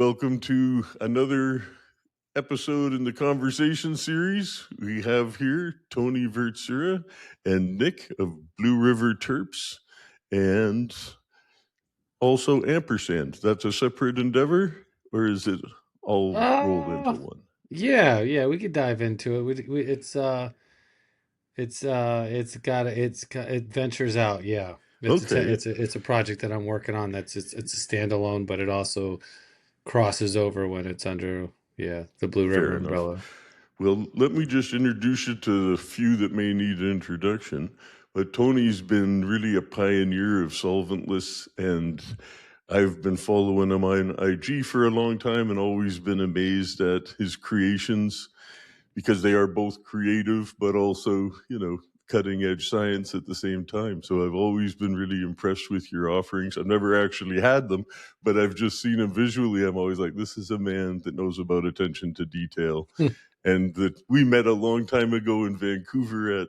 Welcome to another episode in the conversation series. We have here Tony Verzura and Nick of Blue River Terps, and also Ampersand. That's a separate endeavor, or is it all rolled into one? Yeah, we could dive into it. It ventures out. Yeah, Okay, it's a project that I'm working on. It's a standalone, but it also crosses over when it's under the Blue River fair enough. umbrella. Well, let me just introduce you to the few that may need an introduction. But Tony's been really a pioneer of solventless, and I've been following him on IG for a long time and always been amazed at his creations because they are both creative, but also, cutting edge science at the same time. So I've always been really impressed with your offerings. I've never actually had them, but I've just seen them visually. I'm always like, this is a man that knows about attention to detail. And that we met a long time ago in Vancouver at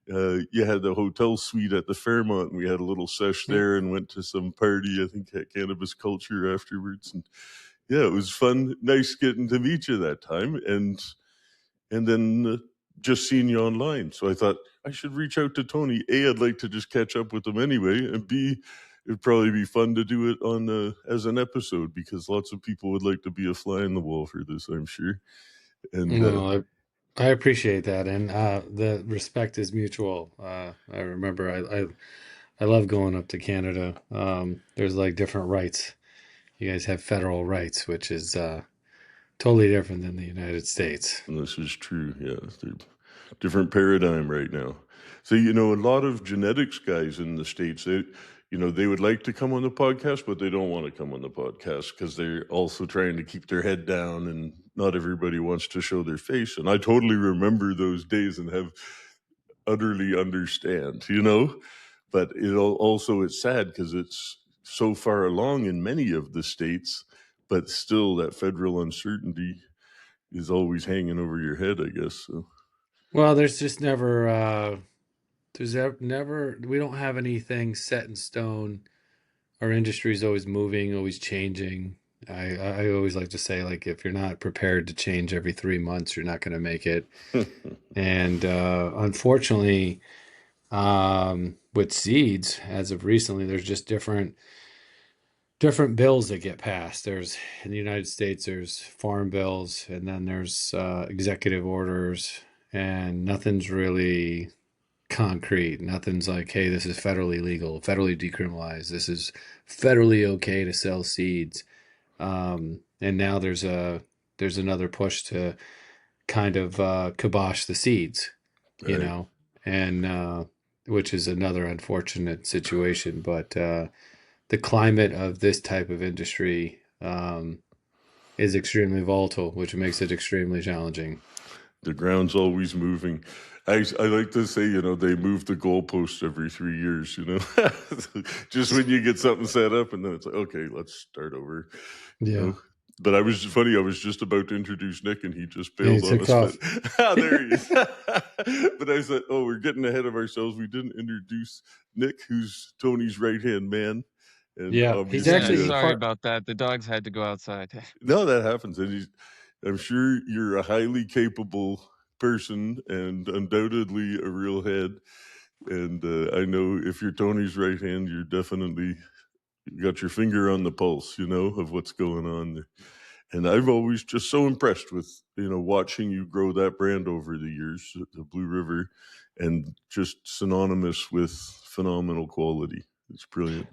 you had the hotel suite at the Fairmont, and we had a little sesh there and went to some party, I think at Cannabis Culture afterwards. And yeah, it was fun. Nice getting to meet you that time. And then just seeing you online. So I thought I should reach out to Tony. A, I'd like to just catch up with him anyway. And B, it'd probably be fun to do it on as an episode because lots of people would like to be a fly in the wall for this, I'm sure. And Well, I appreciate that, and the respect is mutual. I remember I love going up to Canada. There's like different rights. You guys have federal rights, which is totally different than the United States. this is true. Yeah, they're different paradigm right now. So, a lot of genetics guys in the States, they would like to come on the podcast, but they don't want to come on the podcast because they're also trying to keep their head down and not everybody wants to show their face. And I totally remember those days and have utterly understand, but it's sad because it's so far along in many of the states, but still that federal uncertainty is always hanging over your head, I guess. So. Well, there's just never we don't have anything set in stone. Our industry is always moving, always changing. I always like to say, like, if you're not prepared to change every 3 months, you're not going to make it. And unfortunately, with seeds, as of recently, there's just different bills that get passed. There's in the United States, there's farm bills, and then there's executive orders, and nothing's really concrete. Nothing's like, hey, this is federally legal, federally decriminalized. This is federally okay to sell seeds. And now there's another push to kind of kibosh the seeds, you Right. know, and which is another unfortunate situation. But the climate of this type of industry is extremely volatile, which makes it extremely challenging. The ground's always moving. I like to say, they move the goalpost every 3 years, just when you get something set up and then it's like, okay, let's start over, you Yeah. know. But I was just about to introduce Nick and he just Yeah, he bailed on took us. But off. there he is. But I said, oh, we're getting ahead of ourselves. We didn't introduce Nick, who's Tony's right-hand man. And Yeah, he's obviously, actually Yeah, he sorry part. about that. The dogs had to go outside. no, that happens. And I'm sure you're a highly capable person and undoubtedly a real head. And I know if you're Tony's right hand, you're definitely got your finger on the pulse, of what's going on there. And I've always just so impressed with, watching you grow that brand over the years, the Blue River, and just synonymous with phenomenal quality. It's brilliant.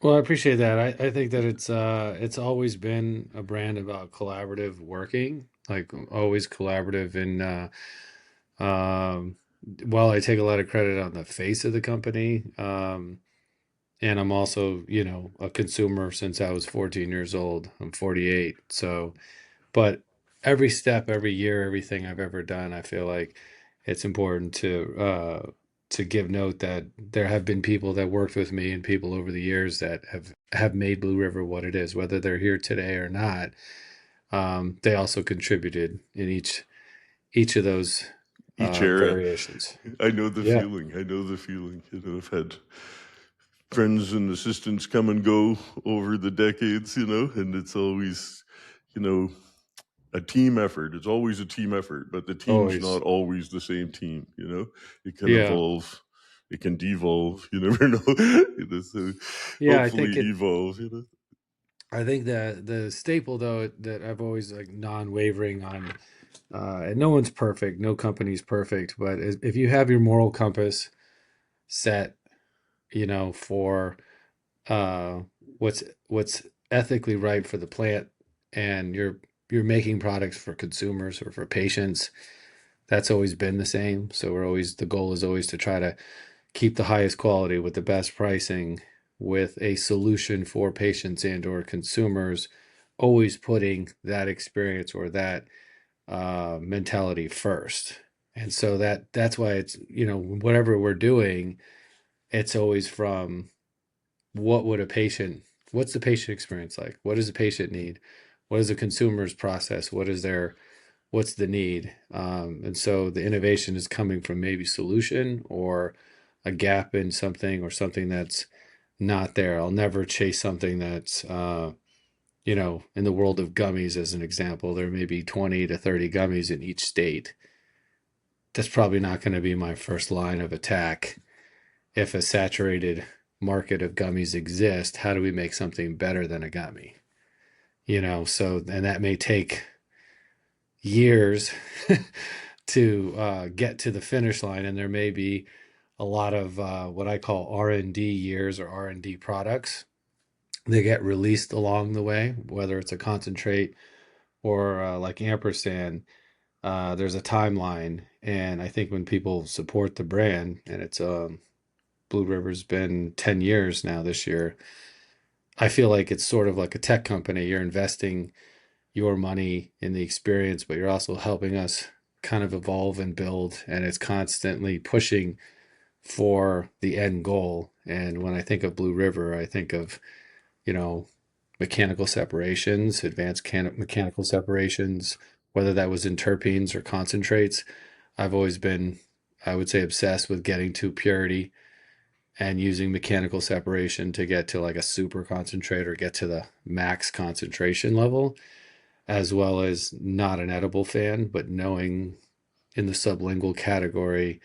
Well, I appreciate that. I think that it's always been a brand about collaborative working, like always collaborative. And while I take a lot of credit on the face of the company, and I'm also, a consumer since I was 14 years old. I'm 48. So, but every step, every year, everything I've ever done, I feel like it's important to give note that there have been people that worked with me and people over the years that have made Blue River what it is, whether they're here today or not. They also contributed in each of those Each era, variations. I know the Yeah. feeling. I've had friends and assistants come and go over the decades, and it's always you know, a team effort. It's always a team effort, but the team's Always. not always the same team. It can Yeah. evolve, it can devolve. You never know. So Yeah, hopefully evolve. I think the staple though that I've always like non-wavering on, and no one's perfect, no company's perfect, but if you have your moral compass set, for uh, what's ethically right for the plant, and you're making products for consumers or for patients, that's always been the same. So the goal is always to try to keep the highest quality with the best pricing, with a solution for patients and or consumers, always putting that experience or that mentality first. And so that's why it's, whatever we're doing, it's always from what would a patient, what's the patient experience like? What does the patient need? What is the consumer's process? What's the need? And so the innovation is coming from maybe solution or a gap in something or something that's not there. I'll never chase something that's, in the world of gummies, as an example, there may be 20 to 30 gummies in each state. That's probably not going to be my first line of attack. If a saturated market of gummies exists, how do we make something better than a gummy? And that may take years to get to the finish line, and there may be a lot of what I call R&D years or R&D products. They get released along the way, whether it's a concentrate or like Ampersand. There's a timeline, and I think when people support the brand, and it's Blue River's been 10 years now this year, I feel like it's sort of like a tech company. You're investing your money in the experience, but you're also helping us kind of evolve and build, and it's constantly pushing for the end goal. And when I think of Blue River, I think of, you know, mechanical separations, advanced mechanical separations, whether that was in terpenes or concentrates. I've always been, I would say, obsessed with getting to purity and using mechanical separation to get to like a super concentrate or get to the max concentration level, as well as not an edible fan, but knowing in the sublingual category.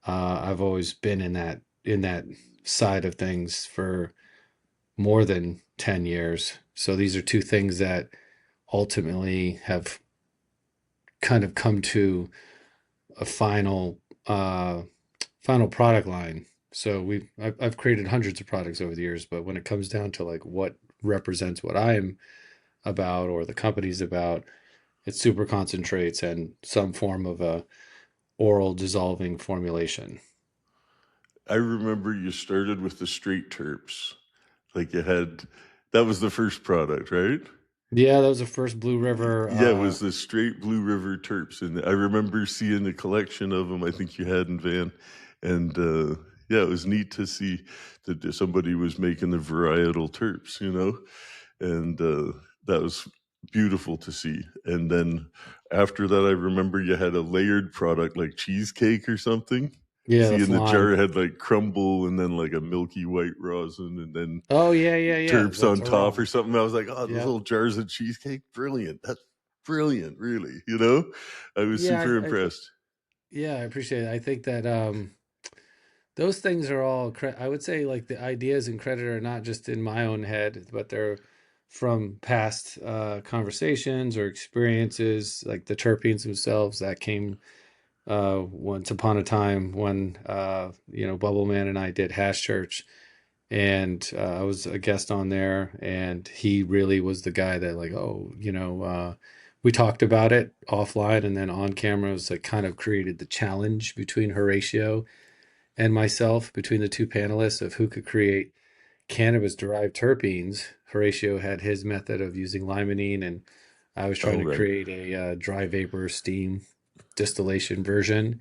I've always been in that side of things for more than 10 years. So these are two things that ultimately have kind of come to a final product line. So I've created hundreds of products over the years, but when it comes down to like what represents what I'm about or the company's about, it's super concentrates and some form of a oral dissolving formulation. I remember you started with the straight terps. Like that was the first product, right? Yeah, that was the first Blue River. Yeah, it was the straight Blue River Terps, and I remember seeing a collection of them. I think you had in Van, and yeah, it was neat to see that somebody was making the varietal terps, and that was beautiful to see. And then after that, I remember you had a layered product like cheesecake or something. Yeah, the See, in the jar flan. it had like crumble and then like a milky white rosin and then Oh yeah, yeah, yeah. Terps That's on a top or rum. something. I was like, oh, those Yeah, little jars of cheesecake, brilliant. That's brilliant, really. I was yeah. super I impressed. yeah, I appreciate it. I think that those things are all. I would say like the ideas and credit are not just in my own head, but they're from past conversations or experiences, like the terpenes themselves that came once upon a time when Bubble Man and I did Hash Church, and I was a guest on there, and he really was the guy that like, oh, we talked about it offline, and then on camera it was like kind of created the challenge between Horatio and myself, between the two panelists of who could create cannabis derived terpenes. Horatio had his method of using limonene, and I was trying Oh, to right. create a dry vapor steam distillation version,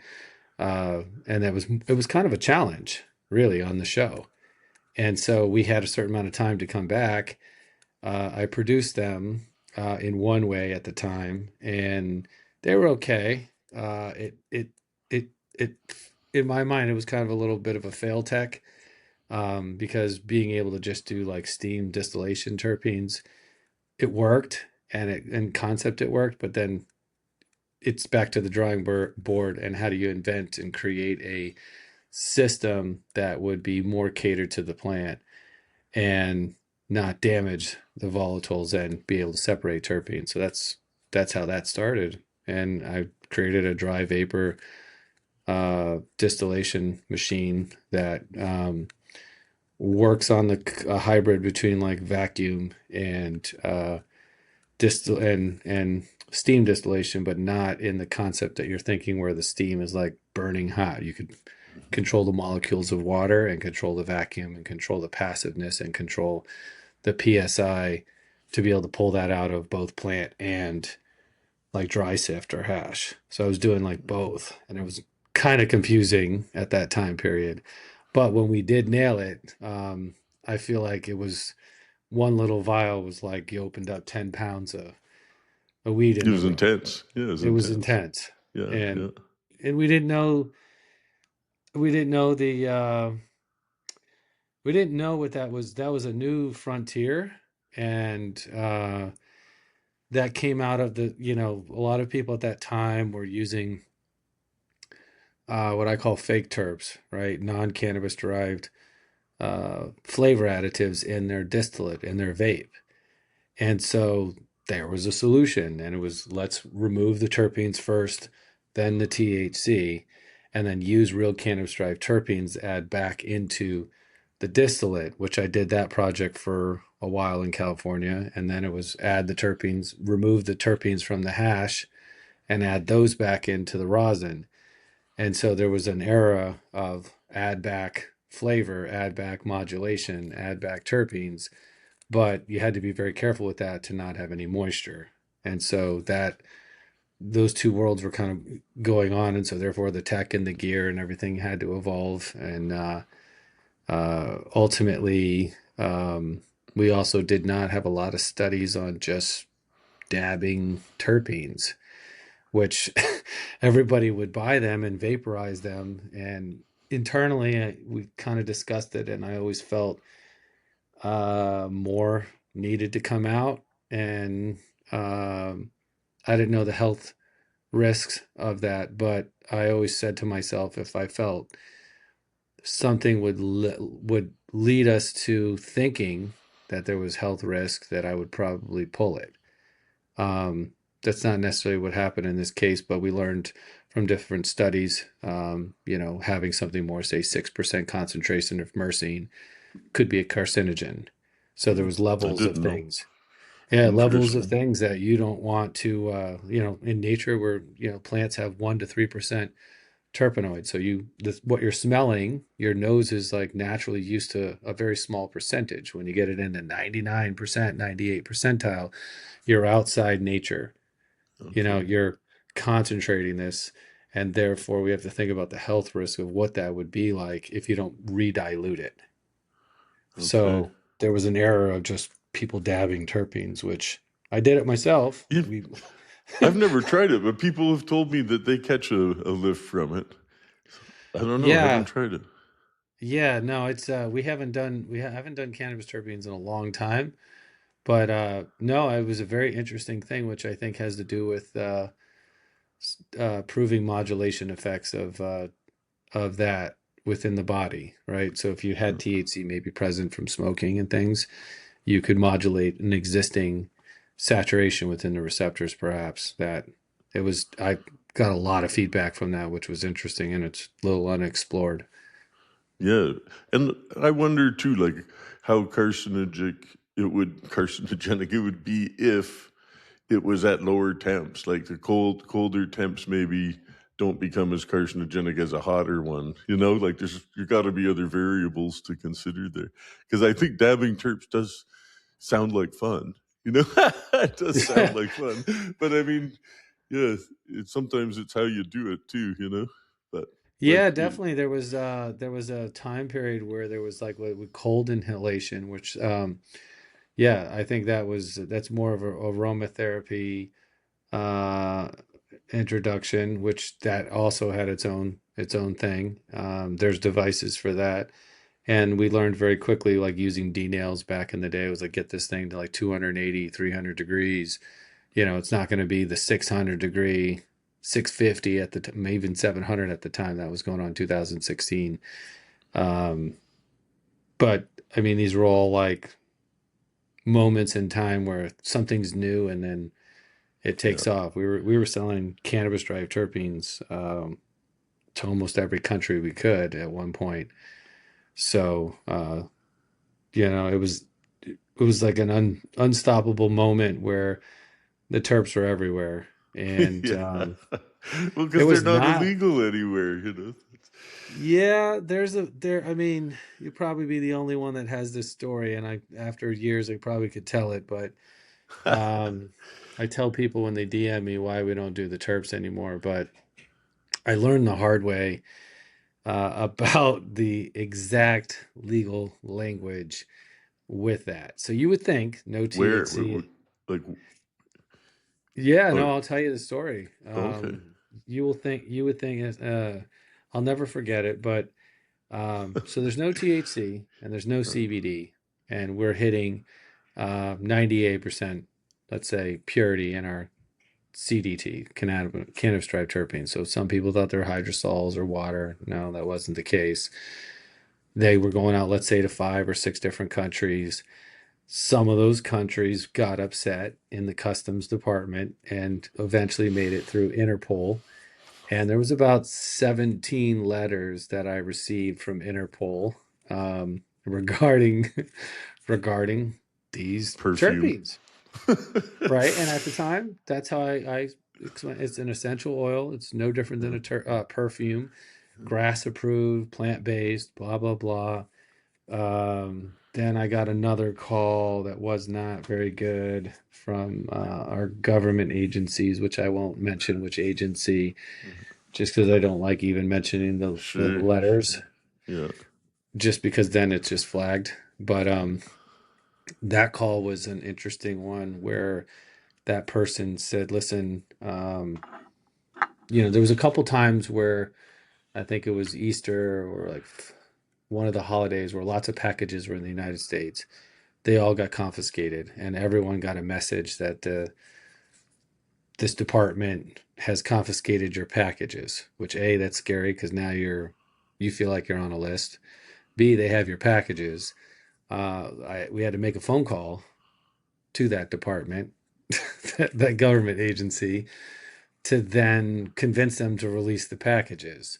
and it was kind of a challenge, really, on the show. And so we had a certain amount of time to come back. I produced them in one way at the time, and they were okay. It in my mind, it was kind of a little bit of a fail tech, because being able to just do like steam distillation terpenes, it worked, and in concept it worked, but then it's back to the drawing board, and how do you invent and create a system that would be more catered to the plant and not damage the volatiles and be able to separate terpenes. So that's how that started. And I created a dry vapor distillation machine that works on a hybrid between like vacuum and and steam distillation, but not in the concept that you're thinking where the steam is like burning hot. You could control the molecules of water and control the vacuum and control the passiveness and control the PSI to be able to pull that out of both plant and like dry sift or hash. So I was doing like both, and it was kind of confusing at that time period. But when we did nail it, I feel like it was one little vial was like you opened up 10 pounds of weed in It the was room. intense. Yeah, it was It was intense. intense. Yeah, yeah. And we didn't know we didn't know what that was. That was a new frontier. And that came out of a lot of people at that time were using what I call fake terps, right? Non-cannabis derived flavor additives in their distillate, in their vape. And so there was a solution, and it was, let's remove the terpenes first, then the THC, and then use real cannabis derived terpenes, add back into the distillate, which I did that project for a while in California. And then it was add the terpenes, remove the terpenes from the hash, and add those back into the rosin. And so there was an era of add back flavor, add back modulation, add back terpenes, but you had to be very careful with that to not have any moisture. And so that those two worlds were kind of going on, and so therefore the tech and the gear and everything had to evolve. And ultimately, we also did not have a lot of studies on just dabbing terpenes, which everybody would buy them and vaporize them. And internally, we kind of discussed it, and I always felt more needed to come out. And I didn't know the health risks of that, but I always said to myself, if I felt something would lead us to thinking that there was health risk, that I would probably pull it. That's not necessarily what happened in this case, but we learned from different studies, having something more, say 6% concentration of myrcene could be a carcinogen. So there was I levels of didn't know. things. Yeah, levels of Interesting. things that you don't want to, in nature where, plants have 1 to 3% terpenoid. So what you're smelling, your nose is like naturally used to a very small percentage. When you get it in the 99%, 98 percentile, you're outside nature. Okay. You're concentrating this, and therefore we have to think about the health risk of what that would be like if you don't re-dilute it. Okay. So there was an era of just people dabbing terpenes, which I did it myself. You, I've never tried it, but people have told me that they catch a lift from it. I don't know. I haven't Yeah, tried it. yeah, no, it's we haven't done cannabis terpenes in a long time, but no, it was a very interesting thing, which I think has to do with proving modulation effects of that within the body, right? So if you had THC maybe present from smoking and things, you could modulate an existing saturation within the receptors, perhaps. I got a lot of feedback from that, which was interesting, and it's a little unexplored. Yeah, and I wonder too, like how carcinogenic it would be if it was at lower temps. Like the colder temps maybe don't become as carcinogenic as a hotter one. Like you got to be other variables to consider there. Because I think dabbing terps does sound like fun. It does sound like fun. But I mean, yeah, sometimes it's how you do it too. But Yeah, like, definitely. There was a time period where there was like what we cold inhalation, which yeah, I think that's more of a aromatherapy uh introduction, which that also had its own thing. There's devices for that. And we learned very quickly, like using D nails back in the day, it was like get this thing to like 280, 300 degrees It's not going to be the 600 degree, 650 at the time, even 700 at the time that was going on in 2016. Um, but I mean, these were all like moments in time where something's new and then it Yeah. takes off. We were selling cannabis drive terpenes to almost every country we could at one point. So it was like an unstoppable moment where the Terps were everywhere, and Yeah. Well, it because they're was not not. illegal anywhere, Yeah, there. I mean, you'd probably be the only one that has this story, and after years, I probably could tell it, but um, I tell people when they DM me why we don't do the Terps anymore, but I learned the hard way about the exact legal language with that. So you would think no Where, THC. like, Yeah, oh, no, I'll tell you the story. okay. You would think I'll never forget it, but so there's no THC and there's no CBD, and we're hitting 98%, let's say, purity in our CDT, cannabis drive terpenes. So some people thought they were hydrosols or water. No, that wasn't the case. They were going out, let's say, to 5 or 6 different countries. Some of those countries got upset in the customs department and eventually made it through Interpol. And there was about 17 letters that I received from Interpol regarding regarding these Perfume. terpenes, right? And at the time, that's how I explain. It's an essential oil. It's no different than a perfume, grass approved, plant based, blah blah blah. Then I got another call that was not very good from our government agencies, which I won't mention which agency, just because I don't like even mentioning the Sure. letters, Yeah. just because then it's just flagged. But that call was an interesting one where that person said, listen, there was a couple times where I think it was Easter or like one of the holidays where lots of packages were in the United States. They all got confiscated, and everyone got a message that this department has confiscated your packages. Which A, that's scary because now you feel like you're on a list. B, they have your packages. We had to make a phone call to that department, that government agency, to then convince them to release the packages.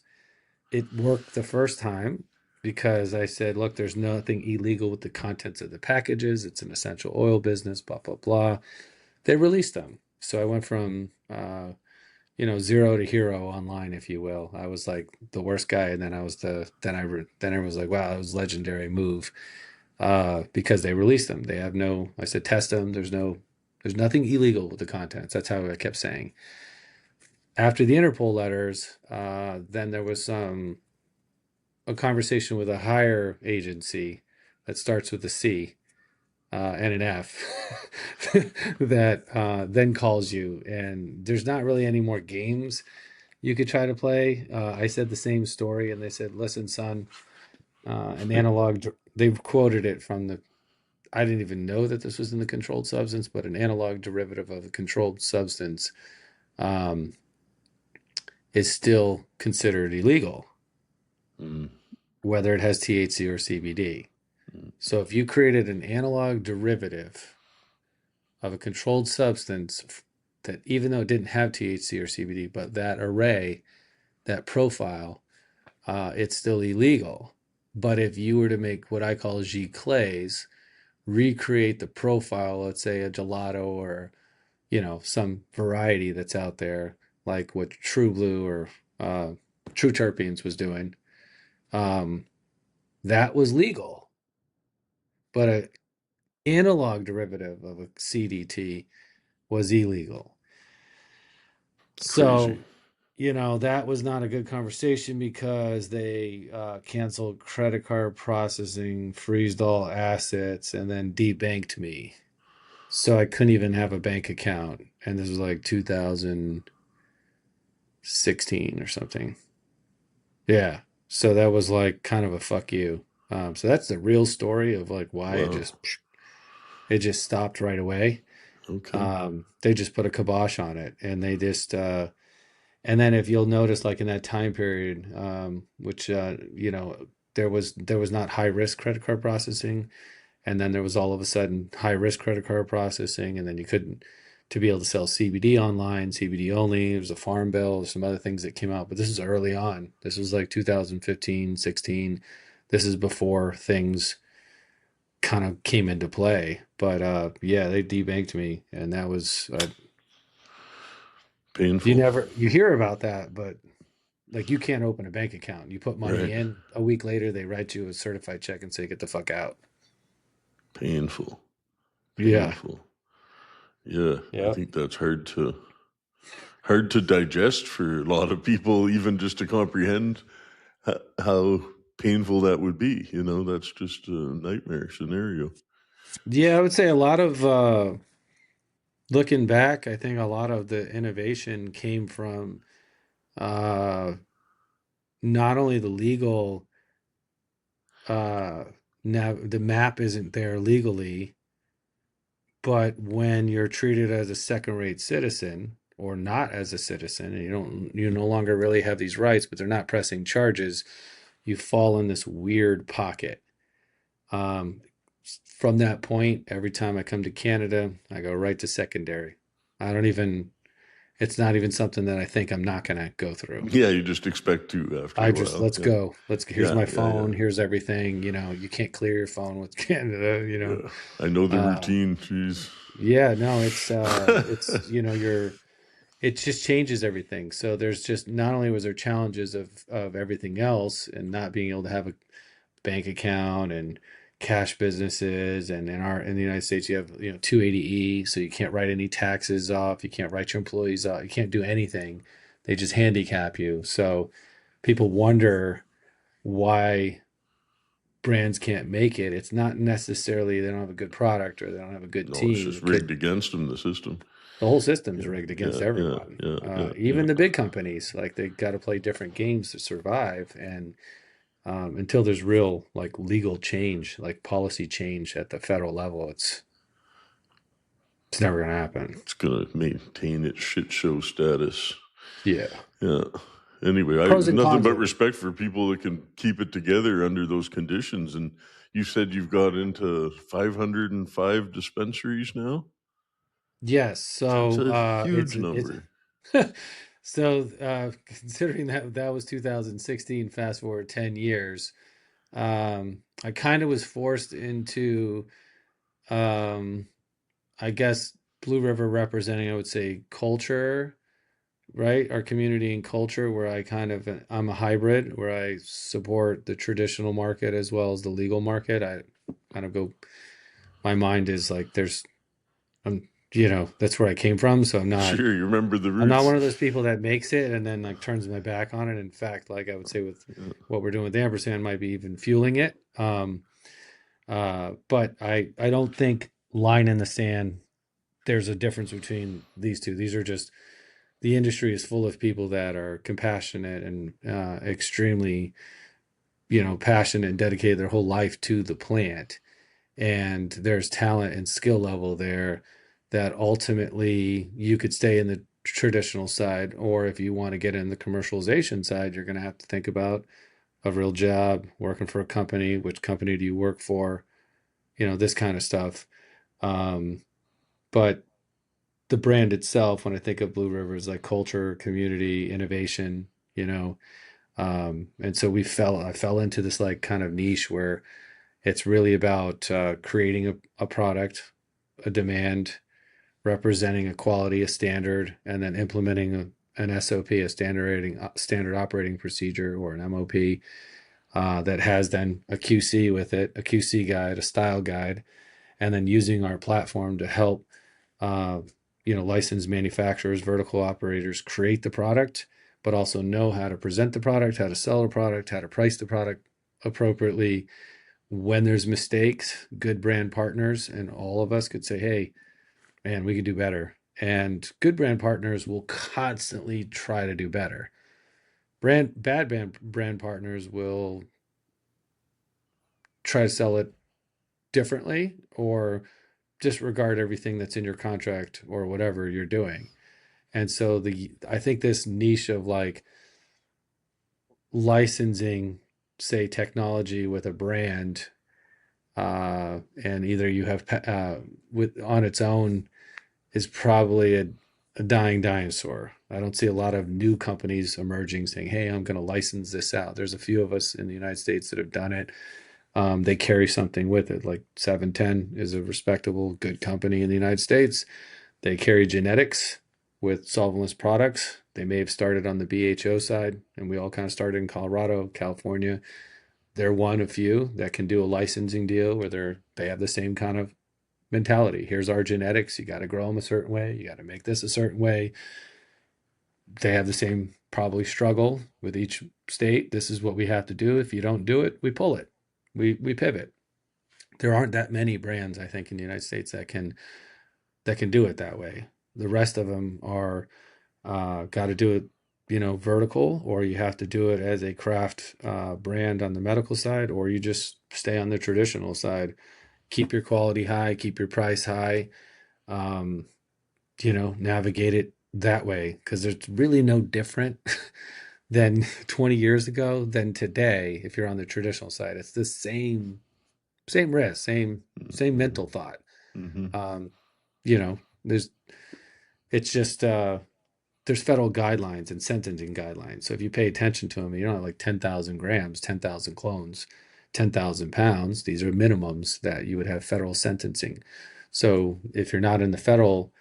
It worked the first time because I said, look, there's nothing illegal with the contents of the packages. It's an essential oil business, blah, blah, blah. They released them. So I went from, zero to hero online, if you will. I was like the worst guy. And then then I was like, wow, that was a legendary move because they released them. They have I said, test them. There's nothing illegal with the contents. That's how I kept saying. After the Interpol letters, then there was a conversation with a higher agency that starts with a C and an F that then calls you, and there's not really any more games you could try to play. I said the same story, and they said, "Listen, son, an analog." They've quoted it from the. I didn't even know that this was in the controlled substance, but an analog derivative of a controlled substance um, is still considered illegal, Mm. whether it has THC or CBD. Mm. So if you created an analog derivative of a controlled substance that, even though it didn't have THC or CBD, but that array, that profile, it's still illegal. But if you were to make what I call giclées, recreate the profile, let's say a gelato or some variety that's out there, like what True Blue or True Terpenes was doing, um, that was legal. But an analog derivative of a CDT was illegal. Crazy. So, that was not a good conversation because they canceled credit card processing, freezed all assets, and then debanked me. So I couldn't even have a bank account. And this was like 2016 or something. Yeah. So that was like kind of a fuck you. So that's the real story of like why Wow. it just stopped right away. Okay. They just put a kibosh on it, and they just and then if you'll notice, like in that time period, which there was not high risk credit card processing, and then there was all of a sudden high risk credit card processing, and then you couldn't to be able to sell CBD online, CBD only. There's a farm bill, some other things that came out, but this is early on. This was like 2015, 16. This is before things kind of came into play. But yeah, they debanked me, and that was Painful. you hear about that, but like you can't open a bank account. You put money Right. in, a week later they write you a certified check and say get the fuck out. Painful. Yeah. Painful. Yeah, I Yeah. think that's hard to digest for a lot of people, even just to comprehend how painful that would be. That's just a nightmare scenario. Yeah, I would say a lot of looking back, I think a lot of the innovation came from uh not only the legal uh now the map isn't there legally, but when you're treated as a second-rate citizen or not as a citizen, and you no longer really have these rights, but they're not pressing charges, you fall in this weird pocket. Um, from that point, every time I come to Canada, I go right to secondary. I don't even, it's not even something that I think I'm not going to go through. Yeah, you just expect to after I a just, while. let's Yeah, go. Here's yeah, my yeah, yeah, phone. Here's everything. You can't clear your phone with Canada. yeah. I know the Uh, routine. Jeez. yeah, no, it just changes everything. So there's just not only was there challenges of everything else and not being able to have a bank account and cash businesses, and in the United States you have 280E, so you can't write any taxes off, you can't write your employees off, you can't do anything. They just handicap you. So people wonder why brands can't make it. It's not necessarily they don't have a good product or they don't have a good No, it's team. just It could rigged against them, the system. The whole system's Yeah, rigged against yeah, yeah, everyone. yeah, yeah, yeah. Even the big companies, like they got to play different games to survive. And until there's real like legal change, like policy change at the federal level, it's never gonna happen. It's gonna maintain its shit show status. Yeah. Yeah. Anyway, I Pros have and nothing cons but of it. respect for people that can keep it together under those conditions. And you said you've got into 505 dispensaries now? Yes. That's So a it's huge it's number. so considering that was 2016, fast forward 10 years, I kind of was forced into um I guess Blue River representing, I would say, culture, right? Our community and culture, where I'm a hybrid, where I support the traditional market as well as the legal market. I kind of go, my mind is like, that's where I came from. So Sure, you remember the I'm not roots. one of those people that makes it and then like turns my back on it. In fact, like I would say with Yeah. what we're doing with Ampersand might be even fueling it. But I don't think line in the sand there's a difference between these two. These are just the industry is full of people that are compassionate and extremely, passionate and dedicated their whole life to the plant. And there's talent and skill level there that ultimately you could stay in the traditional side, or if you want to get in the commercialization side, you're going to have to think about a real job, working for a company. Which company do you work for? This kind of stuff. But the brand itself, when I think of Blue River, is like culture, community, innovation, and so I fell into this like kind of niche where it's really about creating a product, a demand, representing a quality, a standard, and then implementing an SOP, a standard operating procedure, or an MOP that has then a QC with it, a QC guide, a style guide, and then using our platform to help uh, licensed manufacturers, vertical operators create the product, but also know how to present the product, how to sell the product, how to price the product appropriately. When there's mistakes, good brand partners, and all of us could say, hey, man, we could do better. And good brand partners will constantly try to do better. Brand partners will try to sell it differently or disregard everything that's in your contract or whatever you're doing. And so I think this niche of like licensing, say, technology with a brand, and either you have with on its own is probably a dying dinosaur. I don't see a lot of new companies emerging saying, "Hey, I'm going to license this out." There's a few of us in the United States that have done it. They carry something with it. Like 710 is a respectable, good company in the United States. They carry genetics with solventless products. They may have started on the BHO side, and we all kind of started in Colorado, California. They're one of few that can do a licensing deal where they have the same kind of mentality. Here's our genetics. You got to grow them a certain way. You got to make this a certain way. They have the same probably struggle with each state. This is what we have to do. If you don't do it, we pull it. We pivot. There aren't that many brands, I think, in the United States that can do it that way. The rest of them are got to do it, vertical, or you have to do it as a craft brand on the medical side, or you just stay on the traditional side. Keep your quality high, keep your price high, um, navigate it that way, because there's really no different than 20 years ago than today. If you're on the traditional side, it's the same risk, same mental thought. Mm-hmm. You know, there's it's just there's federal guidelines and sentencing guidelines. So if you pay attention to them, you know, like 10,000 grams, 10,000 clones, 10,000 pounds, these are minimums that you would have federal sentencing. So if you're not in the federal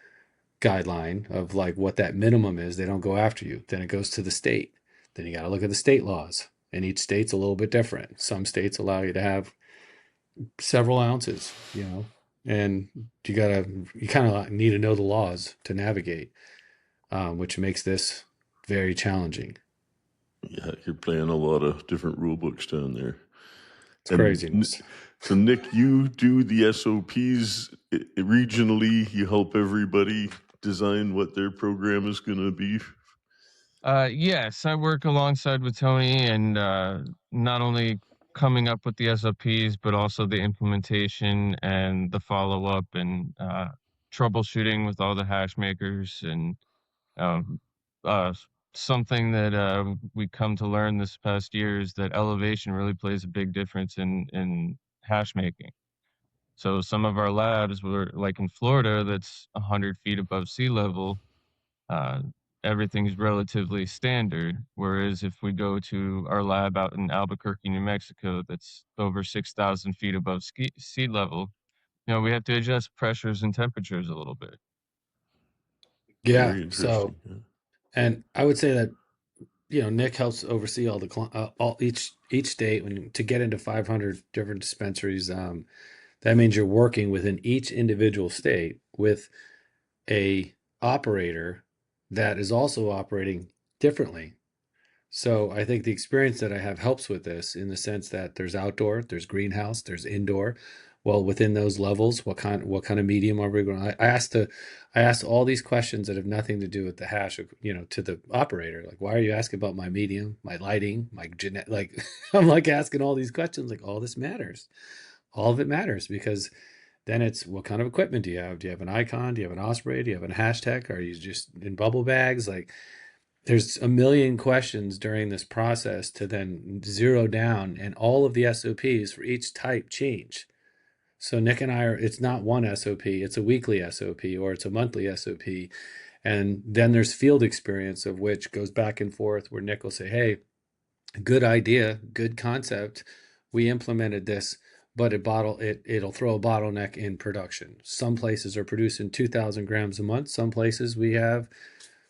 guideline of like what that minimum is, they don't go after you. Then it goes to the state. Then you got to look at the state laws. And each state's a little bit different. Some states allow you to have several ounces, and you kind of need to know the laws to navigate, which makes this very challenging. Yeah, you're playing a lot of different rule books down there. It's craziness. So, Nick, you do the SOPs regionally. You help everybody design what their program is going to be. Yes, I work alongside with Tony, and not only coming up with the SOPs, but also the implementation and the follow up and troubleshooting with all the hash makers. And um, uh, something that we come to learn this past year is that elevation really plays a big difference in hash making. So some of our labs were like in Florida, that's 100 feet above sea level. uh, Everything's relatively standard. Whereas if we go to our lab out in Albuquerque, New Mexico, that's over 6,000 feet above sea level, we have to adjust pressures and temperatures a little bit. Yeah. Very So, interesting. Yeah. and I would say that Nick helps oversee all all each state to get into 500 different dispensaries. That means you're working within each individual state with a operator that is also operating differently. So I think the experience that I have helps with this in the sense that there's outdoor, there's greenhouse, there's indoor. Well, within those levels, what kind of medium are we going? I asked all these questions that have nothing to do with the hash, to the operator. Like, why are you asking about my medium, my lighting, my genet? Like, I'm like asking all these questions. Like, all this matters. All of it matters because then it's what kind of equipment do you have? Do you have an icon? Do you have an Osprey? Do you have a hashtag? Are you just in bubble bags? Like, there's a million questions during this process to then zero down, and all of the SOPs for each type change. So Nick and it's not one SOP, it's a weekly SOP or it's a monthly SOP. And then there's field experience of which goes back and forth where Nick will say, hey, good idea, good concept. We implemented this, but it'll throw a bottleneck in production. Some places are producing 2,000 grams a month. Some places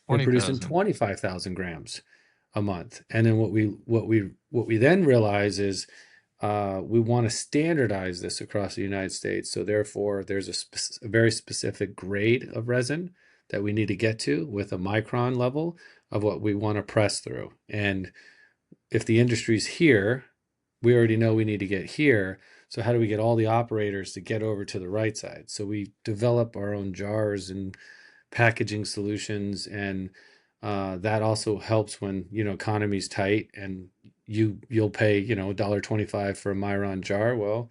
we're producing 20,000. 25,000 grams a month. And then what we then realize is we want to standardize this across the United States. So therefore, there's a very specific grade of resin that we need to get to with a micron level of what we want to press through. And if the industry's here, we already know we need to get here. So how do we get all the operators to get over to the right side? So we develop our own jars and packaging solutions, and that also helps when economy's tight and you'll pay $1.25 for a Myron jar. Well,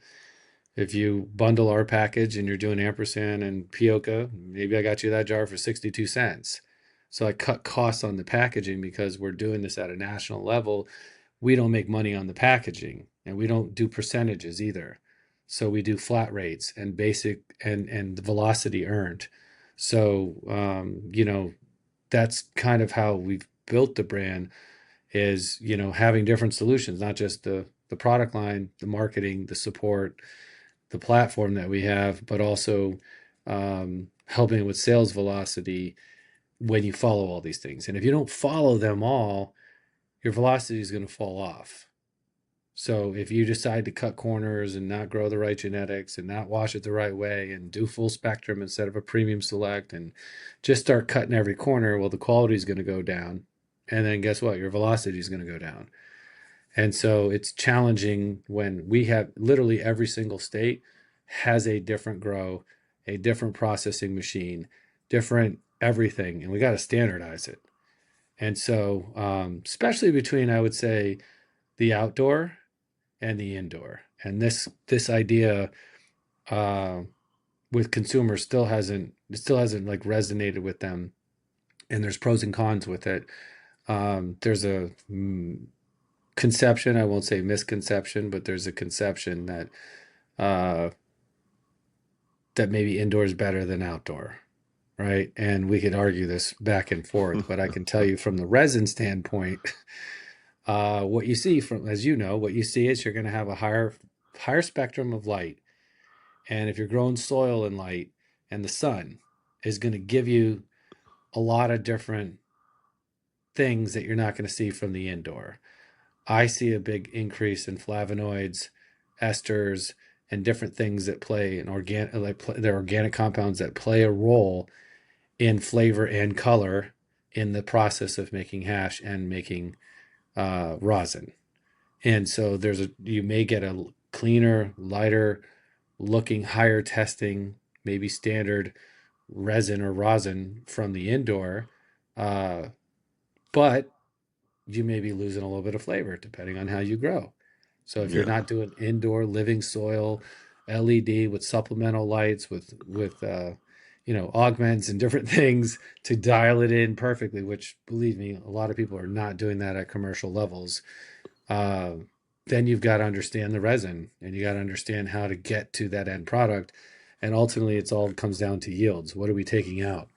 If you bundle our package and you're doing Ampersand and Pioca, maybe I got you that jar for 62 cents. So I cut costs on the packaging because we're doing this at a national level. We don't make money on the packaging and we don't do percentages either. So we do flat rates and basic and the velocity earned. So that's kind of how we've built the brand is, having different solutions, not just the product line, the marketing, the support, the platform that we have, but also helping with sales velocity when you follow all these things. And if you don't follow them all, your velocity is going to fall off. So if you decide to cut corners and not grow the right genetics and not wash it the right way and do full spectrum instead of a premium select and just start cutting every corner, well, the quality is going to go down. And then guess what? Your velocity is going to go down. And so it's challenging when we have literally every single state has a different grow, a different processing machine, different everything, and we got to standardize it. And so, especially between, I would say, the outdoor and the indoor, and this idea with consumers still hasn't like resonated with them, and there's pros and cons with it. There's a conception, I won't say misconception, but there's a conception that uh, that maybe indoor is better than outdoor, right? And we could argue this back and forth, but I can tell you from the resin standpoint, what you see from, as you know, what you see is you're going to have a higher spectrum of light, and if you're growing soil and light, and the sun is going to give you a lot of different things that you're not going to see from the indoor. I see a big increase in flavonoids, esters, and different things that play an organic, like they're organic compounds that play a role in flavor and color in the process of making hash and making rosin. And so you may get a cleaner, lighter looking, higher testing, maybe standard resin or rosin from the indoor, but you may be losing a little bit of flavor depending on how you grow. So if you're Yeah. not doing indoor living soil, LED with supplemental lights, with augments and different things to dial it in perfectly, which believe me, a lot of people are not doing that at commercial levels. Uh, then you've got to understand the resin and you got to understand how to get to that end product. And ultimately, it's all comes down to yields. What are we taking out?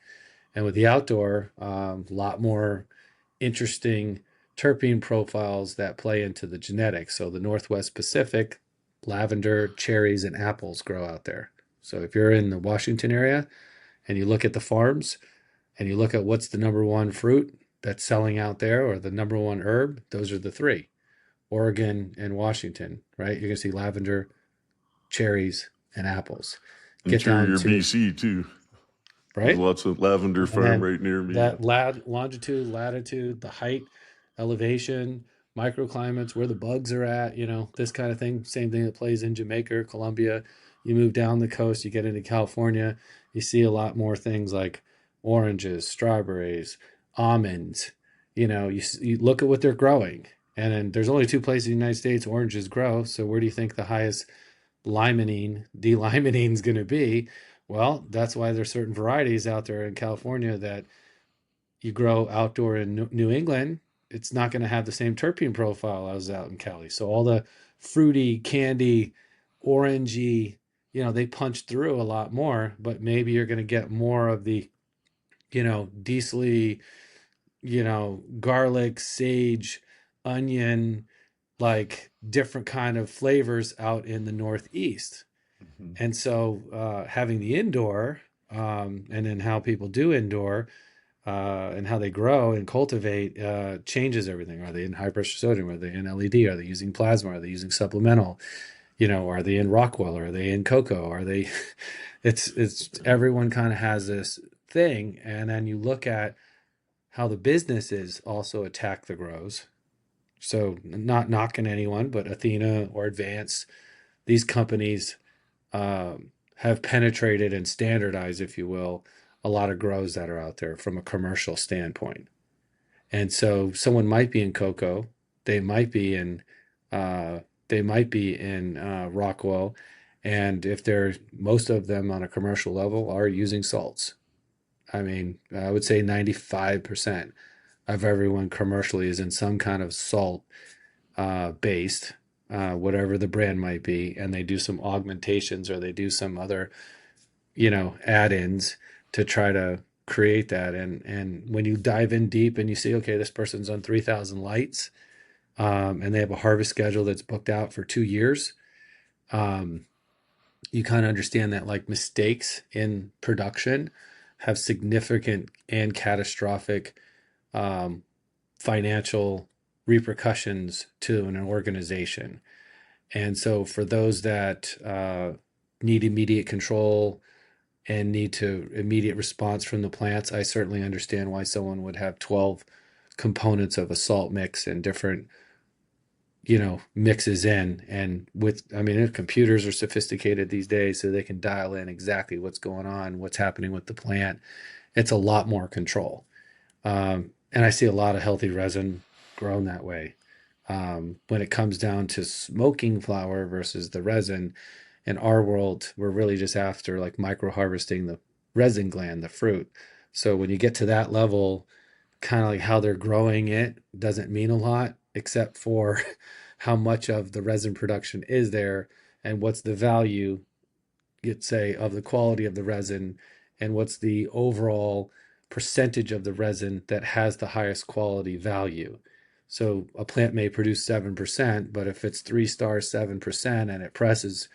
And with the outdoor, a lot more interesting terpene profiles that play into the genetics. So the Northwest Pacific, lavender, cherries, and apples grow out there. So if you're in the Washington area and you look at the farms and you look at what's the number one fruit that's selling out there or the number one herb, those are the three: Oregon and Washington, right? You're going to see lavender, cherries, and apples. Get down Interior to, BC too. There's right? lots of lavender And farm then right near me. that longitude, latitude, the height, elevation, microclimates, where the bugs are at, this kind of thing. Same thing that plays in Jamaica, Colombia. You move down the coast, you get into California, you see a lot more things like oranges, strawberries, almonds. You look at what they're growing. And then there's only two places in the United States oranges grow. So where do you think the highest limonene, D-limonene is going to be? Well, that's why there's certain varieties out there in California that you grow outdoor in New England. It's not going to have the same terpene profile as out in Cali. So all the fruity, candy, orangey, they punch through a lot more, but maybe you're going to get more of the, diesel, garlic, sage, onion, like different kind of flavors out in the Northeast. Mhm. And so having the indoor and then how people do indoor and how they grow and cultivate changes everything. Are they in high pressure sodium? Are they in LED? Are they using plasma? Are they using supplemental? Are they in Rockwell? Are they in cocoa? Are they? It's everyone kind of has this thing, and then you look at how the businesses also attack the grows. So not knocking anyone, but Athena or Advance, these companies have penetrated and standardized, if you will, a lot of grows that are out there from a commercial standpoint. And so someone might be in cocoa, they might be in uh, Rockwell, And if they're, most of them on a commercial level are using salts. I mean, I would say 95% of everyone commercially is in some kind of salt based, whatever the brand might be, and they do some augmentations or they do some other, add-ins to try to create that. And when you dive in deep and you see, okay, this person's on 3,000 lights, and they have a harvest schedule that's booked out for 2 years, um, you kind of understand that like mistakes in production have significant and catastrophic um, financial repercussions to an organization. And so for those that need immediate control and need to immediate response from the plants, I certainly understand why someone would have 12 components of a salt mix and different mixes in. And with, I mean, computers are sophisticated these days, so they can dial in exactly what's going on, what's happening with the plant. It's a lot more control. And I see a lot of healthy resin grown that way. When it comes down to smoking flower versus the resin, in our world, we're really just after like micro harvesting the resin gland, the fruit. So when you get to that level, kind of like how they're growing it doesn't mean a lot, except for how much of the resin production is there and what's the value, you'd say, of the quality of the resin, and what's the overall percentage of the resin that has the highest quality value. So a plant may produce 7%, but if it's 3 stars, 7%, and it presses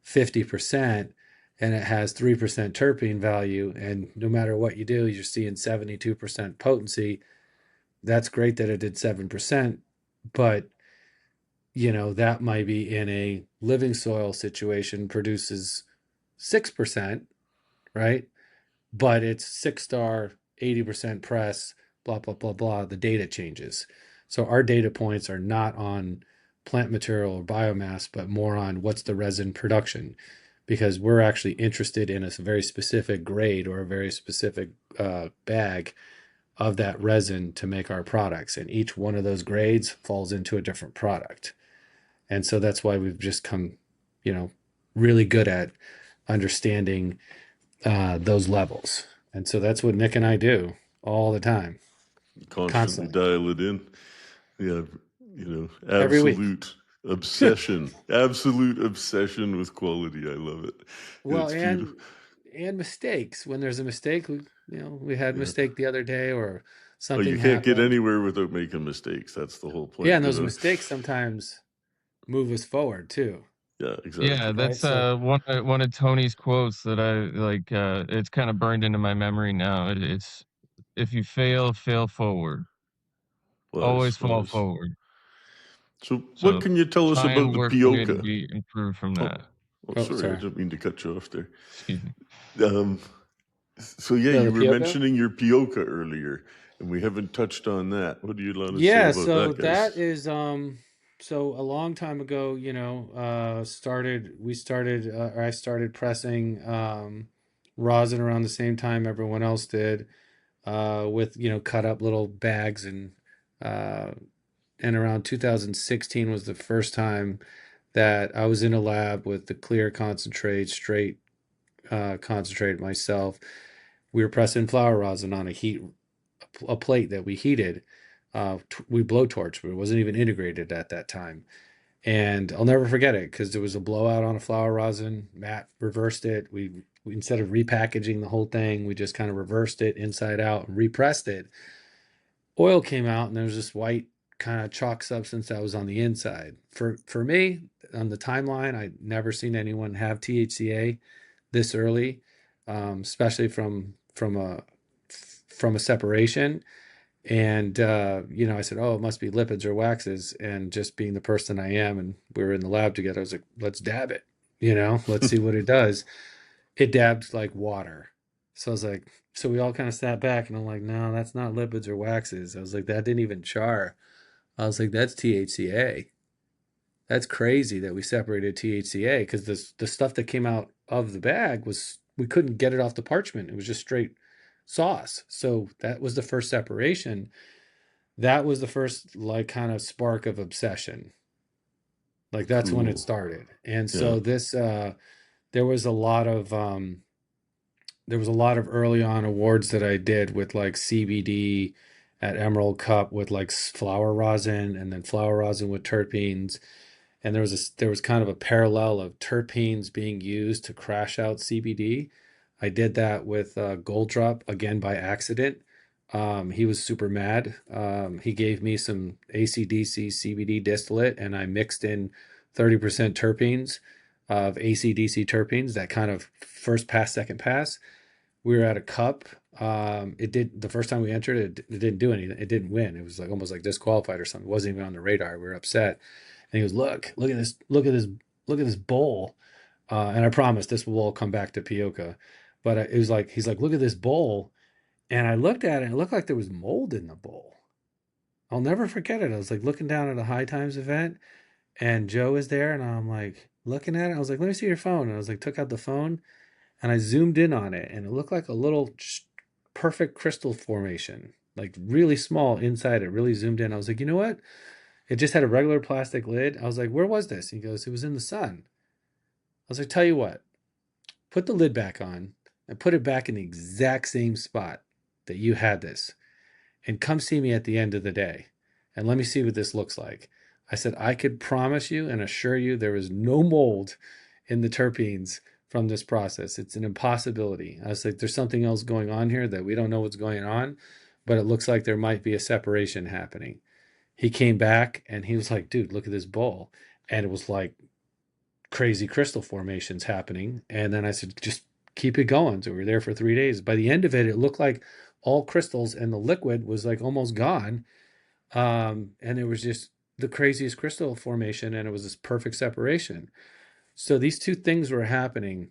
50%, and it has 3% terpene value, and no matter what you do, you're seeing 72% potency, that's great that it did 7%, but that might be in a living soil situation produces 6%, right? But it's 6 star, 80% press, blah, blah, blah, blah. The data changes. So our data points are not on plant material or biomass, but more on what's the resin production, because we're actually interested in a very specific grade or a very specific bag of that resin to make our products. And each one of those grades falls into a different product. And so that's why we've just come, really good at understanding those levels. And so that's what Nick and I do all the time, Constantly constantly, dial it in. Yeah, every week. absolute obsession with quality. I love it. Well, It's beautiful. and mistakes. When there's a mistake, we had a Yeah. mistake the other day, or Oh, you something can't get happened. anywhere without making mistakes. That's the whole Yeah, point, and those mistakes sometimes move us forward too, Yeah, Yeah, exactly. right? that's So one of Tony's quotes that I like. It's kind of burned into my memory now. It's if you fail, fail forward. Wise, Always fall wise. forward. So, what So can you tell us try about and the work a way to Pioca? be improved from Oh, that. oh, sorry, I sorry. didn't mean to cut you off there. Excuse me. Um, so yeah, The you were Pioca. mentioning your Pioca earlier, and we haven't touched on that. What do you want to say Yeah, about so that, guys? that is so a long time ago, I started pressing rosin around the same time everyone else did, with cut up little bags, uh and around 2016 was the first time that I was in a lab with the clear concentrate, straight concentrate myself. We were pressing flower rosin on a plate that we heated. We blowtorched, but it wasn't even integrated at that time. And I'll never forget it because there was a blowout on a flower rosin. Matt reversed it. We instead of repackaging the whole thing, we just kind of reversed it inside out and repressed it. Oil came out, and there was this white kind of chalk substance that was on the inside. For me, on the timeline, I'd never seen anyone have THCA this early, especially from a separation. And I said, "Oh, it must be lipids or waxes." And just being the person I am, and we were in the lab together, I was like, "Let's dab it. Let's see what it does." It dabbed like water. So I was like, so we all kind of sat back, and I'm like, "No, that's not lipids or waxes." I was like, "That didn't even char." I was like, "That's THCA." That's crazy that we separated THCA, because the stuff that came out of the bag was, we couldn't get it off the parchment. It was just straight sauce. So that was the first separation. That was the first like kind of spark of obsession. Like that's when it Cool. started. And Yeah. so this there was a lot of early on awards that I did with like CBD at Emerald Cup with like flower rosin, and then flower rosin with terpenes. And there was kind of a parallel of terpenes being used to crash out CBD. I did that with Gold Drop again by accident. He was super mad. He gave me some ACDC CBD distillate, and I mixed in 30% terpenes of ACDC terpenes. That kind of first pass, second pass. We were at a cup. It did the first time we entered it. It didn't do anything. It didn't win. It was like almost like disqualified or something. It wasn't even on the radar. We were upset. And he goes, look at this, look at this bowl. And I promise this will all come back to Pioca. But it was like, he's like, look at this bowl. And I looked at it and it looked like there was mold in the bowl. I'll never forget it. I was like looking down at a High Times event and Joe was there and I'm like looking at it. I was like, let me see your phone. And I was like, took out the phone and I zoomed in on it and it looked like a little perfect crystal formation, like really small inside it, really zoomed in. I was like, you know what? It just had a regular plastic lid. I was like, where was this? He goes, it was in the sun. I was like, tell you what, put the lid back on and put it back in the exact same spot that you had this and come see me at the end of the day and let me see what this looks like. I said, I could promise you and assure you there is no mold in the terpenes from this process. It's an impossibility. I was like, there's something else going on here that we don't know what's going on, but it looks like there might be a separation happening. He came back and he was like, dude, look at this bowl. And it was like crazy crystal formations happening. And then I said, just keep it going. So we were there for 3 days. By the end of it, it looked like all crystals and the liquid was like almost gone. And it was just the craziest crystal formation. And it was this perfect separation. So these two things were happening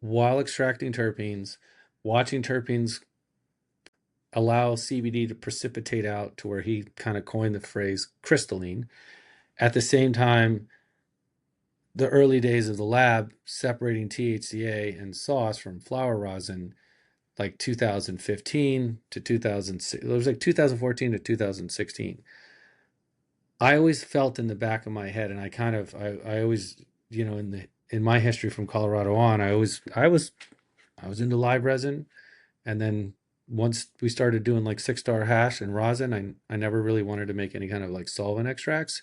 while extracting terpenes, watching terpenes allow CBD to precipitate out to where he kind of coined the phrase crystalline. At the same time, the early days of the lab separating THCA and sauce from flower rosin, like 2015 to 2006, it was like 2014 to 2016. I always felt in the back of my head, and I always, in my history from Colorado on, I was into live resin, and then once we started doing like 6 star hash and rosin, I never really wanted to make any kind of like solvent extracts,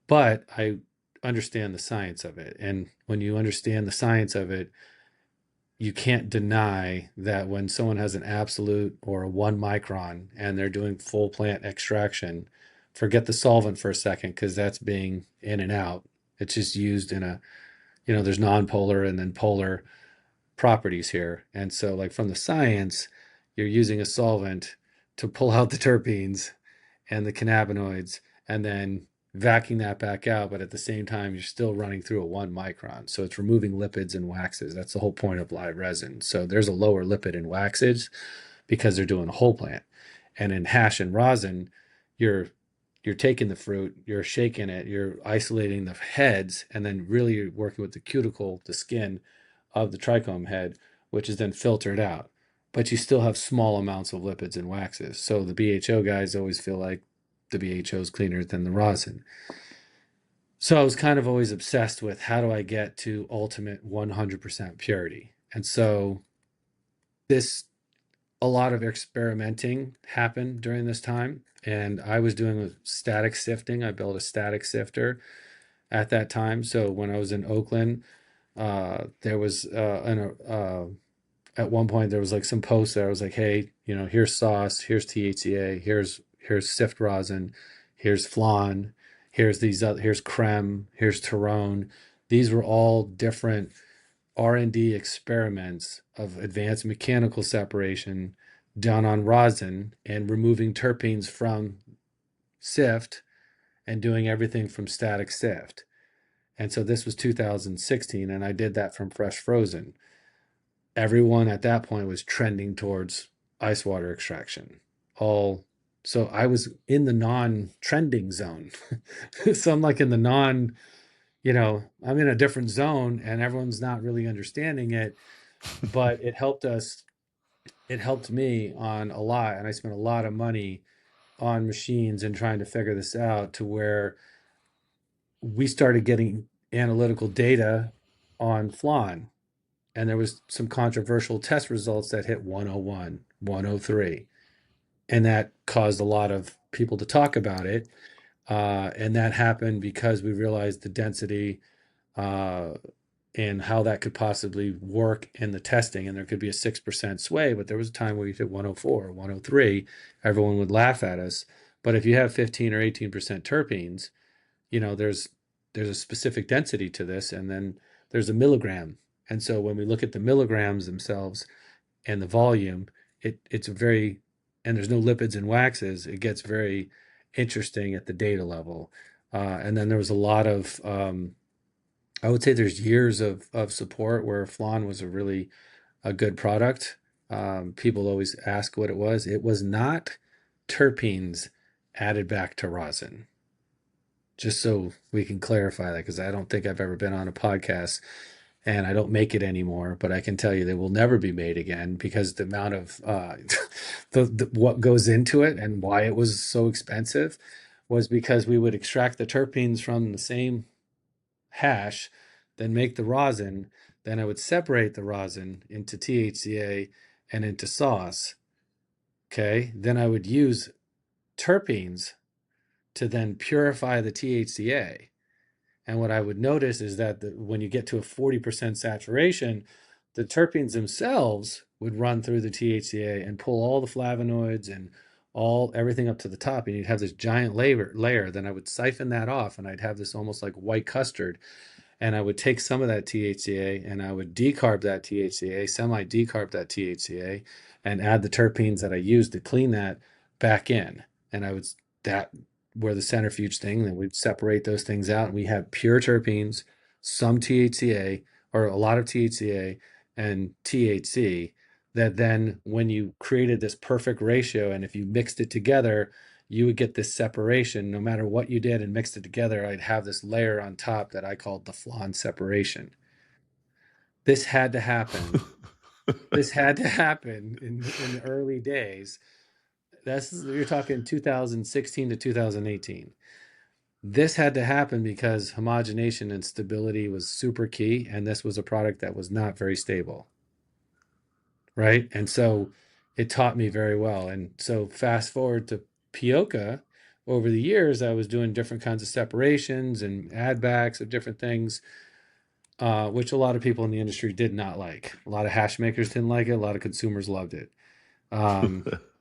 but I understand the science of it. And when you understand the science of it, you can't deny that when someone has an absolute or a 1 micron and they're doing full plant extraction, forget the solvent for a second because that's being in and out. It's just used in there's nonpolar and then polar properties here. And so, like, from the science, you're using a solvent to pull out the terpenes and the cannabinoids and then vacuuming that back out. But at the same time, you're still running through a 1 micron. So it's removing lipids and waxes. That's the whole point of live resin. So there's a lower lipid in waxes because they're doing a whole plant. And in hash and rosin, you're taking the fruit, you're shaking it, you're isolating the heads, and then really you're working with the cuticle, the skin of the trichome head, which is then filtered out. But you still have small amounts of lipids and waxes. So the BHO guys always feel like the BHO is cleaner than the rosin. So I was kind of always obsessed with how do I get to ultimate 100% purity. And so a lot of experimenting happened during this time. And I was doing static sifting. I built a static sifter at that time. So when I was in Oakland, there was at one point there was like some posts there. I was like, hey, here's sauce, here's THCA, here's sift rosin, here's flan, here's creme, here's Terone. These were all different R&D experiments of advanced mechanical separation done on rosin and removing terpenes from sift and doing everything from static sift. And so this was 2016, and I did that from fresh frozen. Everyone at that point was trending towards ice water extraction. So I was in the non-trending zone. So I'm like in the I'm in a different zone and everyone's not really understanding it, but it helped me on a lot. And I spent a lot of money on machines and trying to figure this out to where we started getting analytical data on flan, and there was some controversial test results that hit 101, 103, and that caused a lot of people to talk about it. And that happened because we realized the density uh, and how that could possibly work in the testing. And there could be a 6% sway, but there was a time where you hit 104, 103, everyone would laugh at us. But if you have 15 or 18% terpenes, there's a specific density to this, and then there's a milligram. And so when we look at the milligrams themselves and the volume, it's very, and there's no lipids and waxes, it gets very interesting at the data level. And then there was a lot of, I would say there's years of support where flan was a good product. People always ask what it was. It was not terpenes added back to rosin. Just so we can clarify that, because I don't think I've ever been on a podcast, and I don't make it anymore, but I can tell you they will never be made again, because the amount of what goes into it and why it was so expensive was because we would extract the terpenes from the same hash, then make the rosin, then I would separate the rosin into THCA and into sauce. Okay, then I would use terpenes to then purify the THCA. And what I would notice is that when you get to a 40% saturation, the terpenes themselves would run through the THCA and pull all the flavonoids and everything up to the top, and you'd have this giant layer. Then I would siphon that off, and I'd have this almost like white custard. And I would take some of that THCA and I would decarb that THCA, semi-decarb that THCA, and add the terpenes that I used to clean that back in. And I would that where the centrifuge thing, then we'd separate those things out, and we had pure terpenes, some THCA, or a lot of THCA and THC, that then when you created this perfect ratio, and if you mixed it together, you would get this separation. No matter what you did and mixed it together, I'd have this layer on top that I called the flan separation. This had to happen. This had to happen in the early days. You're talking 2016 to 2018. This had to happen because homogenation and stability was super key, and this was a product that was not very stable, right? And so it taught me very well. And so fast forward to Pioca, over the years, I was doing different kinds of separations and add backs of different things, which a lot of people in the industry did not like. A lot of hash makers didn't like it. A lot of consumers loved it.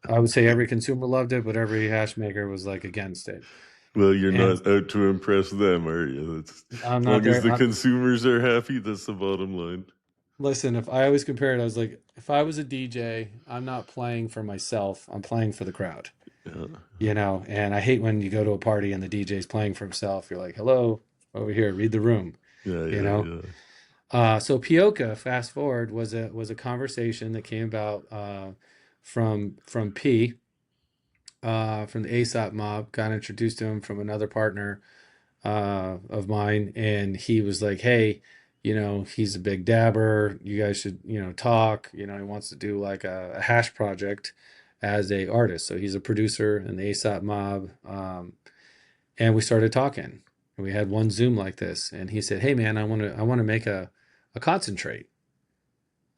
I would say every consumer loved it, but every hash maker was like against it. Well, you're And not out to impress them, are you? I'm As not long as there. the consumers are happy, that's the bottom line. Listen, if I always compare it, I was like, if I was a DJ, I'm not playing for myself. I'm playing for the crowd. Yeah, And I hate when you go to a party and the DJ's playing for himself. You're like, hello, over here, read the room, yeah, you yeah, know? yeah. So Pioca, fast forward, was a conversation that came about from P, from the ASOP mob. Got introduced to him from another partner of mine, and he was like, hey, he's a big dabber. You guys should, talk. He wants to do like a hash project as a artist. So he's a producer in the ASOP mob. And we started talking. And we had one Zoom like this, and he said, hey man, I want to make a concentrate.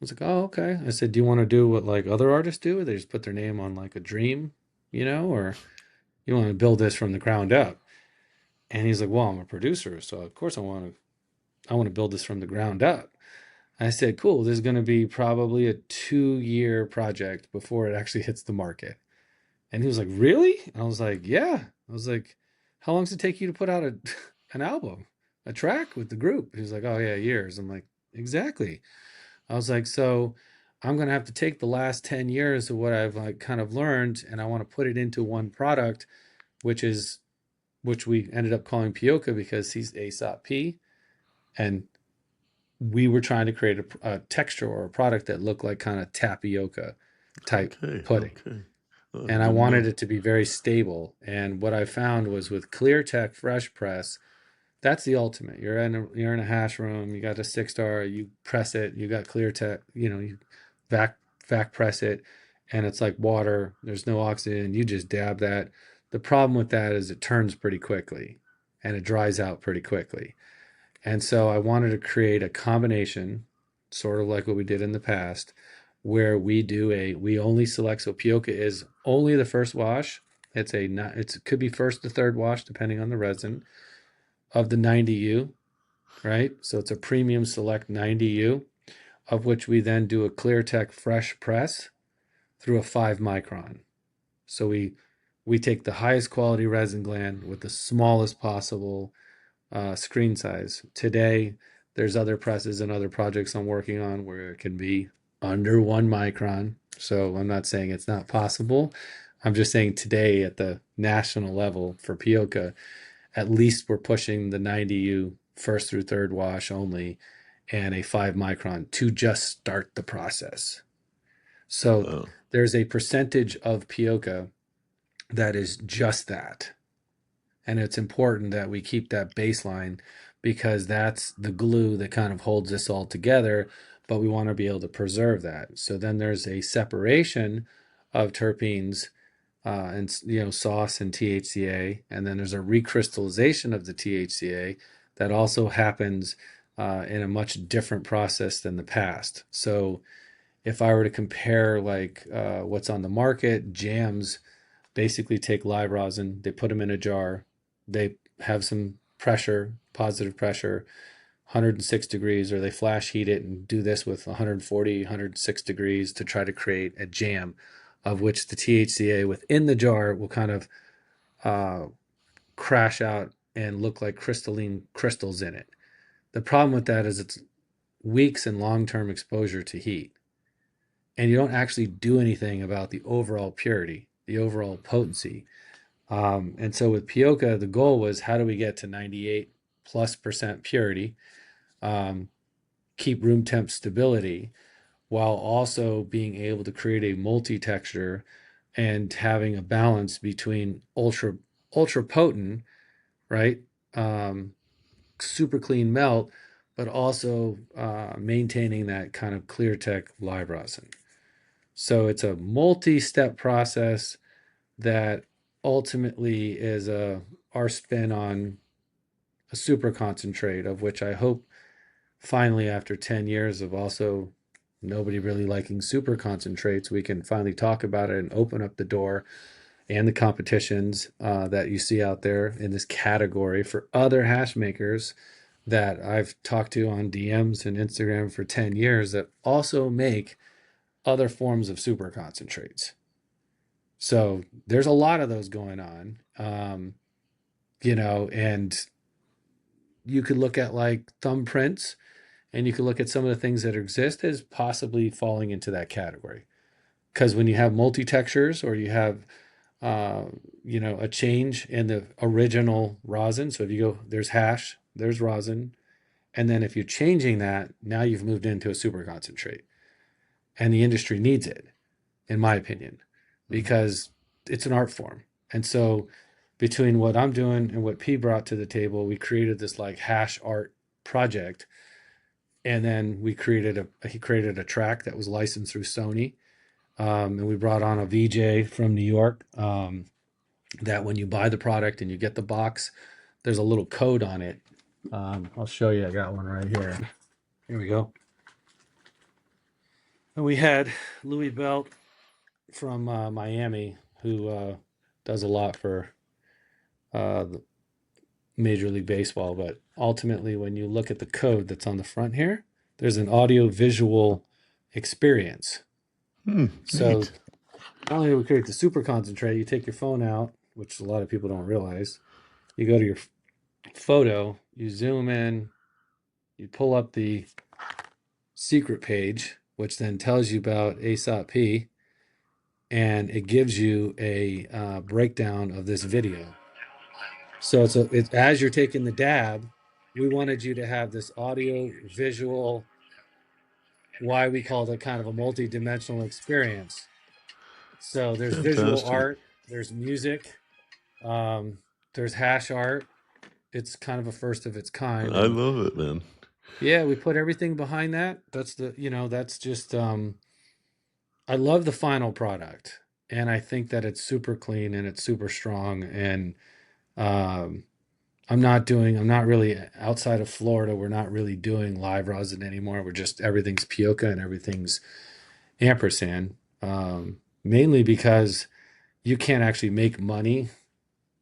I was like, oh, okay. I said, do you want to do what like other artists do? They just put their name on like a dream, or you want to build this from the ground up? And he's like, well, I'm a producer, so of course I want to build this from the ground up. I said, cool. This is going to be probably a 2-year project before it actually hits the market. And he was like, really? I was like, yeah. I was like, how long does it take you to put out an album, a track with the group? He was like, oh yeah, years. I'm like, exactly. I was like, so I'm going to have to take the last 10 years of what I've like kind of learned, and I want to put it into one product, which we ended up calling Pioca because he's ASOP P, and we were trying to create a texture or a product that looked like kind of tapioca type Okay, pudding. okay. Oh, And I good wanted enough. it to be very stable. And what I found was with Clear Tech Fresh Press, that's the ultimate. You're in a hash room, you got a 6-star, you press it, you got Clear Tech, you vac press it, and it's like water. There's no oxygen. You just dab that. The problem with that is it turns pretty quickly. and it dries out pretty quickly. And so I wanted to create a combination, sort of like what we did in the past, where we only select, so Pioca is only the first wash. It could be first to third wash depending on the resin of the 90U, right? So it's a premium select 90U, of which we then do a ClearTech fresh press through a 5 micron. So we take the highest quality resin gland with the smallest possible screen size. Today, there's other presses and other projects I'm working on where it can be under 1 micron. So I'm not saying it's not possible. I'm just saying today at the national level for Pioca, at least we're pushing the 90U first through third wash only and a 5 micron to just start the process. So Wow. there's a percentage of Pioca that is just that. And it's important that we keep that baseline because that's the glue that kind of holds this all together, but we want to be able to preserve that. So then there's a separation of terpenes and sauce and THCA, and then there's a recrystallization of the THCA that also happens in a much different process than the past. So if I were to compare like what's on the market, jams basically take live rosin, they put them in a jar, they have some pressure, positive pressure, 106 degrees, or they flash heat it and do this with 140, 106 degrees to try to create a jam of which the THCA within the jar will kind of crash out and look like crystalline crystals in it. The problem with that is it's weeks and long-term exposure to heat. And you don't actually do anything about the overall purity, the overall potency. And so with Pioca, the goal was how do we get to 98+% purity, keep room temp stability, while also being able to create a multi-texture and having a balance between ultra potent, right? Super clean melt, but also maintaining that kind of ClearTech live rosin. So it's a multi-step process that ultimately is our spin on a super concentrate, of which I hope finally after 10 years of also nobody really liking super concentrates, we can finally talk about it and open up the door and the competitions that you see out there in this category for other hash makers that I've talked to on DMs and Instagram for 10 years that also make other forms of super concentrates. So there's a lot of those going on, and you could look at like thumbprints and you could look at some of the things that exist as possibly falling into that category. Because when you have multi-textures or you have, a change in the original rosin. So if you go, there's hash, there's rosin. And then if you're changing that, now you've moved into a super concentrate. And the industry needs it, in my opinion, because it's an art form. And so between what I'm doing and what P brought to the table, we created this like hash art project. And then he created a track that was licensed through Sony. And we brought on a VJ from New York that when you buy the product and you get the box, there's a little code on it. I'll show you. I got one right here. Here we go. And we had Louis Belt from Miami, who does a lot for Major League Baseball. But ultimately, when you look at the code that's on the front here, there's an audio visual experience. So Neat. not only do we create the super concentrate, you take your phone out, which a lot of people don't realize. You go to your photo, you zoom in, you pull up the secret page, which then tells you about ASAP, and it gives you a breakdown of this video. So it's as you're taking the dab, we wanted you to have this audio visual, why we called it kind of a multi-dimensional experience. So there's visual Fantastic. art, there's music, there's hash art. It's kind of a first of its kind. I And love it, man. yeah, we put everything behind that. That's just, I love the final product. And I think that it's super clean and it's super strong. And I'm not really outside of Florida. We're not really doing live rosin anymore. We're just everything's Pioca and everything's Ampersand. Mainly because you can't actually make money.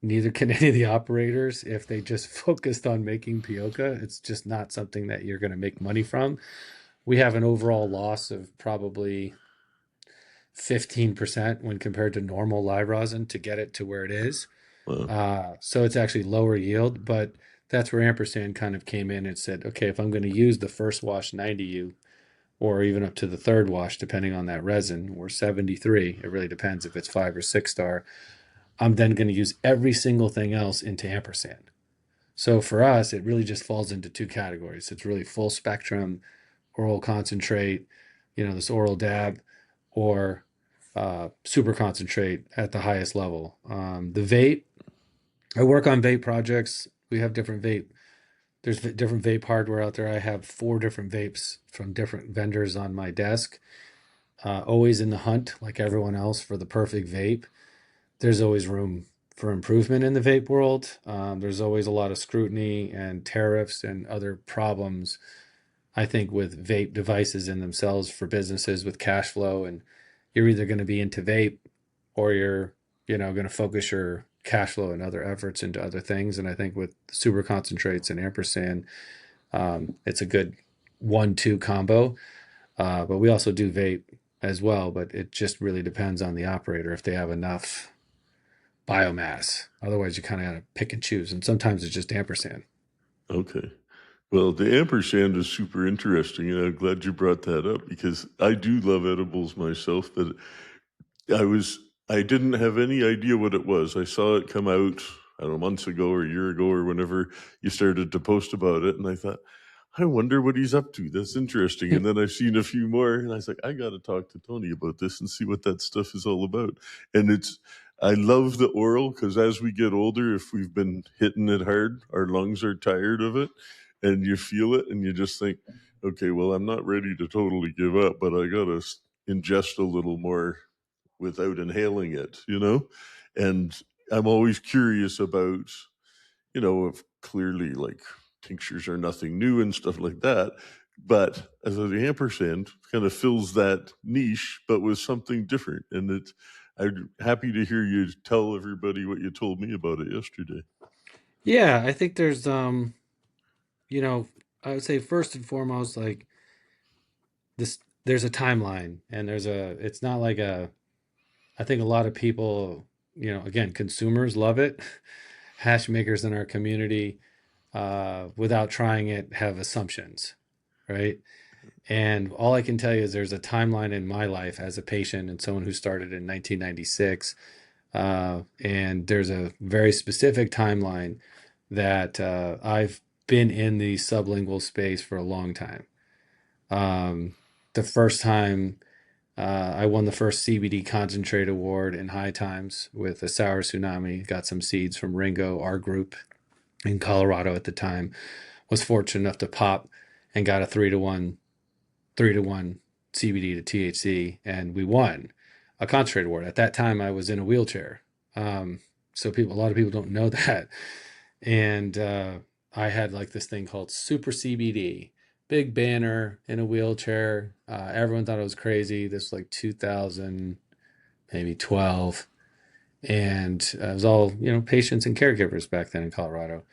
Neither can any of the operators if they just focused on making Pioca. It's just not something that you're going to make money from. We have an overall loss of probably 15% when compared to normal live rosin to get it to where it is. Wow. So it's actually lower yield, but that's where Ampersand kind of came in and said, okay, if I'm going to use the first wash 90U or even up to the third wash, depending on that resin, or 73, it really depends if it's 5 or 6 star, I'm then going to use every single thing else into Ampersand. So for us, it really just falls into two categories. It's really full spectrum oral concentrate, this oral dab, or super concentrate at the highest level. The vape, I work on vape projects. We have different vape. There's different vape hardware out there. I have 4 different vapes from different vendors on my desk. Always in the hunt, like everyone else, for the perfect vape. There's always room for improvement in the vape world. There's always a lot of scrutiny and tariffs and other problems, I think, with vape devices in themselves for businesses with cash flow. And you're either going to be into vape or you're, going to focus your cash flow and other efforts into other things. And I think with super concentrates and ampersand, it's a good 1-2 combo. But we also do vape as well, but it just really depends on the operator if they have enough biomass. Otherwise, you kind of got to pick and choose. And sometimes it's just ampersand. Okay. Well, the ampersand is super interesting, and I'm glad you brought that up because I do love edibles myself, but I was I didn't have any idea what it was. I saw it come out, I don't know, months ago or a year ago or whenever you started to post about it, and I thought, I wonder what he's up to. That's interesting. And then I've seen a few more, and I was like, I got to talk to Tony about this and see what that stuff is all about. And I love the oral because as we get older, if we've been hitting it hard, our lungs are tired of it, and you feel it, and you just think, okay, well, I'm not ready to totally give up, but I got to ingest a little more without inhaling it. And I'm always curious about, if clearly like tinctures are nothing new and stuff like that. But as the ampersand kind of fills that niche, but with something different. And I'm happy to hear you tell everybody what you told me about it yesterday. Yeah, I think there's, you know, I would say first and foremost, like this, there's a timeline and it's not like I think a lot of people, again, consumers love it. Hash makers in our community, without trying it, have assumptions, right? And all I can tell you is there's a timeline in my life as a patient and someone who started in 1996. And there's a very specific timeline that I've been in the sublingual space for a long time. The first time I won the first CBD concentrate award in High Times with a sour tsunami, got some seeds from Ringo, our group in Colorado at the time, was fortunate enough to pop and got a 3-to-1 CBD to THC, and we won a concentrate award. At that time, I was in a wheelchair, so a lot of people don't know that. And I had like this thing called Super CBD, big banner in a wheelchair. Everyone thought it was crazy. This was like 2000, maybe 12, and it was all patients and caregivers back then in Colorado.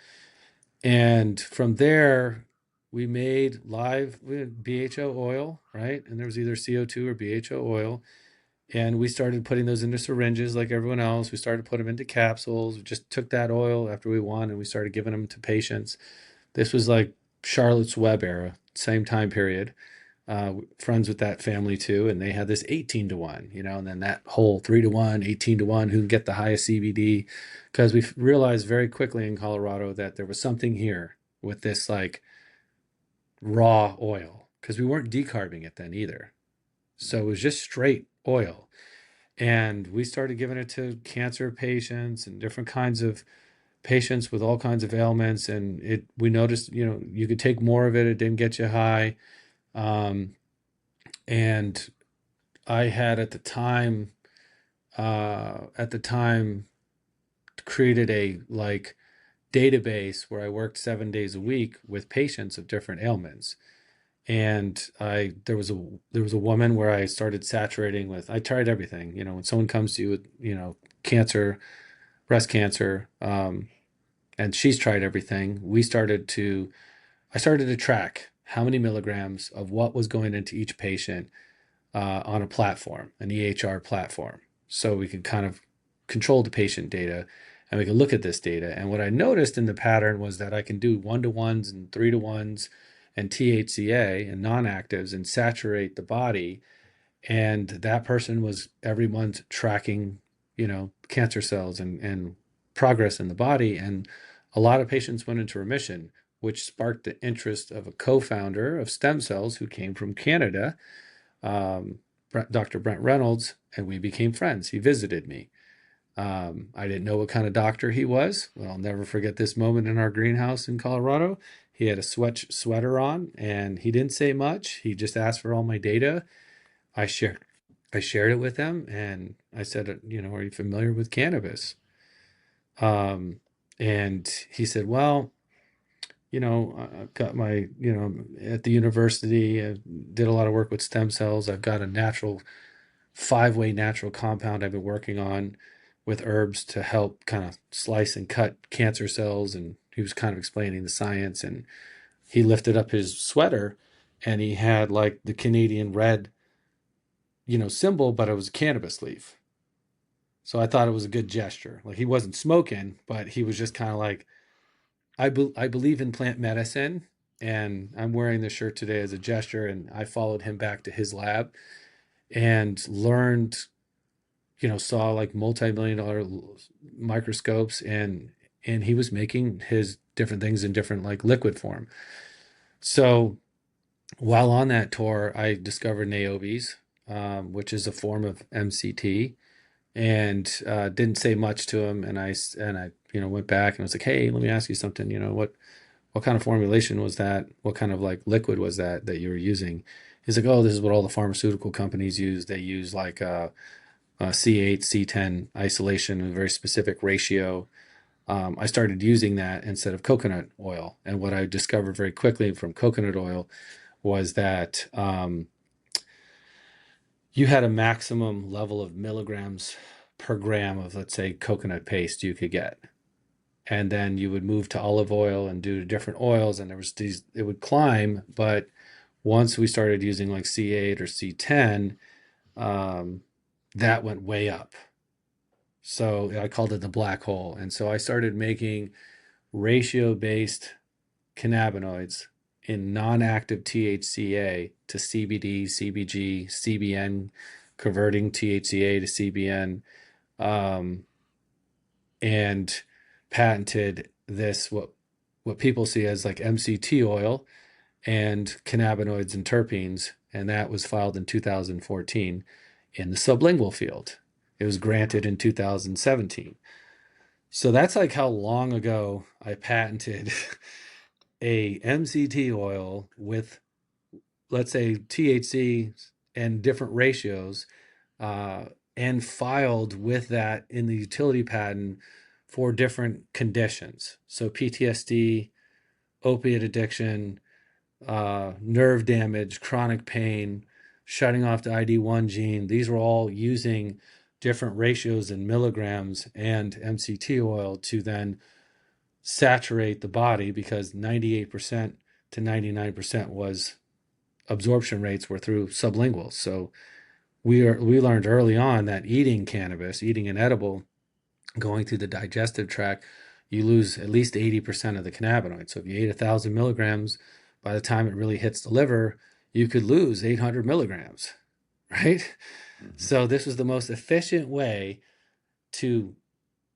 And from there, we had BHO oil, right? And there was either CO2 or BHO oil. And we started putting those into syringes like everyone else. We started putting them into capsules. We just took that oil after we won and we started giving them to patients. This was like Charlotte's Web era, same time period. Friends with that family too, and they had this 18-to-1, and then that whole 3-to-1, 18-to-1, who can get the highest CBD, because we realized very quickly in Colorado that there was something here with this like raw oil, because we weren't decarbing it then either. So it was just straight oil. And we started giving it to cancer patients and different kinds of patients with all kinds of ailments. And we noticed, you could take more of it. It didn't get you high. Um, and I had at the time created a like database where I worked 7 days a week with patients of different ailments. And there was a woman where I started saturating with. I tried everything. When someone comes to you with cancer, breast cancer, and she's tried everything. I started to track how many milligrams of what was going into each patient on a platform, an EHR platform, so we could kind of control the patient data and we could look at this data. And what I noticed in the pattern was that I can do 1-to-1s and 3-to-1s and THCA and non-actives and saturate the body. And that person was every month tracking, cancer cells and progress in the body. And a lot of patients went into remission, which sparked the interest of a co-founder of stem cells who came from Canada, um, Dr. Brent Reynolds, and we became friends. He visited me. I didn't know what kind of doctor he was. Well, I'll never forget this moment in our greenhouse in Colorado. He had a sweater on, and he didn't say much. He just asked for all my data. I shared, I shared it with him, and I said, are you familiar with cannabis? Um, and he said, well, I've got my, at the university, I did a lot of work with stem cells. I've got a natural 5-way natural compound I've been working on with herbs to help kind of slice and cut cancer cells. And he was kind of explaining the science. And he lifted up his sweater and he had like the Canadian red, symbol, but it was a cannabis leaf. So I thought it was a good gesture. Like he wasn't smoking, but he was just kind of like, I believe in plant medicine, and I'm wearing this shirt today as a gesture. And I followed him back to his lab and learned, saw like multi-million-dollar microscopes, and he was making his different things in different like liquid form. So while on that tour, I discovered Naobi's, which is a form of MCT, and didn't say much to him. And I went back and was like, hey, let me ask you something. What kind of formulation was that? What kind of like liquid was that you were using? He's like, oh, this is what all the pharmaceutical companies use. They use like C8, C10 isolation, a very specific ratio. I started using that instead of coconut oil. And what I discovered very quickly from coconut oil was that you had a maximum level of milligrams per gram of, let's say, coconut paste you could get. And then you would move to olive oil and do different oils, and it would climb. But once we started using like C8 or C10, that went way up. So I called it the black hole. And so I started making ratio-based cannabinoids in non-active THCA to CBD, CBG, CBN, converting THCA to CBN, and patented this, what people see as like MCT oil and cannabinoids and terpenes, and that was filed in 2014 in the sublingual field. It was granted in 2017. So that's like how long ago I patented a MCT oil with, let's say, THC and different ratios, uh, and filed with that in the utility patent for different conditions. So PTSD, opiate addiction, nerve damage, chronic pain, shutting off the ID1 gene. These were all using different ratios in milligrams and MCT oil to then saturate the body, because 98% to 99% was absorption rates were through sublingual. So we learned early on that eating cannabis, eating an edible, going through the digestive tract, you lose at least 80% of the cannabinoids. So if you ate 1,000 milligrams, by the time it really hits the liver, you could lose 800 milligrams, right? Mhm. So this was the most efficient way to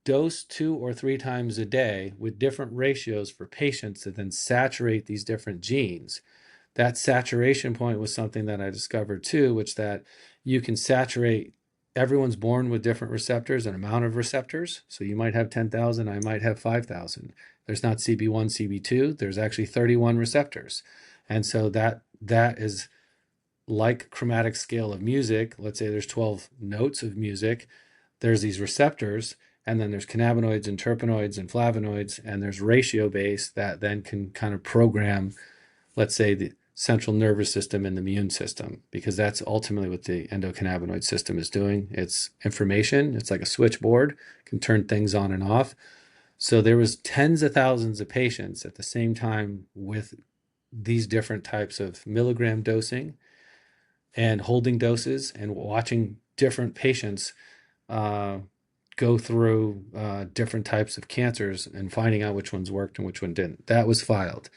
dose 2 or 3 times a day with different ratios for patients to then saturate these different genes. That saturation point was something that I discovered too, which that you can saturate. Everyone's born with different receptors and amount of receptors. So you might have 10,000, I might have 5,000. There's not CB1, CB2, there's actually 31 receptors. And so that is like chromatic scale of music. Let's say there's 12 notes of music. There's these receptors, And then there's cannabinoids and terpenoids and flavonoids, and there's ratio base that then can kind of program, let's say, the central nervous system and the immune system, because that's ultimately what the endocannabinoid system is doing. It's information. It's like a switchboard, can turn things on and off. So there was tens of thousands of patients at the same time with these different types of milligram dosing and holding doses and watching different patients uh, go through different types of cancers and finding out which ones worked and which one didn't. That was filed.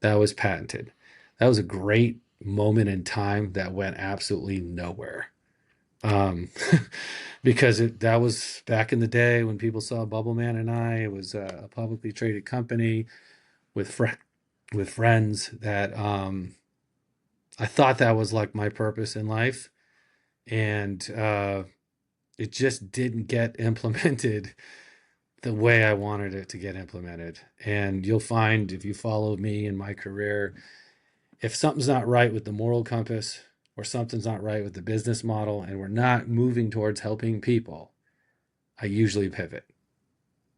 That was patented. That was a great moment in time that went absolutely nowhere. Um, because that was back in the day when people saw Bubble Man and I. It was a publicly traded company with with friends that I thought that was like my purpose in life, and it just didn't get implemented the way I wanted it to get implemented. And you'll find, if you follow me in my career, if something's not right with the moral compass or something's not right with the business model and we're not moving towards helping people, I usually pivot.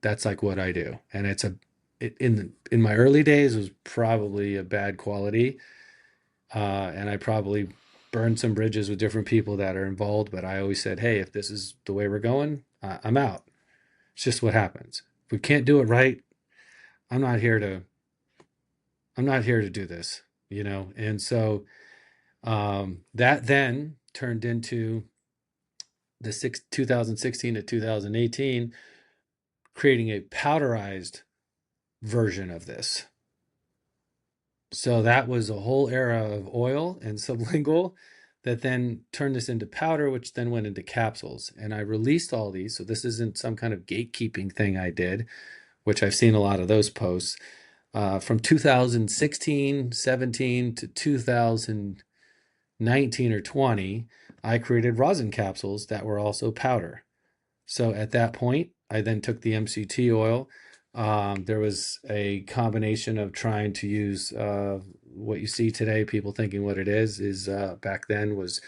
That's like what I do. And in my early days, it was probably a bad quality. And I probably burned some bridges with different people that are involved, but I always said, hey, if this is the way we're going, I'm out. It's just what happens. If we can't do it right, I'm not here to I'm not here to do this, you know. And so that then turned into the 2016 to 2018, creating a powderized version of this. So that was a whole era of oil and sublingual that then turned this into powder, which then went into capsules. And I released all these. So this isn't some kind of gatekeeping thing I did, which I've seen a lot of those posts. From 2016, 17 to 2019 or 20, I created rosin capsules that were also powder. So at that point, I then took the MCT oil. There was a combination of trying to use what you see today, people thinking what it is back then was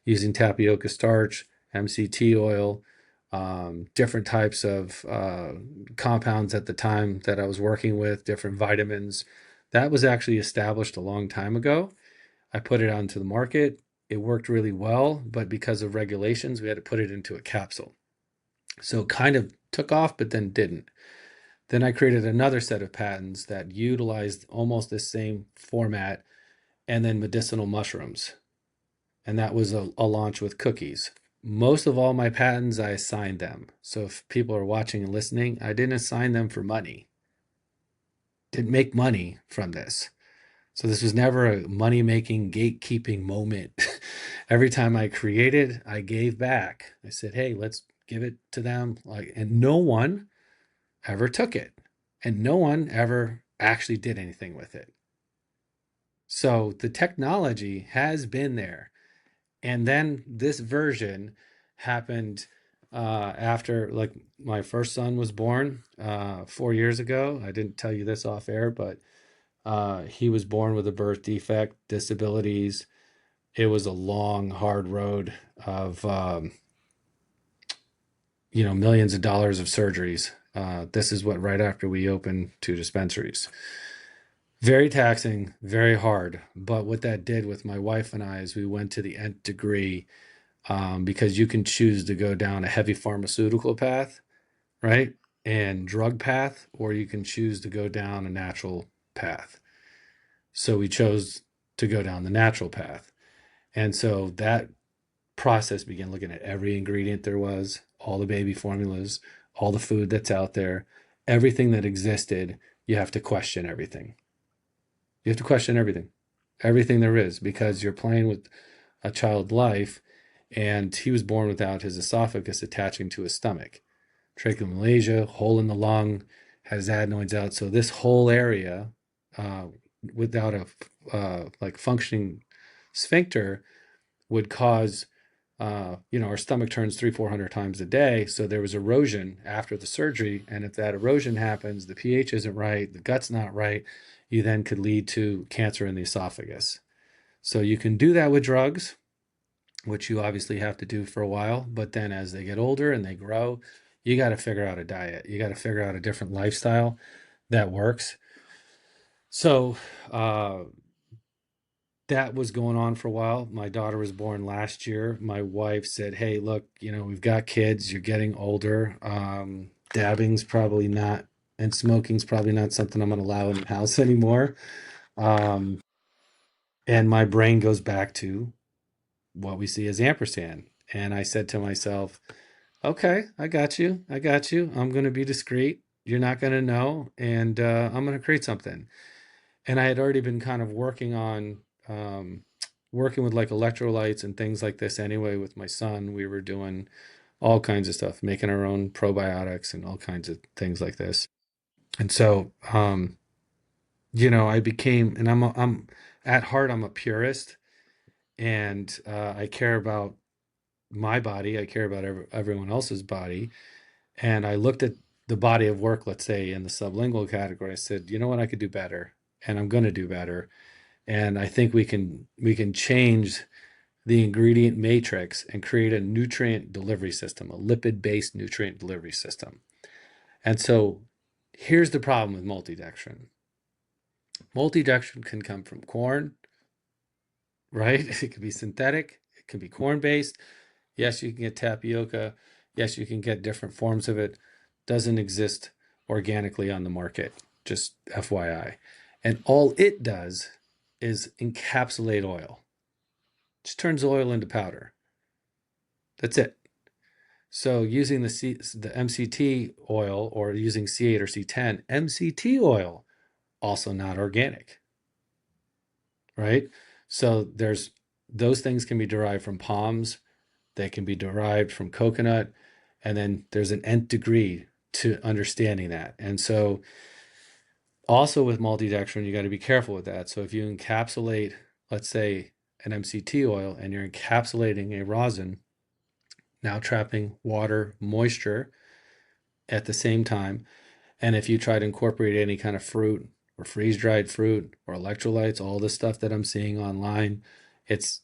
using tapioca starch, MCT oil, different types of compounds at the time that I was working with, different vitamins. That was actually established a long time ago. I put it onto the market. It worked really well, but because of regulations, we had to put it into a capsule. So it kind of took off, but then didn't. Then I created another set of patents that utilized almost the same format, and then medicinal mushrooms. And that was a launch with cookies. Most of all my patents, I assigned them. So if people are watching and listening, I didn't assign them for money. Didn't make money from this. So this was never a money-making, gatekeeping moment. Every time I created, I gave back. I said, hey, let's give it to them. And no one ever took it. And no one ever actually did anything with it. So the technology has been there. And then this version happened after, like, my first son was born 4 years ago. I didn't tell you this off air, but he was born with a birth defect, disabilities. It was a long, hard road of, millions of dollars of surgeries. This is what right after we opened 2 dispensaries. Very taxing, very hard. But what that did with my wife and I is we went to the nth degree, because you can choose to go down a heavy pharmaceutical path, right? And drug path, or you can choose to go down a natural path. So we chose to go down the natural path. And so that process began looking at every ingredient there was, all the baby formulas, all the food that's out there, everything that existed. You have to question everything. You have to question everything there is, because you're playing with a child's life, and he was born without his esophagus attaching to his stomach. Tracheomalacia, hole in the lung, has adenoids out. So this whole area, without a functioning sphincter, would cause, our stomach turns 300-400 times a day. So there was erosion after the surgery. And if that erosion happens, the pH isn't right, the gut's not right, you then could lead to cancer in the esophagus. So you can do that with drugs, which you obviously have to do for a while. But then as they get older and they grow, you got to figure out a diet. You got to figure out a different lifestyle that works. So that was going on for a while. My daughter was born last year. My wife said, "Hey, look, we've got kids. You're getting older. Dabbing's probably not, and smoking's probably not something I'm going to allow in the house anymore." Um, and my brain goes back to what we see as ampersand. And I said to myself, "Okay, I got you. I got you. I'm going to be discreet. You're not going to know, and I'm going to create something." And I had already been kind of working on working with like electrolytes and things like this anyway with my son. We were doing all kinds of stuff, making our own probiotics and all kinds of things like this. And so I became, and I'm at heart, I'm a purist, and I care about my body. I care about everyone else's body. And I looked at the body of work, let's say in the sublingual category. I said, you know what, I could do better, and I'm going to do better. And I think we can change the ingredient matrix and create a nutrient delivery system, a lipid-based nutrient delivery system. And so here's the problem with multidextrin. Multidextrin can come from corn, right? It could be synthetic, it can be corn-based. Yes, you can get tapioca. Yes, you can get different forms of it. Doesn't exist organically on the market, just FYI. And all it does is encapsulate oil. Just turns oil into powder. That's it. So using the MCT oil or using C8 or C10, MCT oil, also not organic, right? So those things can be derived from palms, they can be derived from coconut, and then there's an nth degree to understanding that. And so also with multidextrin, you got to be careful with that. So if you encapsulate, let's say, an MCT oil and you're encapsulating a rosin, now trapping water, moisture at the same time. And if you try to incorporate any kind of fruit or freeze-dried fruit or electrolytes, all the stuff that I'm seeing online, it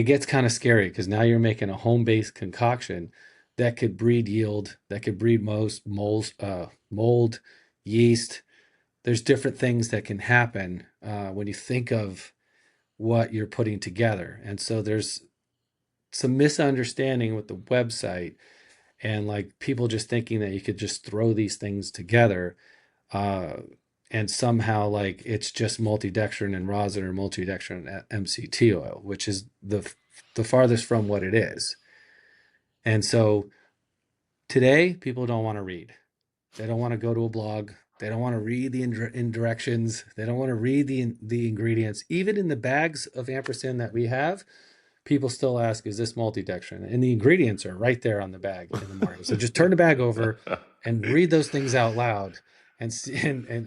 gets kind of scary because now you're making a home-based concoction that could breed yield, that could breed mold, yeast. There's different things that can happen when you think of what you're putting together. And so there's some misunderstanding with the website and like people just thinking that you could just throw these things together uh, and somehow like it's just multidextrin and rosin or multidextrin and MCT oil, which is the farthest from what it is. And so today people don't want to read. They don't want to go to a blog. They don't want to read the in directions. They don't want to read the ingredients. Even in the bags of ampersand that we have, people still ask, is this multidextrin? And the ingredients are right there on the bag in the market. So just turn the bag over and read those things out loud and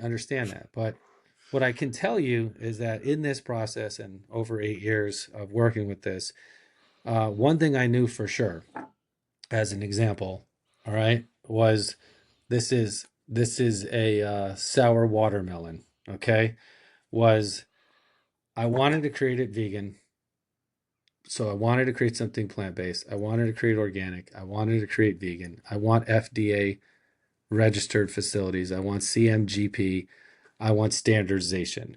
understand that. But what I can tell you is that in this process and over 8 years of working with this, one thing I knew for sure, as an example, all right, was this is a sour watermelon. Okay, was I wanted to create it vegan. So I wanted to create something plant-based. I wanted to create organic. I wanted to create vegan. I want FDA registered facilities. I want CMGP. I want standardization.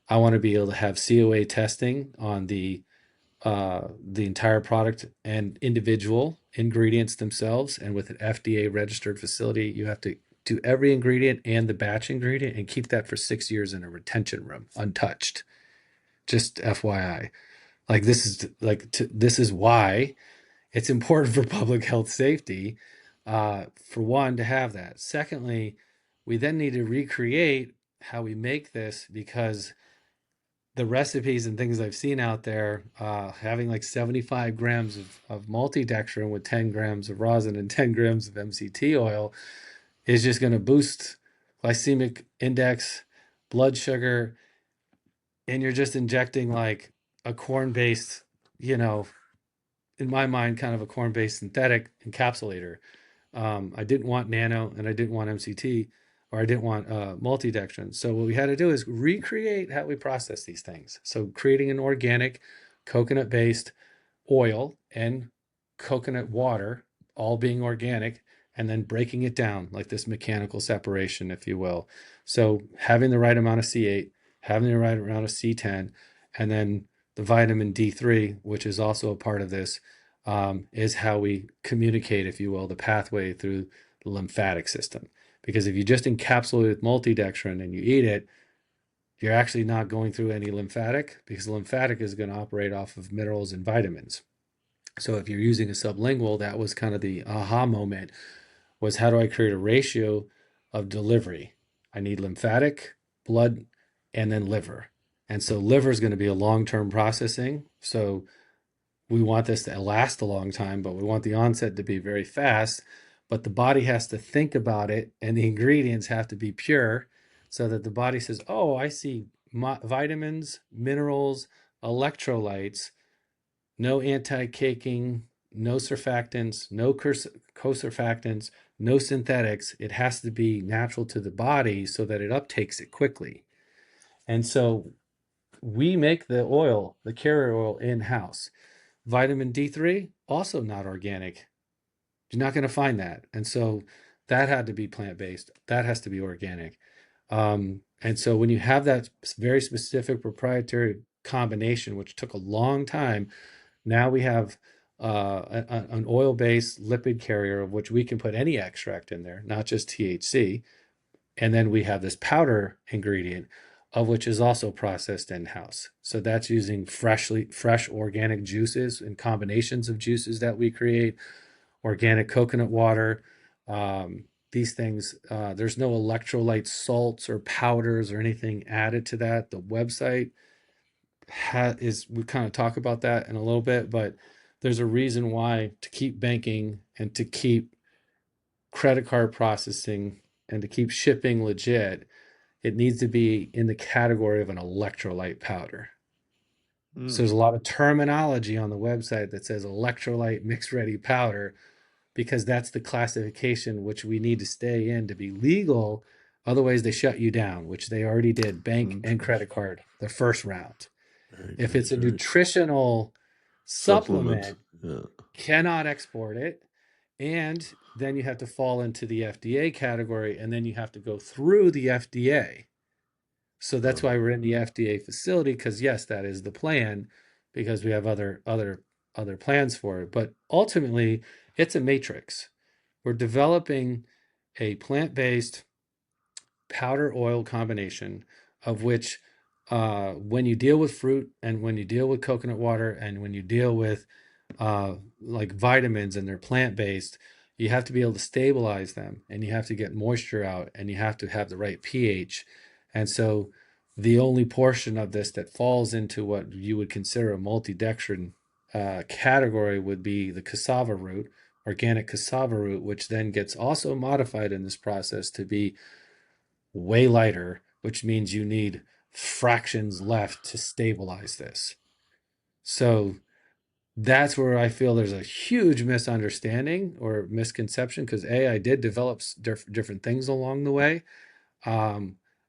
I want to be able to have COA testing on the entire product and individual ingredients themselves. And with an FDA registered facility, you have to do every ingredient and the batch ingredient and keep that for 6 years in a retention room, untouched. Just FYI. Like this is why it's important for public health safety, for one, to have that. Secondly, we then need to recreate how we make this because the recipes and things I've seen out there, having like 75 grams of multidextrin with 10 grams of rosin and 10 grams of MCT oil is just going to boost glycemic index, blood sugar, and you're just injecting like a corn-based, you know, in my mind, kind of a corn-based synthetic encapsulator. I didn't want nano and I didn't want MCT or I didn't want multidextrin. So what we had to do is recreate how we process these things. So creating an organic coconut-based oil and coconut water, all being organic, and then breaking it down like this mechanical separation, if you will. So having the right amount of C8, having the right amount of C10, and then the vitamin D3, which is also a part of this, is how we communicate, if you will, the pathway through the lymphatic system. Because if you just encapsulate with multidextrin and you eat it, you're actually not going through any lymphatic, because lymphatic is going to operate off of minerals and vitamins. So if you're using a sublingual, that was kind of the aha moment, was how do I create a ratio of delivery? I need lymphatic, blood, and then liver. And so liver is going to be a long-term processing. So we want this to last a long time, but we want the onset to be very fast. But the body has to think about it, and the ingredients have to be pure so that the body says, oh, I see vitamins, minerals, electrolytes, no anti-caking, no surfactants, no co-surfactants, no synthetics. It has to be natural to the body so that it uptakes it quickly. And so we make the oil, the carrier oil, in-house. Vitamin D3, also not organic. You're not going to find that. And so that had to be plant-based. That has to be organic. And so when you have that very specific proprietary combination, which took a long time, now we have an oil-based lipid carrier of which we can put any extract in there, not just THC. And then we have this powder ingredient of which is also processed in-house. So that's using fresh organic juices and combinations of juices that we create, organic coconut water. These things, there's no electrolyte salts or powders or anything added to that. The website we kind of talk about that in a little bit, but there's a reason why, to keep banking and to keep credit card processing and to keep shipping legit, it needs to be in the category of an electrolyte powder. So there's a lot of terminology on the website that says electrolyte mix ready powder, because that's the classification which we need to stay in to be legal. Otherwise, they shut you down, which they already did, bank and credit card, the first round. If it's a nutritional supplement, cannot export it. And then you have to fall into the FDA category, and then you have to go through the FDA. So that's why we're in the FDA facility, because yes, that is the plan, because we have other plans for it. But ultimately, it's a matrix. We're developing a plant-based powder oil combination of which, when you deal with fruit and when you deal with coconut water and when you deal with like vitamins and they're plant-based, you have to be able to stabilize them, and you have to get moisture out, and you have to have the right pH. And so the only portion of this that falls into what you would consider a multidextrin category would be the cassava root, organic cassava root, which then gets also modified in this process to be way lighter, which means you need fractions left to stabilize this. So that's where I feel there's a huge misunderstanding or misconception, because I did develop different things along the way,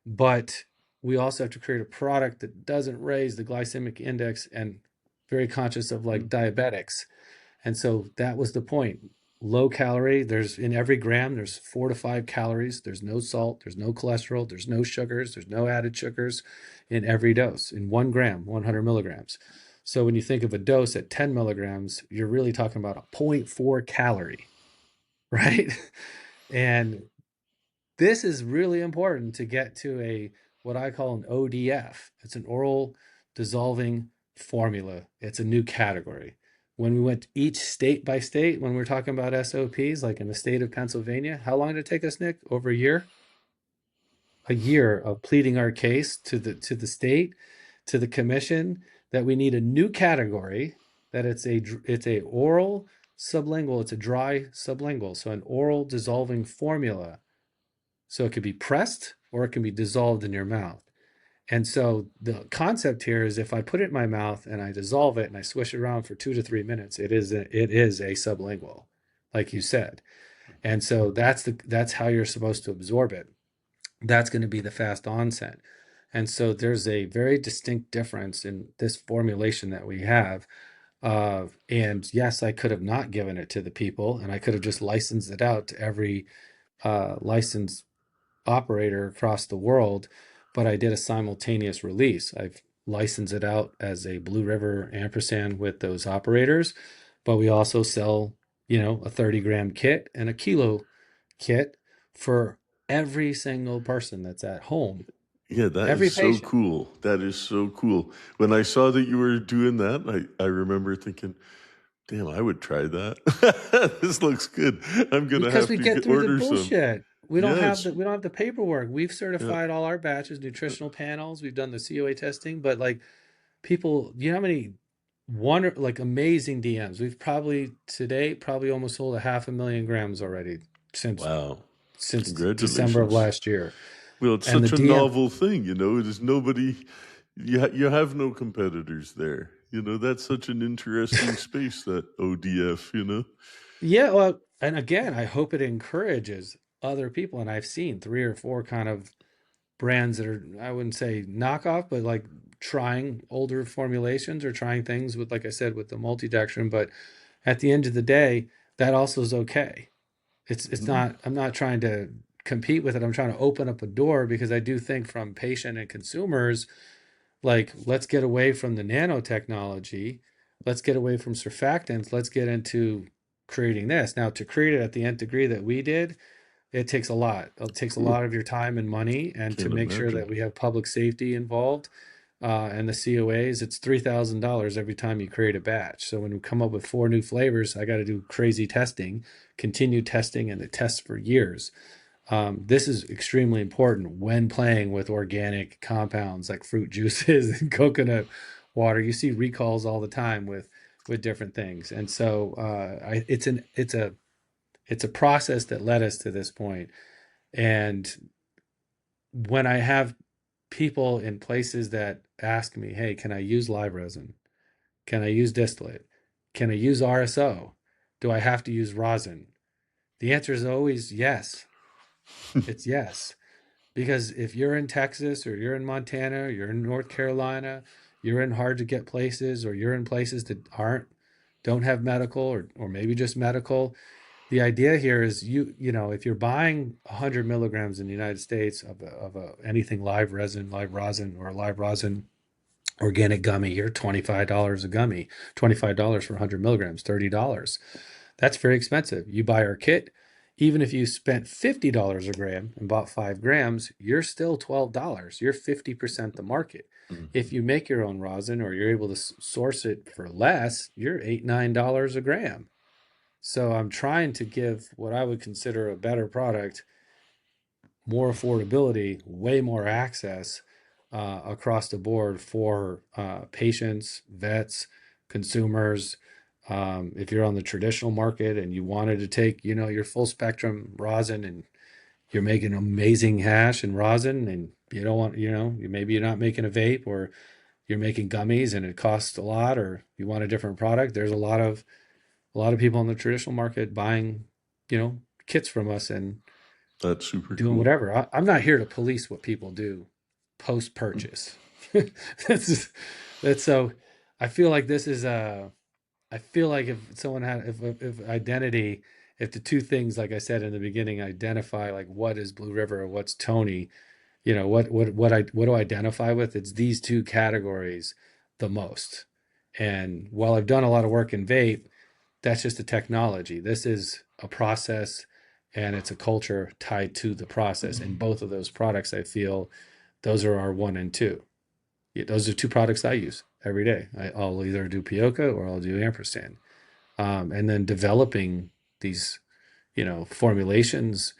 but we also have to create a product that doesn't raise the glycemic index, and very conscious of like diabetics. And so that was the point. Low calorie, there's in every gram, there's 4 to 5 calories. There's no salt, there's no cholesterol, there's no sugars, there's no added sugars in every dose. In 1 gram, 100 milligrams. So when you think of a dose at 10 milligrams, you're really talking about a 0.4 calorie, right? And this is really important to get to what I call an ODF. It's an oral dissolving formula. It's a new category. When we went each state by state, when we're talking about SOPs, like in the state of Pennsylvania, how long did it take us, Nick? Over a year? A year of pleading our case to the state, to the commission, that we need a new category, that it's a oral sublingual, it's a dry sublingual, so an oral dissolving formula. So it could be pressed or it can be dissolved in your mouth. And so the concept here is, if I put it in my mouth and I dissolve it and I swish it around for 2 to 3 minutes, it is a sublingual, like you said. And so that's how you're supposed to absorb it. That's going to be the fast onset. And so there's a very distinct difference in this formulation that we have. And yes, I could have not given it to the people, and I could have just licensed it out to every licensed operator across the world, but I did a simultaneous release. I've licensed it out as a Blue River Ampersand with those operators, but we also sell, a 30-gram kit and a kilo kit for every single person that's at home, Yeah, that is every so patient. cool. That is so cool. When I saw that you were doing that, I remember thinking, damn, I would try that. This looks good. I'm gonna Because have we to get through the order some. bullshit. We don't Yeah, have it's the paperwork. We've yeah, certified all our batches, nutritional panels. We've done the COA testing, but like people, you know how many like amazing DMs? We've probably today probably almost sold a 500,000 grams already since wow. December of Congratulations. last year. Well, it's And the such a DM, novel thing, There's nobody, you have no competitors there. That's such an interesting space, that ODF. yeah, well, and again, I hope it encourages other people. And I've seen 3 or 4 kind of brands that are, I wouldn't say knockoff, but like trying older formulations or trying things with, like I said, with the multidextrin. But at the end of the day, that also is okay. It's Mhm. not, I'm not trying to compete with it. I'm trying to open up a door, because I do think from patient and consumers, like, let's get away from the nanotechnology. Let's get away from surfactants. Let's get into creating this. Now, to create it at the nth degree that we did, it takes a lot. It takes a Ooh, lot of your time and money, and to can't make sure imagine. that we have public safety involved, and the COAs, it's $3,000 every time you create a batch. So when we come up with 4 new flavors, I got to do crazy testing, continue testing, and it tests for years. This is extremely important when playing with organic compounds like fruit juices and coconut water. You see recalls all the time with different things, and so it's a process that led us to this point. And when I have people in places that ask me, "Hey, can I use live resin? Can I use distillate? Can I use RSO? Do I have to use rosin?" The answer is always yes. It's yes. Because if you're in Texas, or you're in Montana, or you're in North Carolina, you're in hard to get places, or you're in places that don't have medical, or maybe just medical. The idea here is, if you're buying 100 milligrams in the United States of anything live rosin, or a live rosin organic gummy, you're $25 a gummy, $25 for 100 milligrams, $30. That's very expensive. You buy our kit, even if you spent $50 a gram and bought 5 grams, you're still $12. You're 50% the market. If Mhm. you make your own rosin, or you're able to source it for less, you're $8, $9 a gram. So I'm trying to give what I would consider a better product, more affordability, way more access, across the board for patients, vets, consumers. If you're on the traditional market and you wanted to take, your full spectrum rosin, and you're making amazing hash and rosin, and you don't want, maybe you're not making a vape, or you're making gummies and it costs a lot, or you want a different product. There's a lot of people in the traditional market buying, kits from us and That's super doing cool. whatever. I'm not here to police what people do post purchase. that's that's so. I feel like this is a. I feel like if someone had, if identity, if the two things, like I said in the beginning, identify like what is Blue River or what's Tony, what do I identify with? It's these two categories the most. And while I've done a lot of work in vape, that's just a technology. This is a process, and it's a culture tied to the process. And both of those products, I feel, those are our one and two. Yeah, those are 2 products I use every day. I'll either do Pioca or I'll do Ampersand. And then developing these, formulations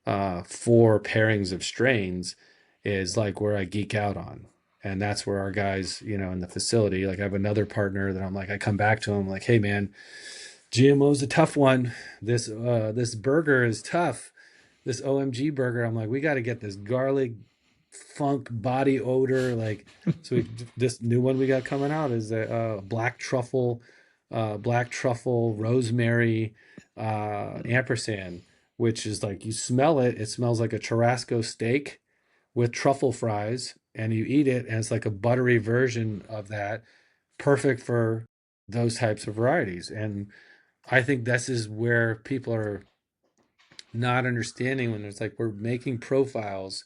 for pairings of strains is like where I geek out on. And that's where our guys, in the facility, like I have another partner that I'm like, I come back to him like, hey man, GMO is a tough one. This burger is tough. This OMG burger. I'm like, we got to get this garlic funk body odor. Like, this new one we got coming out is a black truffle rosemary ampersand, which is like, you smell it. It smells like a churrasco steak with truffle fries, and you eat it, and it's like a buttery version of that, perfect for those types of varieties. And I think this is where people are not understanding, when it's like we're making profiles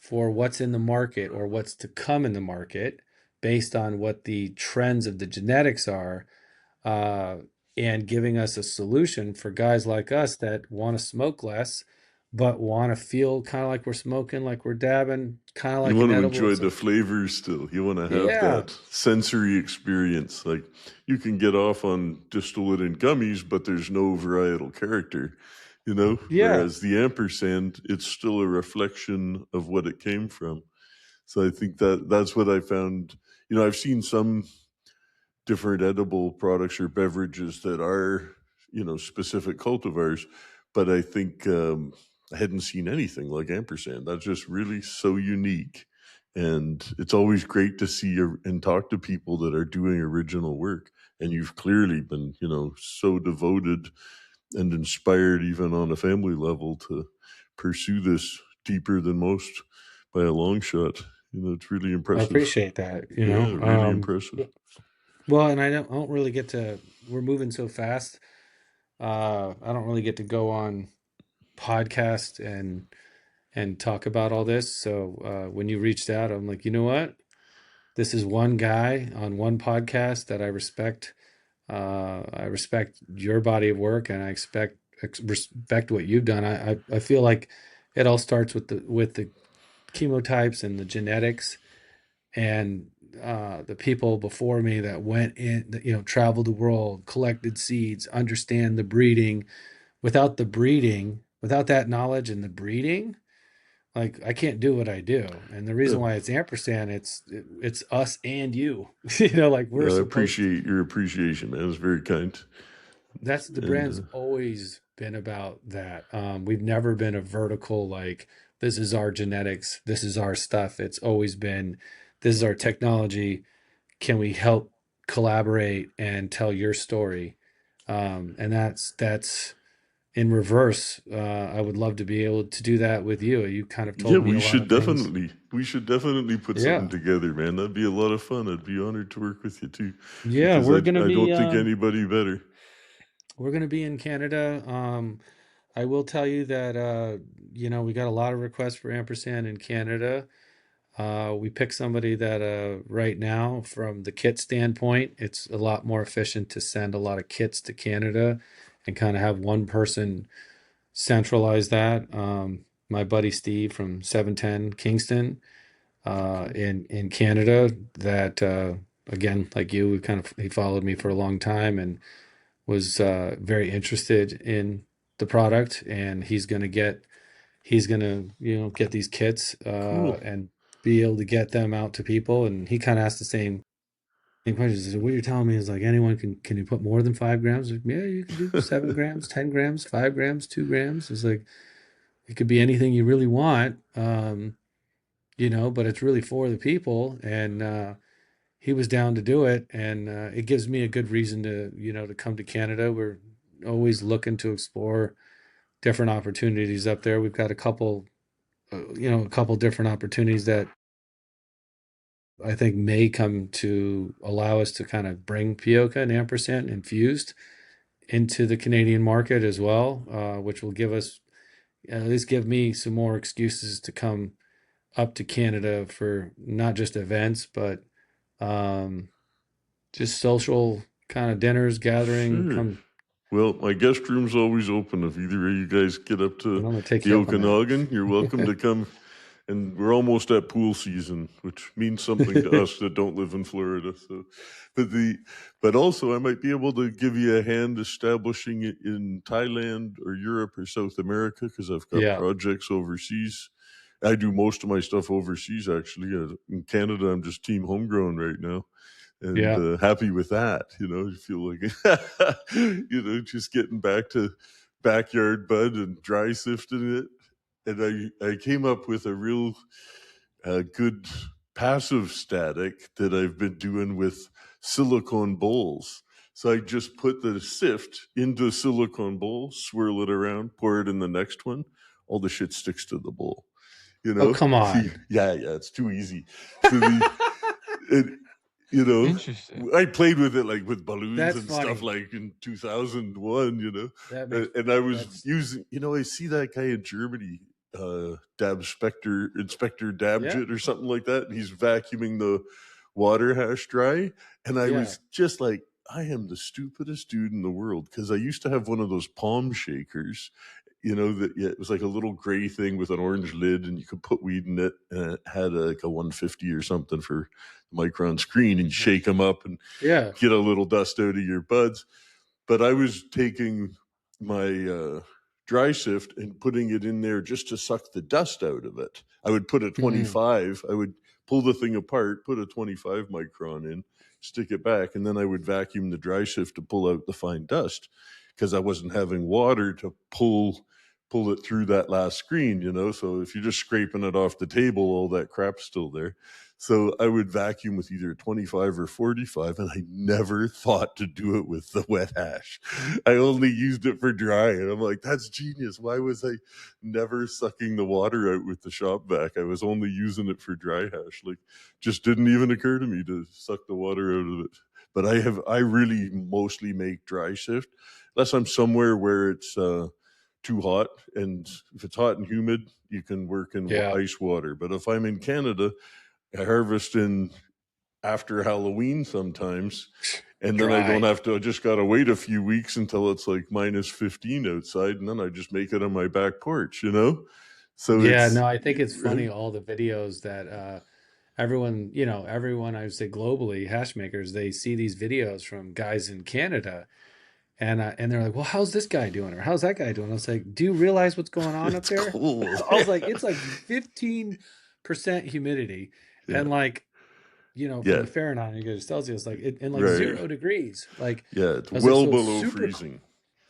for what's in the market or what's to come in the market based on what the trends of the genetics are, uh, and giving us a solution for guys like us that want to smoke less, but want to feel kind of like we're smoking, like we're dabbing, kind of You like an want to edible. enjoy It's the like, flavors still. You want to have yeah, that sensory experience. Like you can get off on distillate and gummies, but there's no varietal character, you know? yeah, Whereas the ampersand, it's still a reflection of what it came from. So I think that that's what I found. You know, I've seen some different edible products or beverages that are, you know, specific cultivars, but I think I hadn't seen anything like ampersand. That's just really so unique. And it's always great to see and talk to people that are doing original work. And you've clearly been, you know, so devoted and inspired, even on a family level, to pursue this deeper than most by a long shot. You know, it's really I impressive. appreciate that, Yeah, really impressive. well, and I don't really get to, we're moving so fast. I don't really get to go on podcast and talk about all this. So when you reached out, I'm like, you know what? This is one guy on one podcast that I respect. I respect your body of work, and I respect what you've done. I feel like it all starts with the chemotypes and the genetics, and the people before me that went in, that, you know, traveled the world, collected seeds, understand the breeding. Without the breeding, without that knowledge and the breeding, like I can't do what I do. And the reason Yeah. why it's ampersand, it's us and you. You know, like we're I supposed. appreciate your appreciation, man. It's very kind. That's the And brand's always been about that. We've never been a vertical, like this is our genetics, this is our stuff. It's always been, this is our technology. Can we help collaborate and tell your story? And that's in reverse. I would love to be able to do that with you. You kind of yeah, told me a lot of things. we should definitely put something Yeah, together, man. That'd be a lot of fun. I'd be honored to work with you too, yeah, because I don't think anybody better. we're gonna be in Canada. I will tell you that you know, we got a lot of requests for ampersand in Canada. We picked somebody that right now, from the kit standpoint, it's a lot more efficient to send a lot of kits to Canada and kind of have one person centralize that. My buddy Steve from 710 Kingston in Canada, that again, like you, we kind of, he followed me for a long time and was very interested in the product, and he's gonna, you know, get these kits Cool. and be able to get them out to people. And he kind of asked the same questions. He said, what you're telling me is like anyone can you put more than 5 grams? Like, yeah, you can do 7 grams, 10 grams, 5 grams, 2 grams. It's like it could be anything you really want, you know, but it's really for the people. And he was down to do it, and it gives me a good reason to, you know, to come to Canada. We're always looking to explore different opportunities up there. We've got a couple, you know, a couple different opportunities that I think may come to allow us to kind of bring Pioca and ampersand infused into the Canadian market as well, which will give us, at least give me some more excuses to come up to Canada for not just events, but um, just social kind of dinners, gathering. Sure. Come, Well, my guest room's always open. If either of you guys get up and to I'm gonna take the you up on Okanagan, you're welcome that. to come. And we're almost at pool season, which means something to us that don't live in Florida. So, but also I might be able to give you a hand establishing it in Thailand or Europe or South America, because I've got Yeah, projects overseas. I do most of my stuff overseas, actually. In Canada, I'm just team homegrown right now, and yeah. happy with that. You know, you feel like, you know, just getting back to backyard bud and dry sifting it. And I came up with a real good passive static that I've been doing with silicone bowls. So I just put the sift into a silicone bowl, swirl it around, pour it in the next one. All the shit sticks to the bowl. You Oh, know? come See, on. yeah, it's too easy. So the it, You know, Interesting. I played with it like with balloons That's and stuff funny. like in 2001, you know, That makes and I was that's using, you know, I see that guy in Germany, Inspector yeah, Dabjit or something like that. And he's vacuuming the water hash dry. And I yeah. was just like, I am the stupidest dude in the world because I used to have one of those palm shakers, you know, that yeah, it was like a little gray thing with an orange lid and you could put weed in it, and it had like a 150 or something for micron screen, and you shake them up and Yeah. get a little dust out of your buds. But I was taking my dry sift and putting it in there just to suck the dust out of it. I would put a Mhm. 25, I would pull the thing apart, put a 25 micron in, stick it back, and then I would vacuum the dry sift to pull out the fine dust because I wasn't having water to pull it through that last screen, you know. So if you're just scraping it off the table, all that crap's still there. So I would vacuum with either 25 or 45, and I never thought to do it with the wet hash. I only used it for dry, and I'm like, that's genius. Why was I never sucking the water out with the shop vac? I was only using it for dry hash. Like, just didn't even occur to me to suck the water out of it. But I really mostly make dry shift, unless I'm somewhere where it's too hot. And if it's hot and humid, you can work in Yeah. ice water. But if I'm in Canada, I harvest in after Halloween sometimes, and then I don't Dry. have to. I just got to wait a few weeks until it's like minus 15 outside, and then I just make it on my back porch, you know. So Yeah, it's no, I think it's funny right. all the videos that everyone, everyone I would say globally, hash makers, they see these videos from guys in Canada and they're like, "Well, how's this guy doing or how's that guy doing?" I was like, "Do you realize what's going on up It's there?" cold. I was like, "It's like 15% humidity Yeah, and like, from yeah, the Fahrenheit you go to Celsius like and like right. 0 degrees." Like Yeah, it's I was like, well "So it's below super freezing.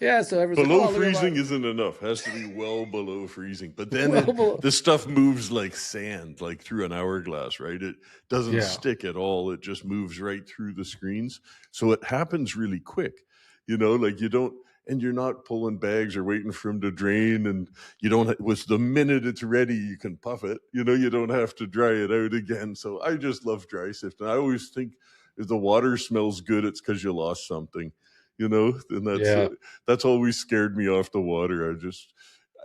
Yeah, so everyone's like, Below "Oh, look at freezing my isn't enough. It has to be well below freezing. But then well below." the stuff moves like sand, like through an hourglass, right? It doesn't Yeah. stick at all. It just moves right through the screens. So it happens really quick. You know, like you don't, and you're not pulling bags or waiting for them to drain. And you don't, with the minute it's ready, you can puff it. You know, you don't have to dry it out again. So I just love dry sift. And I always think if the water smells good, it's because you lost something, you know, and Yeah. that's always scared me off the water.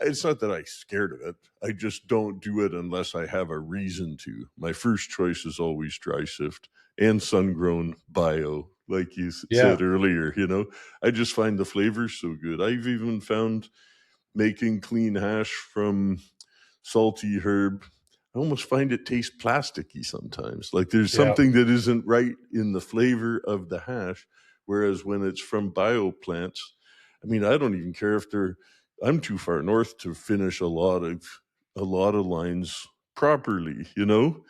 It's not that I'm scared of it. I just don't do it unless I have a reason to. My first choice is always dry sift and sun grown bio, like you Yeah. said earlier. You know, I just find the flavors so good. I've even found making clean hash from salty herb, I almost find it taste plasticky sometimes. Like there's Yeah. something that isn't right in the flavor of the hash. Whereas when it's from bio plants, I mean, I don't even care if they're. I'm too far north to finish a lot of lines properly, you know.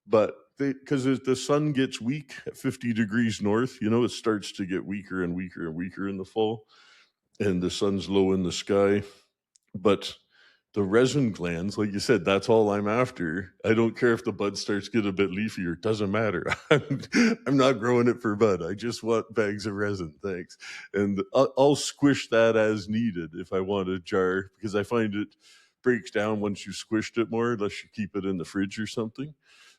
But because as the sun gets weak at 50 degrees north, you know, it starts to get weaker and weaker and weaker in the fall, and the sun's low in the sky. But the resin glands, like you said, that's all I'm after. I don't care if the bud starts getting a bit leafier. It doesn't matter. I'm not growing it for bud. I just want bags of resin. Thanks. And I'll squish that as needed if I want a jar, because I find it breaks down once you squished it more, unless you keep it in the fridge or something.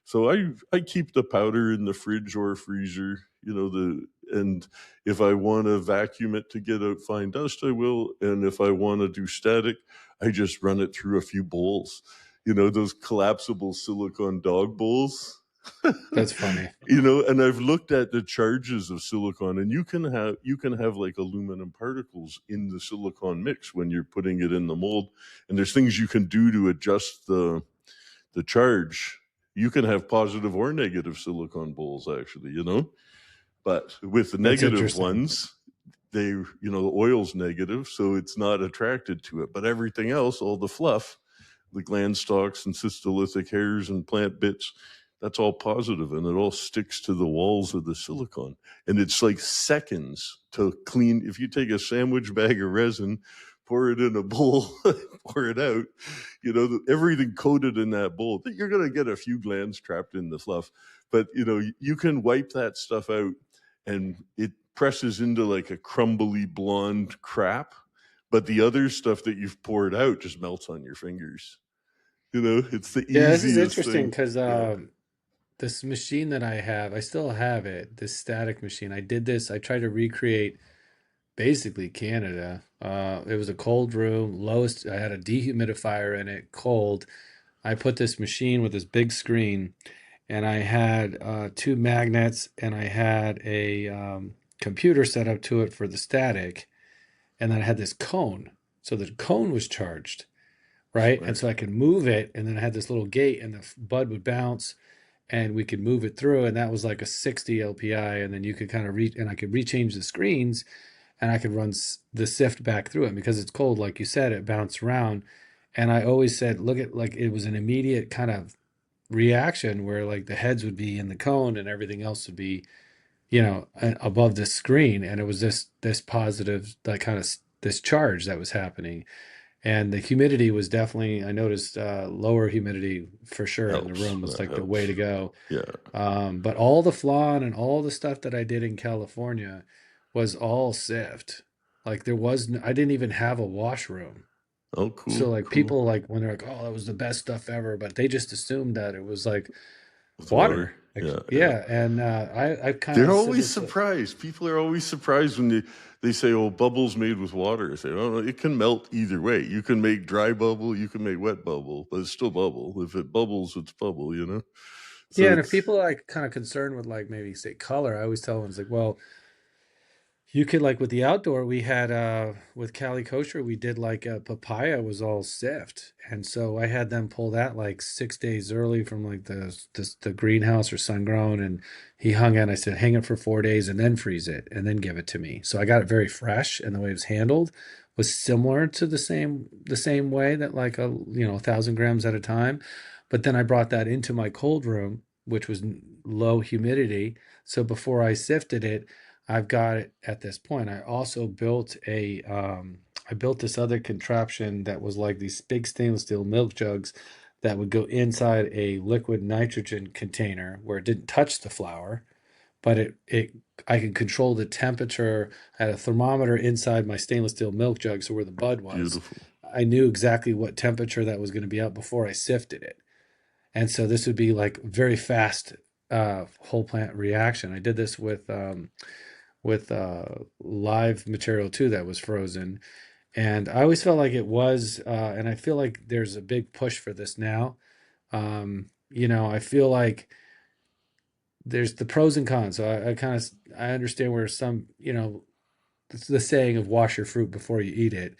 So I keep the powder in the fridge or freezer, you know, and if I want to vacuum it to get out fine dust, I will. And if I want to do static, I just run it through a few bowls. You know, those collapsible silicone dog bowls. That's funny. You know, and I've looked at the charges of silicone, and you can have like aluminum particles in the silicone mix when you're putting it in the mold. And there's things you can do to adjust the charge. You can have positive or negative silicone bowls, actually, you know. But with the That's negative interesting. ones, the oil's negative, so it's not attracted to it. But everything else, all the fluff, the gland stalks and cystolithic hairs and plant bits, that's all positive, and it all sticks to the walls of the silicone. And it's like seconds to clean. If you take a sandwich bag of resin, pour it in a bowl, pour it out, everything coated in that bowl, you're going to get a few glands trapped in the fluff. But, you can wipe that stuff out, and it presses into like a crumbly blonde crap. But the other stuff that you've poured out just melts on your fingers. It's the Yeah, this is easiest interesting thing. because Yeah. this machine that I have, I still have it, this static machine. I did this, I tried to recreate basically Canada. It was a cold room, lowest, I had a dehumidifier in it, cold. I put this machine with this big screen, and I had two magnets, and I had a computer set up to it for the static, and then I had this cone. So the cone was charged, right? And Smart. so I could move it, and then I had this little gate, and the bud would bounce, and we could move it through, and that was like a 60 LPI, and then you could kind of reach, and I could rechange the screens, and I could run the sift back through it because it's cold, like you said, it bounced around. And I always said, look at like it was an immediate kind of reaction where like the heads would be in the cone and everything else would be, above the screen, and it was this positive, like kind of this charge that was happening. And the humidity was definitely, I noticed lower humidity for sure in the Helps. room was That like the way helps. to go. Yeah. But all the flan and all the stuff that I did in California was all sift. Like there was, I didn't even have a washroom. Oh, So cool, like cool. people like when they're like, oh, that was the best stuff ever, but they just assumed that it was like With water. water. Like, Yeah, yeah. yeah. And I kind They're of said always this. surprised. People are always surprised when they say, "Oh, bubbles made with water." I say, "Oh no, it can melt either way. You can make dry bubble, you can make wet bubble, but it's still bubble. If it bubbles, it's bubble. You know." Yeah, So and if it's people are like kind of concerned with like maybe say color, I always tell them it's like, well, you could like with the outdoor, we had with Cali Kosher, we did like papaya was all sift. And so I had them pull that like 6 days early from like the greenhouse or sun grown, and he hung it, and I said, hang it for 4 days and then freeze it and then give it to me. So I got it very fresh, and the way it was handled was similar to the same way that like 1,000 grams at a time. But then I brought that into my cold room, which was low humidity. So before I sifted it, I've got it at this point. I also built I built this other contraption that was like these big stainless steel milk jugs that would go inside a liquid nitrogen container where it didn't touch the flour, but it I could control the temperature. I had a thermometer inside my stainless steel milk jug, so where the bud was, beautiful. I knew exactly what temperature that was going to be out before I sifted it. And so this would be like very fast whole plant reaction. I did this with live material too that was frozen, and I always felt like it was and I feel like there's a big push for this now. I feel like there's the pros and cons. So I kind of I understand where some, it's the saying of wash your fruit before you eat it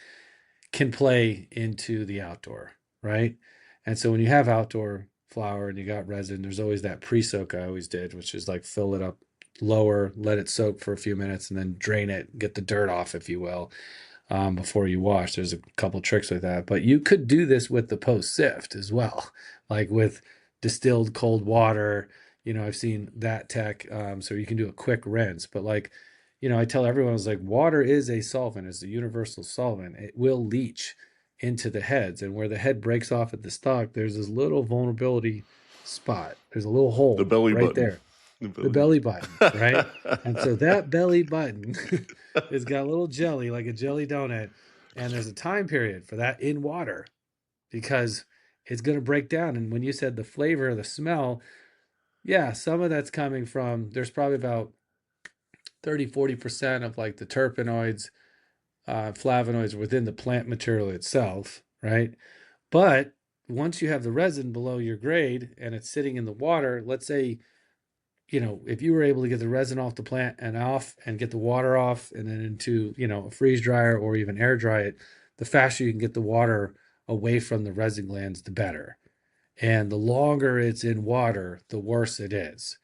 can play into the outdoor, right? And so when you have outdoor flower and you got resin, there's always that pre-soak I always did, which is like fill it up lower, let it soak for a few minutes, and then drain it, get the dirt off, if you will, before you wash. There's a couple tricks with that, but you could do this with the post sift as well, like with distilled cold water. I've seen that tech, so you can do a quick rinse. But like, I tell everyone, I was like, water is a solvent, it's a universal solvent. It will leach into the heads, and where the head breaks off at the stalk, there's this little vulnerability spot. There's a little The hole belly right button. there, The the belly belly button. button, right? And so that belly button has got a little jelly, like a jelly donut, and there's a time period for that in water because it's going to break down. And when you said the flavor, the smell, yeah, some of that's coming from, there's probably about 30-40% of like the terpenoids, flavonoids within the plant material itself, right? But once you have the resin below your grade and it's sitting in the water, let's say, if you were able to get the resin off the plant and off and get the water off and then into, a freeze dryer or even air dry it, the faster you can get the water away from the resin glands, the better. And the longer it's in water, the worse it is.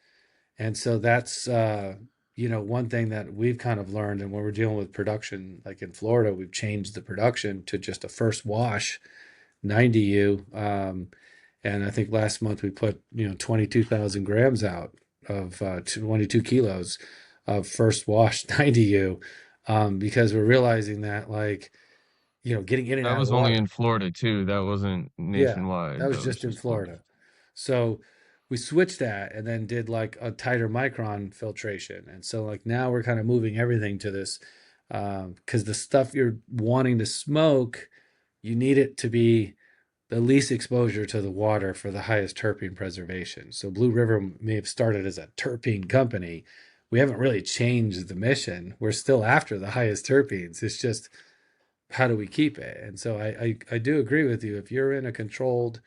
And so that's, one thing that we've kind of learned. And when we're dealing with production, like in Florida, we've changed the production to just a first wash 90U. And I think last month we put, 22,000 grams out of 22 kilos of first wash 90U, because we're realizing that like, getting in and That out of was only water. in Florida too. That wasn't Yeah, that nationwide. was That was just in just Florida. Florida. So we switched that and then did like a tighter micron filtration. And so like now we're kind of moving everything to this, because the stuff you're wanting to smoke, you need it to be the least exposure to the water for the highest terpene preservation. So Blue River may have started as a terpene company. We haven't really changed the mission. We're still after the highest terpenes. It's just how do we keep it? And so I do agree with you. If you're in a controlled,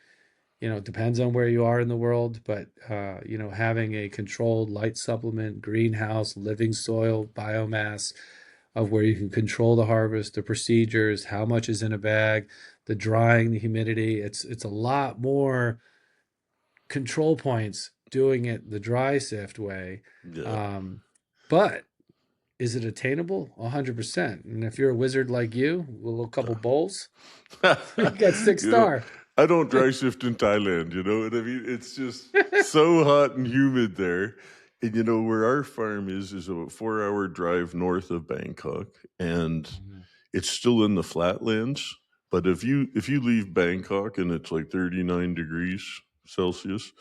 it depends on where you are in the world, but having a controlled light supplement, greenhouse, living soil, biomass of where you can control the harvest, the procedures, how much is in a bag, the drying, the humidity. It's a lot more control points doing it the dry sift way. Yeah. But is it attainable? 100%. And if you're a wizard like you, with a little couple bowls, you got six You know, star. I don't dry shift in Thailand, you know what I mean? It's just so hot and humid there. And where our farm is a 4-hour drive north of Bangkok, and it's still in the flatlands. But if you leave Bangkok and it's like 39 degrees Celsius,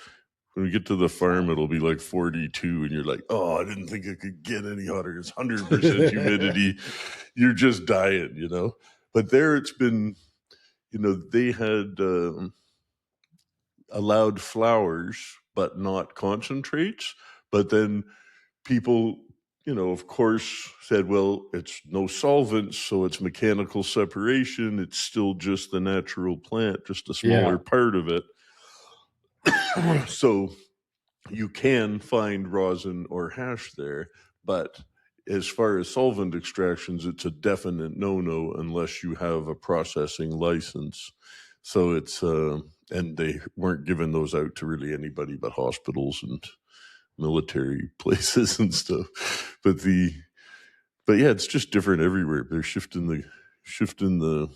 when we get to the farm, it'll be like 42, and you're like, oh, I didn't think it could get any hotter. It's 100% humidity. You're just dying. But there it's been, they had allowed flowers, but not concentrates. But then people, of course, said, well, it's no solvents, so it's mechanical separation. It's still just the natural plant, just a smaller Yeah. part of it. So you can find rosin or hash there, but as far as solvent extractions, it's a definite no-no unless you have a processing license. So it's and they weren't giving those out to really anybody but hospitals and military places and stuff. But yeah, it's just different everywhere. They're shifting the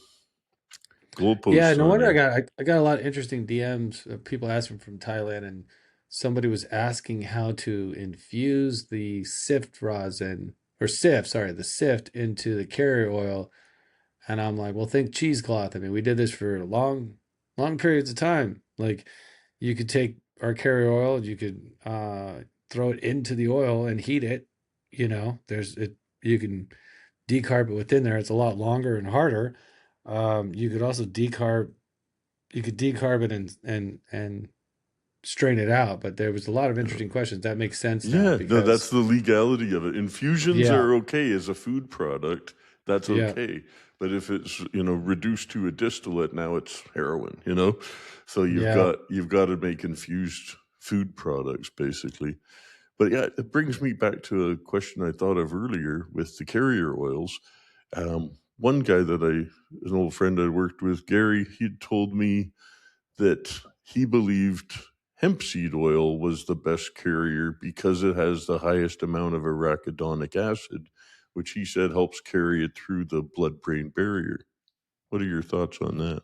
goalposts. Yeah, no on wonder there. I got a lot of interesting DMs of people asking from Thailand, and somebody was asking how to infuse the sift rosin or sift, sorry, the sift into the carrier oil. And I'm like, well, think cheesecloth. I mean, we did this for long periods of time. Like you could take our carrier oil, you could throw it into the oil and heat it. You can decarb it within there. It's a lot longer and harder. You could also decarb it and strain it out. But there was a lot of interesting questions. That makes sense now Yeah, no, that's because the legality of it. Infusions yeah, are okay as a food product. That's yeah, okay. But if it's, reduced to a distillate, now it's heroin. So you've yeah. got you've got to make infused food products basically. But yeah, it brings me back to a question I thought of earlier with the carrier oils. One guy an old friend I worked with, Gary, he'd told me that he believed hemp seed oil was the best carrier because it has the highest amount of arachidonic acid, which he said helps carry it through the blood-brain barrier. What are your thoughts on that?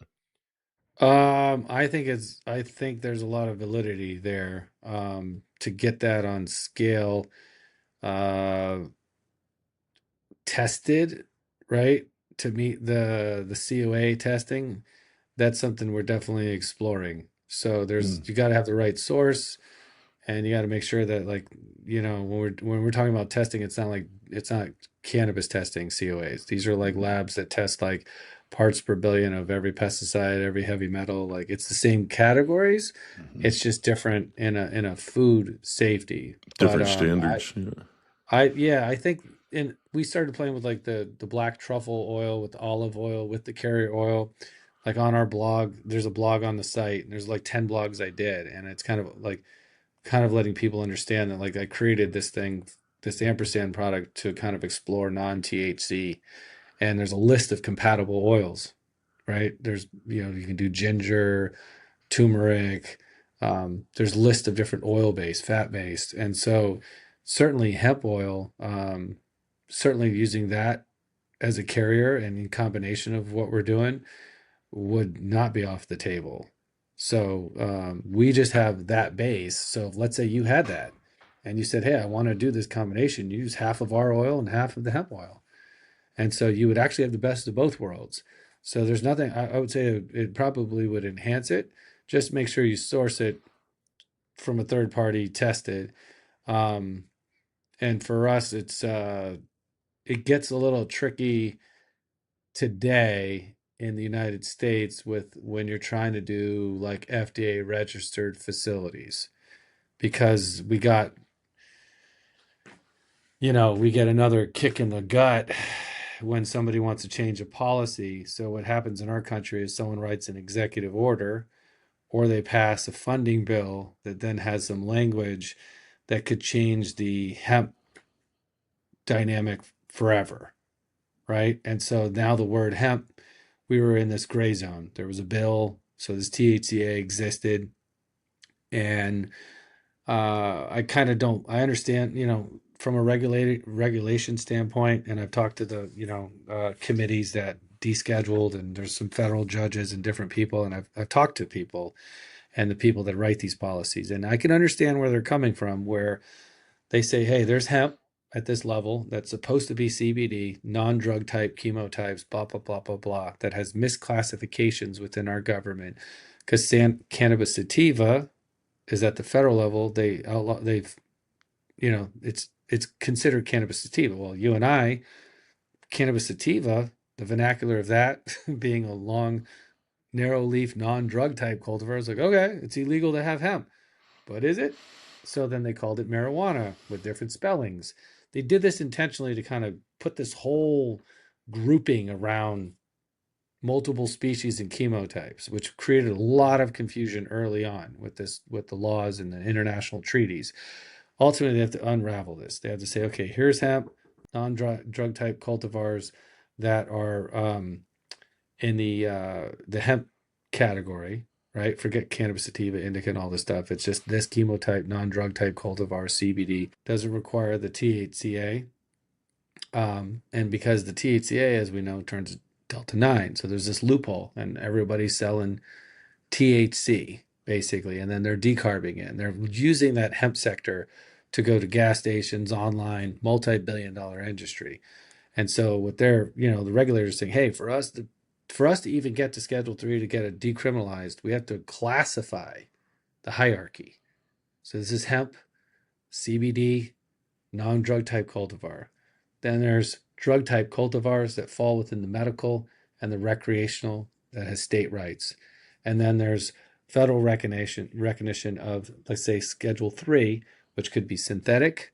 I think there's a lot of validity there. To get that on scale, uh, tested, right? To meet the COA testing, that's something we're definitely exploring. So Mm. you got to have the right source, and you got to make sure that when we're talking about testing, it's not cannabis testing COAs. These are like labs that test like parts per billion of every pesticide, every heavy metal. Like it's the same categories, Mhm. it's just different in a food safety. But Different standards. Yeah. I think we started playing with like the black truffle oil with the olive oil with the carrier oil. Like on our blog, there's a blog on the site, and there's like 10 blogs I did, and it's kind of letting people understand that like I created this ampersand product to kind of explore non-THC, and there's a list of compatible oils, right? There's you can do ginger, turmeric. There's a list of different oil based, fat based, and so certainly hemp oil, certainly using that as a carrier and in combination of what we're doing would not be off the table. So we just have that base. So let's say you had that and you said, hey, I want to do this combination. You use half of our oil and half of the hemp oil. And so you would actually have the best of both worlds. So there's nothing, I would say it probably would enhance it. Just make sure you source it from a third party tested. Um, and for us, it gets a little tricky today in the United States with when you're trying to do like FDA registered facilities, because we get another kick in the gut when somebody wants to change a policy. So what happens in our country is someone writes an executive order, or they pass a funding bill that then has some language that could change the hemp dynamic forever, right? And so now the word hemp, we were in this gray zone. There was a bill, so this THCA existed, and I kind of don't. I understand, from a regulation standpoint, and I've talked to the committees that descheduled, and there's some federal judges and different people, and I've talked to people and the people that write these policies, and I can understand where they're coming from, where they say, hey, there's hemp at this level that's supposed to be CBD, non-drug type chemotypes, blah blah blah blah blah, that has misclassifications within our government, because cannabis sativa is at the federal level. It's considered cannabis sativa. Well, you and I, cannabis sativa, the vernacular of that being a long, narrow leaf, non-drug type cultivar, is like, okay, it's illegal to have hemp, but is it? So then they called it marijuana with different spellings. They did this intentionally to kind of put this whole grouping around multiple species and chemotypes, which created a lot of confusion early on with the laws and the international treaties. Ultimately, they have to unravel this. They have to say, okay, here's hemp, non-drug type cultivars that are in the hemp category, right? Forget cannabis sativa, indica, and all this stuff. It's just this chemotype, non-drug type cultivar, CBD, doesn't require the THCA. And because the THCA, as we know, turns Delta 9. So there's this loophole, and everybody's selling THC, basically, and then they're decarbing it. And they're using that hemp sector to go to gas stations, online, multi-billion-dollar industry. And so what the regulators saying, hey, for us to even get to Schedule 3, to get it decriminalized, we have to classify the hierarchy. So this is hemp, CBD, non-drug type cultivar. Then there's drug type cultivars that fall within the medical and the recreational that has state rights. And then there's federal recognition of, let's say, Schedule 3, which could be synthetic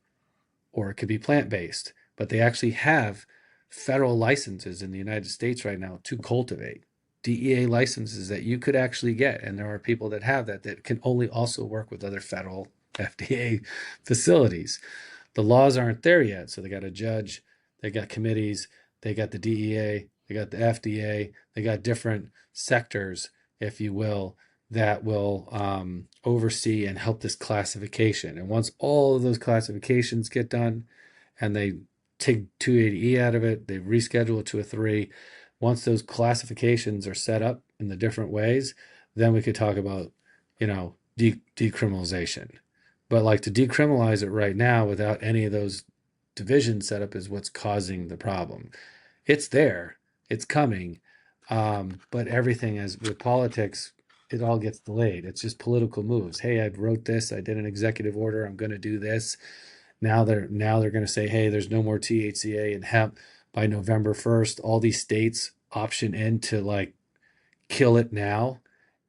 or it could be plant-based. But they actually have federal licenses in the United States right now to cultivate. DEA licenses that you could actually get. And there are people that have that can only also work with other federal FDA facilities. The laws aren't there yet. So they got a judge, they got committees, they got the DEA, they got the FDA, they got different sectors, if you will, that will oversee and help this classification. And once all of those classifications get done and they take 280E out of it, they reschedule it to a 3. Once those classifications are set up in the different ways, then we could talk about, decriminalization. But like, to decriminalize it right now without any of those divisions set up is what's causing the problem. It's there, it's coming, but everything, as with politics, it all gets delayed. It's just political moves. Hey, I wrote this, I did an executive order, I'm going to do this. Now they're going to say, hey, there's no more THCA in hemp by November 1st. All these states option in to like kill it now,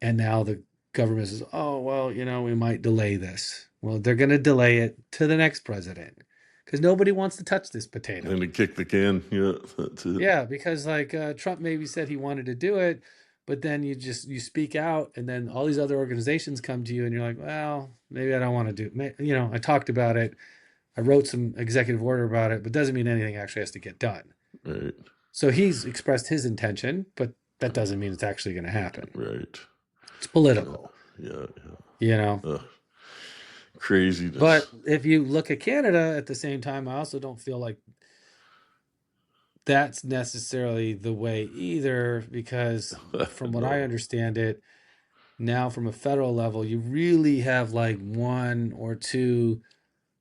and now the government says, oh, well, we might delay this. Well, they're going to delay it to the next president because nobody wants to touch this potato. And to kick the can, yeah, that's it. Yeah, because like Trump maybe said he wanted to do it, but then you speak out, and then all these other organizations come to you, and you're like, well, maybe I don't want to do it. I talked about it. I wrote some executive order about it, but doesn't mean anything actually has to get done. Right. So he's expressed his intention, but that doesn't mean it's actually going to happen. Right. It's political. Yeah. Craziness. But if you look at Canada at the same time, I also don't feel like that's necessarily the way either, because from what I understand it, now from a federal level, you really have like 1 or 2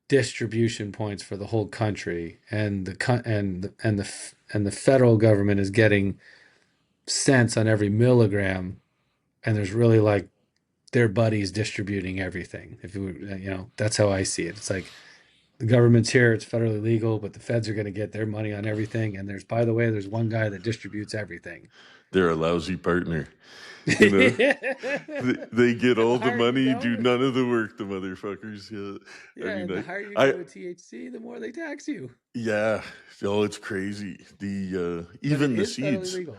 distribution points for the whole country, and the federal government is getting cents on every milligram, and there's really like their buddies distributing everything. If that's how I see it. It's like the government's here, it's federally legal, but the feds are going to get their money on everything. And there's, by the way, there's one guy that distributes everything. They're a lousy partner. You know, And they get all the the higher you money, do go, none of the work, the motherfuckers. Yeah. I yeah, and the mean, higher you I go with THC, the more they tax you. yeah. Oh, it's crazy. The But it even the is federally seeds. legal.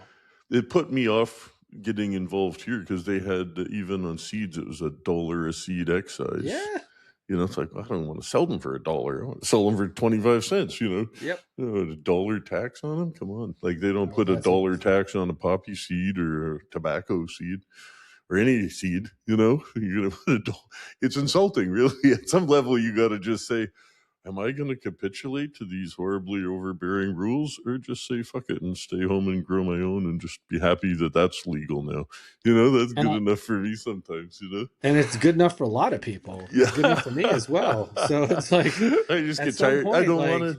It put me off getting involved here because they had even on seeds it was $1 a seed excise. Yeah. It's like I don't want to sell them for $1. I want to sell them for 25 cents. Yep. $1 tax on them. Come on, like they don't Oh, put a that's what dollar tax on a poppy seed or a tobacco seed or any seed. You're gonna put it's insulting, really. At some level, you got to just say, am I going to capitulate to these horribly overbearing rules or just say fuck it and stay home and grow my own and just be happy that that's legal now? That's and good enough for me sometimes, and it's good enough for a lot of people. Yeah. It's good enough for me as well. So it's like I just at get some tired. I point, don't like, want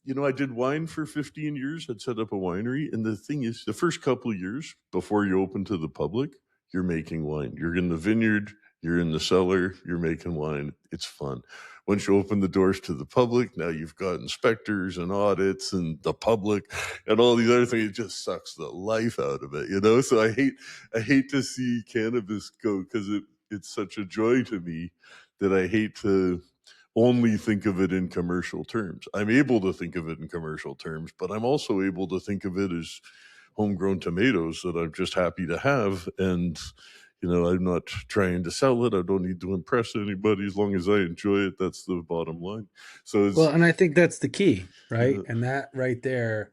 to. I did wine for 15 years. I'd set up a winery. And the thing is, the first couple of years before you open to the public, you're making wine. You're in the vineyard, you're in the cellar, you're making wine. It's fun. Once you open the doors to the public, now you've got inspectors and audits and the public and all these other things. It just sucks the life out of it, So I hate to see cannabis go because it's such a joy to me that I hate to only think of it in commercial terms. I'm able to think of it in commercial terms, but I'm also able to think of it as homegrown tomatoes that I'm just happy to have. And, I'm not trying to sell it. I don't need to impress anybody. As long as I enjoy it, that's the bottom line. So well, and I think that's the key, right? yeah, And that right there,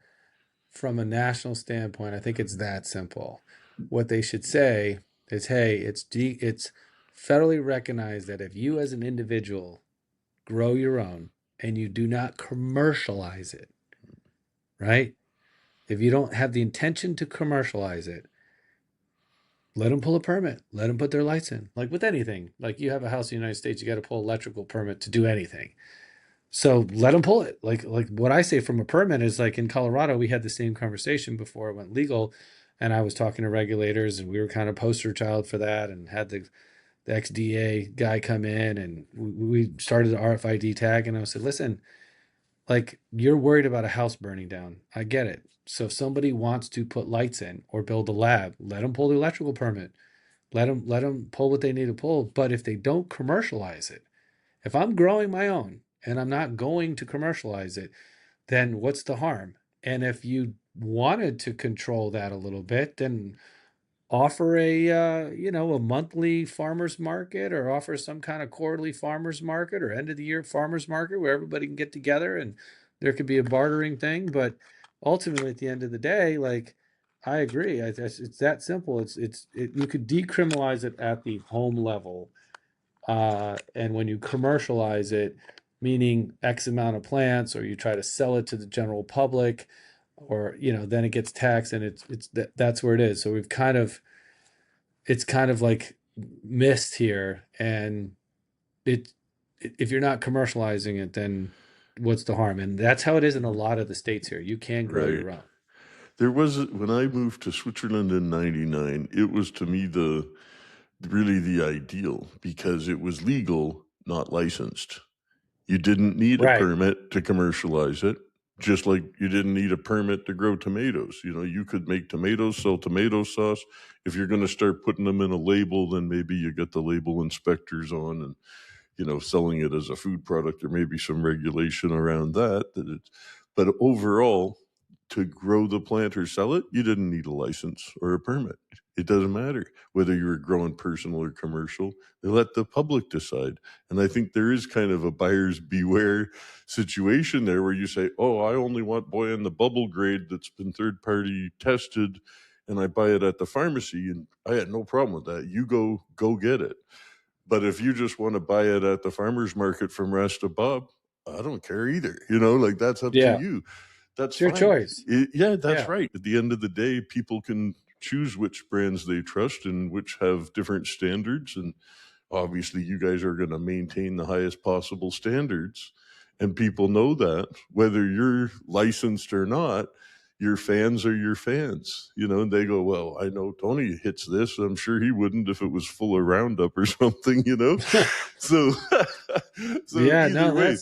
from a national standpoint, I think it's that simple. What they should say is, hey, it's federally recognized that if you as an individual grow your own and you do not commercialize it, right? If you don't have the intention to commercialize it, let them pull a permit. Let them put their lights in. Like with anything, like you have a house in the United States, you got to pull electrical permit to do anything. So let them pull it. Like what I say from a permit is like in Colorado, we had the same conversation before it went legal, and I was talking to regulators, and we were kind of poster child for that, and had the XDA guy come in, and we started the RFID tag, and I said, listen, like you're worried about a house burning down. I get it. So if somebody wants to put lights in or build a lab, let them pull the electrical permit. Let them pull what they need to pull. But if they don't commercialize it, if I'm growing my own and I'm not going to commercialize it, then what's the harm? And if you wanted to control that a little bit, then offer a monthly farmers market, or offer some kind of quarterly farmers market or end of the year farmers market where everybody can get together and there could be a bartering thing. But ultimately, at the end of the day, like, I agree. It's that simple. You could decriminalize it at the home level, and when you commercialize it, meaning X amount of plants, or you try to sell it to the general public, or then it gets taxed, and that's where it is. So it's kind of like missed here, and if you're not commercializing it, then what's the harm? And that's how it is in a lot of the states here. You can grow right. your own. There was when I moved to Switzerland in '99. It was to me really the ideal because it was legal, not licensed. You didn't need a Right. permit to commercialize it, just like you didn't need a permit to grow tomatoes. You could make tomatoes, sell tomato sauce. If you're going to start putting them in a label, then maybe you get the label inspectors on and, selling it as a food product. There may be some regulation around but overall, to grow the plant or sell it, you didn't need a license or a permit. It doesn't matter whether you were growing personal or commercial. They let the public decide. And I think there is kind of a buyer's beware situation there where you say, oh, I only want boy in the bubble grade that's been third party tested, and I buy it at the pharmacy. And I had no problem with that. You go get it. But if you just want to buy it at the farmer's market from Rasta Bob, I don't care either. Like that's up to Yeah. you. That's It's your fine. choice. Yeah, that's Yeah. right. At the end of the day, people can choose which brands they trust and which have different standards. And obviously, you guys are going to maintain the highest possible standards. And people know that whether you're licensed or not, your fans are your fans, and they go, well, I know Tony hits this. I'm sure he wouldn't if it was full of Roundup or something, so, so Yeah. either No, way,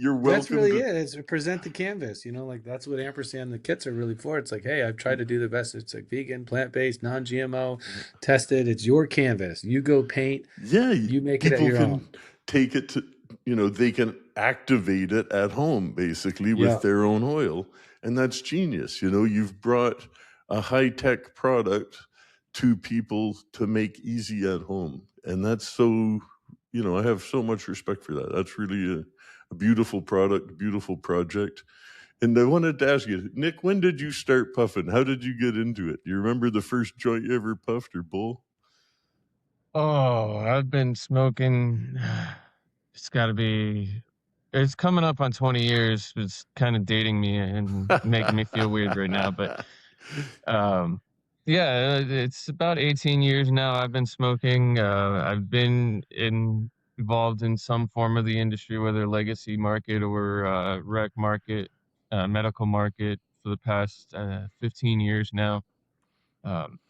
You're That's welcome really to. it. It's present the canvas, like that's what Ampersand the kits are really for. It's like, hey, I've tried to do the best. It's like vegan, plant-based, non-GMO, tested. It's your canvas. You go paint, Yeah, you make it at people your can own. take it to, they can activate it at home basically with Yeah. their own oil. And that's genius. You've brought a high tech product to people to make easy at home. And that's so, I have so much respect for that. That's really a beautiful product, beautiful project. And I wanted to ask you, Nick, when did you start puffing? How did you get into it? Do you remember the first joint you ever puffed or bowl? Oh, I've been smoking. It's got to be. It's coming up on 20 years. It's kind of dating me and making me feel weird right now. But um, yeah, it's about 18 years now. I've been smoking. I've been involved in some form of the industry, whether legacy market or rec market, medical market, for the past 15 years now. Um,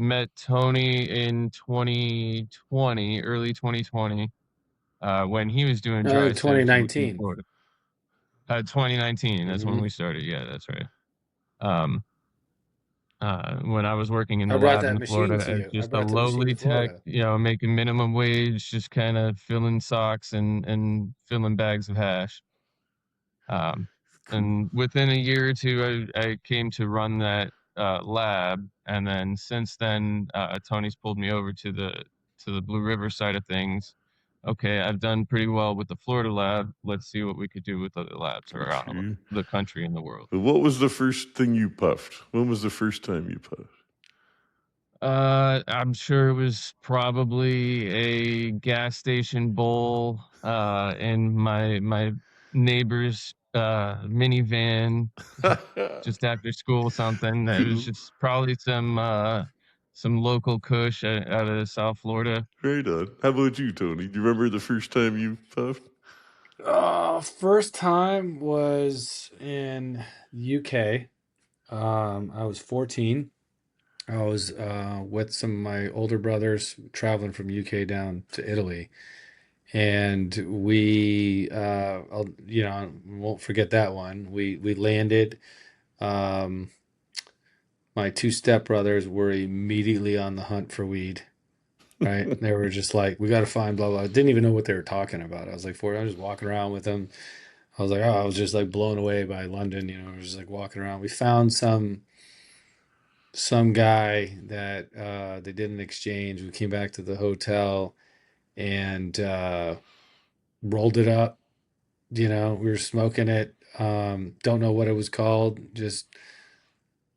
Met Tony in 2020, early 2020, when he was doing dry sips in 2019. Florida. 2019, that's when Hmm. we started. Yeah, that's right. Um, when I was working in I the brought lab that in machine Florida to as you. I just a brought the machine lowly to tech, Florida. making minimum wage, just kind of filling socks and filling bags of hash. Um, Cool. and within a year or two, I came to run that lab, and then since then, Tony's pulled me over to the Blue River side of things. Okay, I've done pretty well with the Florida lab. Let's see what we could do with other labs Good around for you. the country and the world. But what was the first thing you puffed? When was the first time you puffed? I'm sure it was probably a gas station bowl in my neighbor's minivan just after school or something. It was Cool. just probably some local kush out of South Florida. Right on. How about you, Tony? Do you remember the first time you puffed? First time was in UK. I was 14. I was with some of my older brothers traveling from UK down to Italy, and we, won't forget that one. We landed. Um, my two stepbrothers were immediately on the hunt for weed. Right? They were just like, we got to find blah blah. I didn't even know what they were talking about. I was like, I was just walking around with them. I was like, oh, I was just like blown away by London. I was just like walking around. We found some guy that they did an exchange. We came back to the hotel and rolled it up. We were smoking it. Don't know what it was called. Just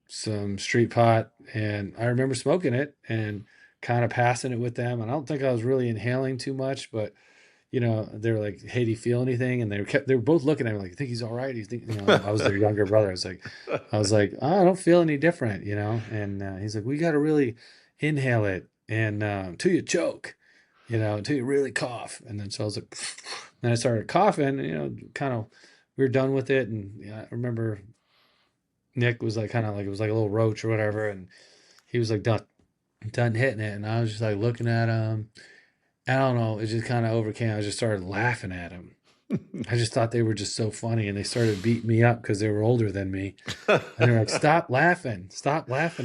some street pot. And I remember smoking it and kind of passing it with them. And I don't think I was really inhaling too much, but they were like, "Hey, do you feel anything?" And they were both looking at me like, "I think he's all right." I was their younger brother. I was like, "Oh, I don't feel any different," And he's like, "We got to really inhale it and till you choke, until you really cough." And then so I was like, then I started coughing. Kind of, we were done with it, and I remember Nick was like, kind of like it was like a little roach or whatever, and he was like done hitting it, and I was just like looking at him. I don't know. It just kind of overcame. I just started laughing at him. I just thought they were just so funny, and they started beating me up because they were older than me. And they were like, stop laughing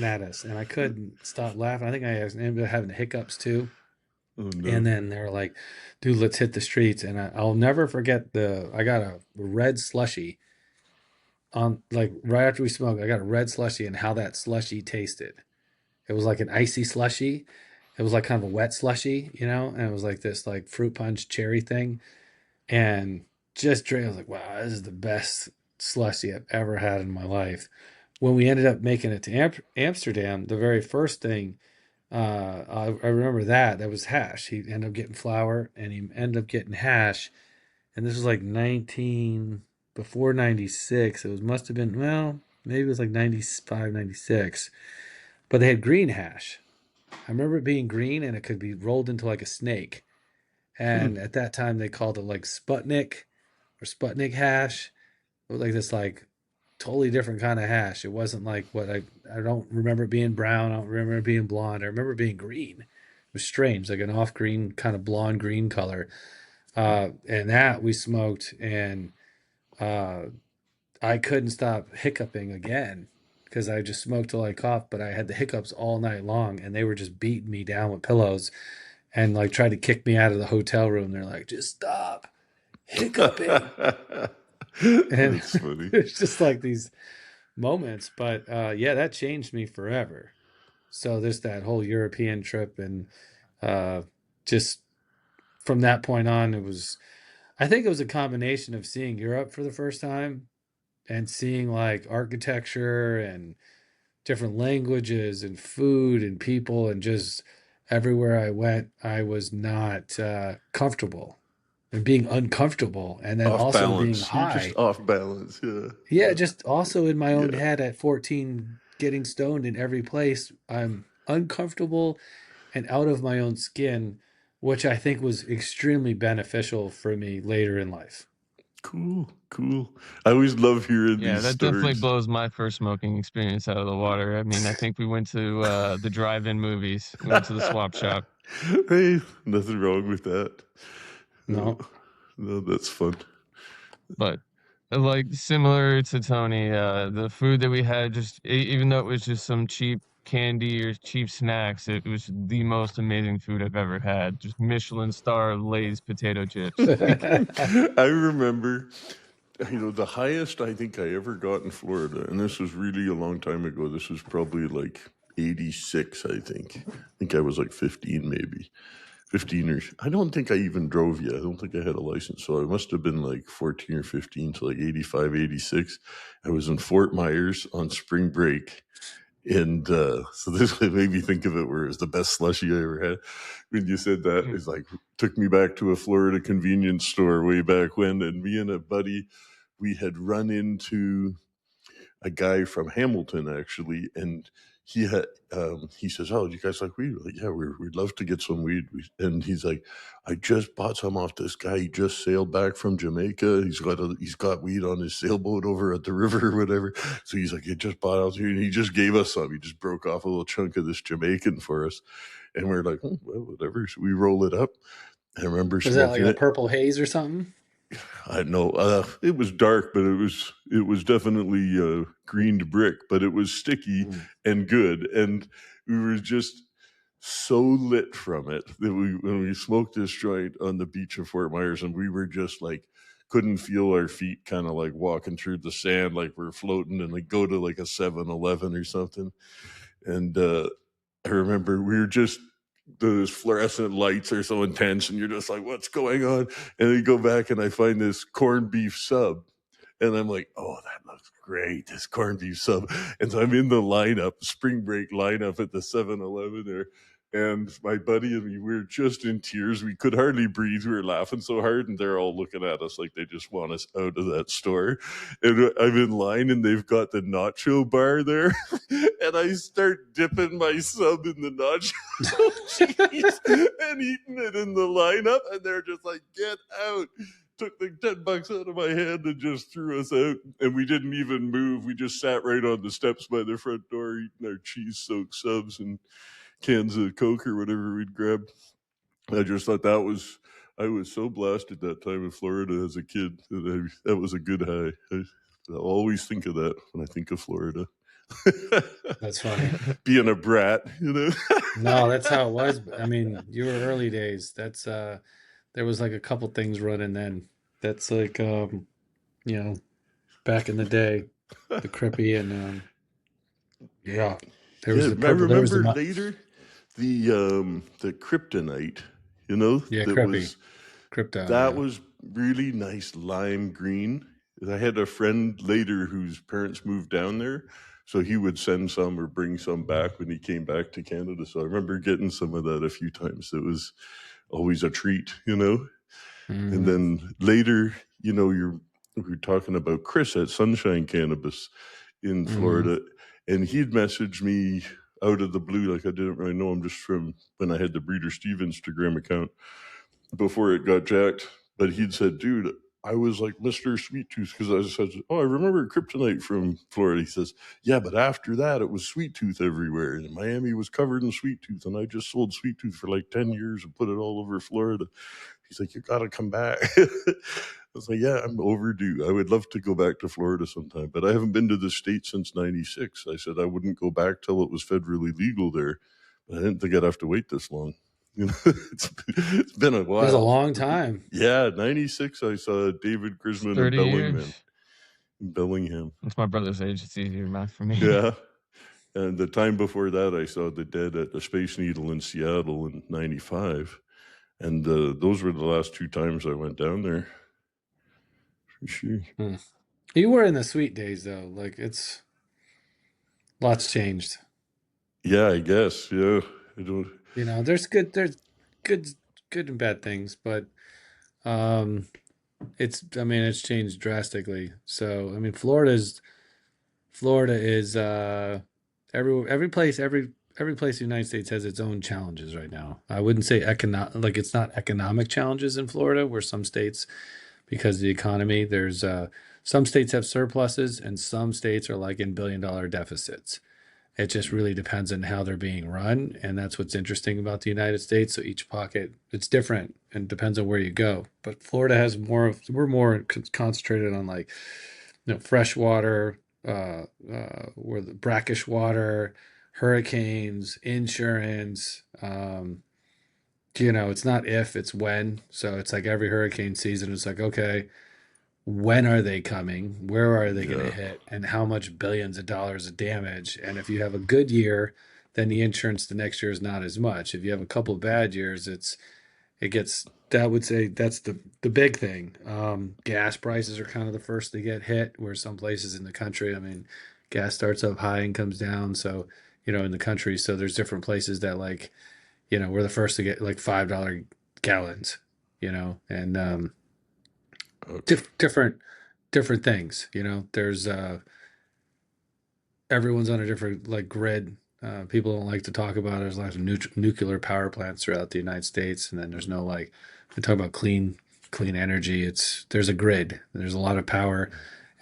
at us." And I couldn't stop laughing. I think I ended up having hiccups too. Oh no. And then they were like, "Dude, let's hit the streets." And I'll never forget I got a red slushy on, like, right after we smoked. I got a red slushy, and how that slushy tasted. It was like an icy slushy. It was like kind of a wet slushy, and it was like this like fruit punch cherry thing. And just drink, I was like, wow, this is the best slushy I've ever had in my life. When we ended up making it to Amsterdam, the very first thing, I remember that was hash. He ended up getting flour and he ended up getting hash. And this was like 19, before 96. It must have been, well, maybe it was like 95, 96. But they had green hash. I remember it being green and it could be rolled into like a snake. And at that time, they called it like Sputnik or Sputnik hash. It was like this like totally different kind of hash. It wasn't like what I don't remember it being brown. I don't remember it being blonde. I remember it being green. It was strange, like an off green kind of blonde green color. And that we smoked, and I couldn't stop hiccuping again because I just smoked till I coughed, but I had the hiccups all night long and they were just beating me down with pillows and like tried to kick me out of the hotel room. They're like, just stop hiccuping. And That's funny. it's just like these moments. But yeah, that changed me forever. So there's that whole European trip. And just from that point on, I think it was a combination of seeing Europe for the first time and seeing like architecture and different languages and food and people, and just everywhere I went, I was not comfortable and being uncomfortable, and then Off also being balance. You're just high. off balance. Yeah. Yeah, just also in my own Yeah. head at 14, getting stoned in every place. I'm uncomfortable and out of my own skin, which I think was extremely beneficial for me later in life. Cool. Cool. I always love hearing Yeah, these that definitely stories. blows my first smoking experience out of the water. I mean, I think we went to the drive-in movies. We went to the swap shop. Hey, nothing wrong with that. No, No. no, that's fun. But like similar to Tony, the food that we had, just even though it was just some cheap candy or cheap snacks, it was the most amazing food I've ever had. Just Michelin star Lay's potato chips. Like, I remember, the highest I think I ever got in Florida, and this was really a long time ago. This was probably like 86, I think. I think I was like 15, maybe. 15 or I don't think I even drove yet. I don't think I had a license. So I must have been like 14 or 15 to like 85, 86. I was in Fort Myers on spring break. And so this made me think of it where it was the best slushy I ever had. When you said that, it's like took me back to a Florida convenience store way back when. And me and a buddy, we had run into a guy from Hamilton actually, and he says, "Oh, do you guys like weed?" We're like, yeah, we'd love to get some weed. And he's like, "I just bought some off this guy. He just sailed back from Jamaica. He's got weed on his sailboat over at the river or whatever." So he's like, "He just bought out here," and he just gave us some. He just broke off a little chunk of this Jamaican for us, and we're like, "Oh, well, whatever." So we roll it up. I remember Was that like smoking a it. purple haze or something? I know it was dark, but it was definitely greened brick, but it was sticky and good, and we were just so lit from it that when we smoked this joint on the beach of Fort Myers, and we were just like couldn't feel our feet, kind of like walking through the sand, like we're floating, and like go to like a 7-Eleven or something, and I remember we were just those fluorescent lights are so intense, and you're just like, "What's going on?" And then you go back, and I find this corned beef sub, and I'm like, "Oh, that looks great, this corned beef sub." And so I'm in the lineup, spring break lineup at the 7-Eleven there. And my buddy and me, we were just in tears. We could hardly breathe. We were laughing so hard, and they're all looking at us like they just want us out of that store. And I'm in line, and they've got the nacho bar there. And I start dipping my sub in the nacho cheese and eating it in the lineup. And they're just like, "Get out." Took the $10 out of my hand and just threw us out. And we didn't even move. We just sat right on the steps by the front door eating our cheese-soaked subs and cans of Coke or whatever we'd grab. I just thought I was so blasted that time in Florida as a kid. That was a good high. I'll always think of that when I think of Florida. That's funny. Being a brat, No, that's how it was. I mean, you were early days. That's there was like a couple things running then. That's like back in the day, the Crippy and yeah, there was Yeah, the I purple. There was remember the later the kryptonite, yeah, that Crippy, was Krypton. that Yeah. was really nice lime green. I had a friend later whose parents moved down there, so he would send some or bring some back when he came back to Canada. So I remember getting some of that a few times. It was always a treat. And then later, we were talking about Chris at Sunshine Cannabis in Florida, and he'd messaged me out of the blue, like I didn't really know him, just from when I had the Breeder Steve Instagram account before it got jacked. But he'd said, "Dude, I was like Mr. Sweet Tooth," because I said, "Oh, I remember Kryptonite from Florida." He says, "Yeah, but after that, it was Sweet Tooth everywhere, and Miami was covered in Sweet Tooth, and I just sold Sweet Tooth for like 10 years and put it all over Florida." He's like, "You got to come back." was like, yeah, I'm overdue. I would love to go back to Florida sometime, but I haven't been to the state since '96. I said I wouldn't go back till it was federally legal there. But I didn't think I'd have to wait this long. It's been a It was a while. long time. Yeah, '96. I saw David It's Grisman and 30 years. Bellingham. It's my brother's age. It's easier math for me. Yeah. And the time before that, I saw the Dead at the Space Needle in Seattle in '95. And those were the last 2 times I went down there. For sure. You were in the sweet days though. Like it's lots changed. Yeah, I guess. Yeah. I don't. You know, there's good and bad things, but it's changed drastically. So I mean Florida is every place in the United States has its own challenges right now. I wouldn't say it's not economic challenges in Florida, where some states, because of the economy, there's some states have surpluses and some states are like in billion-dollar deficits. It just really depends on how they're being run, and that's what's interesting about the United States. So each pocket, it's different and depends on where you go. But Florida has we're more concentrated on like, fresh water, where the brackish water, hurricanes, insurance. It's not if, it's when. So it's like every hurricane season, it's like, okay, when are they coming? Where are they going to hit? And how much billions of dollars of damage? And if you have a good year, then the insurance the next year is not as much. If you have a couple of bad years, I would say that's the big thing. Gas prices are kind of the first to get hit, where some places in the country, gas starts up high and comes down. So, in the country, so there's different places that like, we're the first to get like $5 gallons, and different things. There's everyone's on a different like grid. People don't like to talk about it. There's lots of nuclear power plants throughout the United States, and then there's no like we talk about clean energy. There's a grid. There's a lot of power,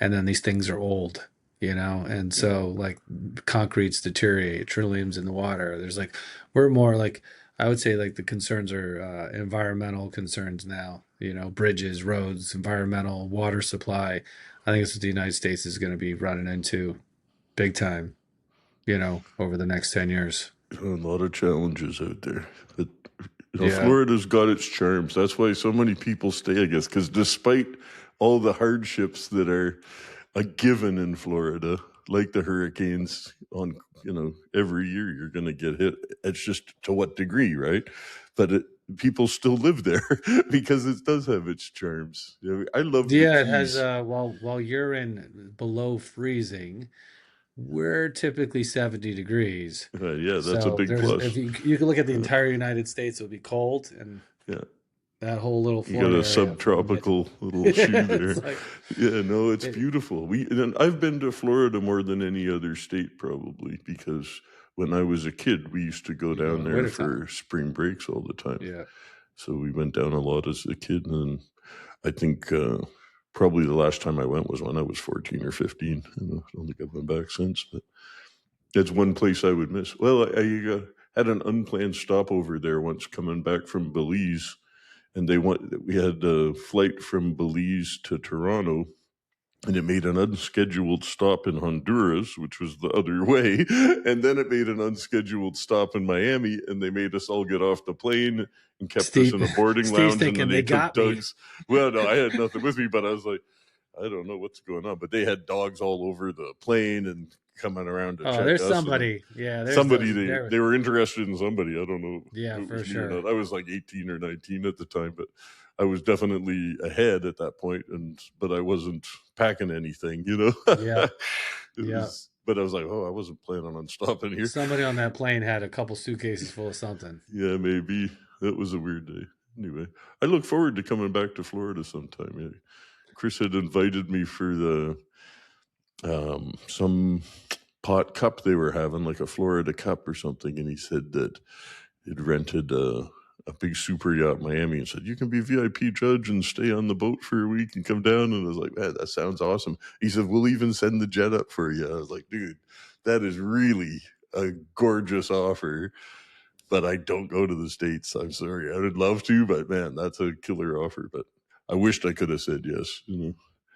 and then these things are old, and so like concretes deteriorate, trilliums in the water. There's like we're more like I would say like the concerns are environmental concerns now. Bridges, roads, environmental, water supply. I think that's what the United States is going to be running into big time, over the next 10 years. A lot of challenges out there. But, Yeah. Florida's got its charms. That's why so many people stay, I guess, because despite all the hardships that are a given in Florida, like the hurricanes on, every year you're going to get hit. It's just to what degree, right? But people still live there because it does have its charms. I love the Yeah, it Keys. has while you're in below freezing, we're typically 70 degrees. Yeah, that's a So big there's plus. if you can look at the entire United States, it would be cold, and Yeah. that whole little You got Florida a area subtropical little shoe there. It's like- Yeah, no, it's beautiful. And I've been to Florida more than any other state probably, because when I was a kid, we used to go down there for spring breaks all the time. Yeah. So we went down a lot as a kid, and I think probably the last time I went was when I was 14 or 15. I don't think I've been back since, but that's one place I would miss. Well, I had an unplanned stopover there once coming back from Belize, and we had a flight from Belize to Toronto, and it made an unscheduled stop in Honduras, which was the other way. And then it made an unscheduled stop in Miami, and they made us all get off the plane and kept us in a boarding lounge. Thinking and then they took Doug's. Well, no, I had nothing with me, but I was like, I don't know what's going on. But they had dogs all over the plane and coming around to check there's us. somebody. Yeah, there's somebody they were interested in somebody. I don't know. Yeah, for sure. I was like 18 or 19 at the time, but I was definitely ahead at that point, but I wasn't packing anything, Yeah. But I was like, I wasn't planning on stopping here. Somebody on that plane had a couple suitcases full of something. Yeah, maybe. That was a weird day. Anyway, I look forward to coming back to Florida sometime. Yeah. Chris had invited me for the some pot cup they were having, like a Florida Cup or something, and he said that he'd rented a big super yacht in Miami and said, you can be VIP judge and stay on the boat for a week and come down. And I was like, man, that sounds awesome. He said, we'll even send the jet up for you. I was like, dude, that is really a gorgeous offer, but I don't go to the States. I'm sorry. I would love to, but man, that's a killer offer. But I wished I could have said yes.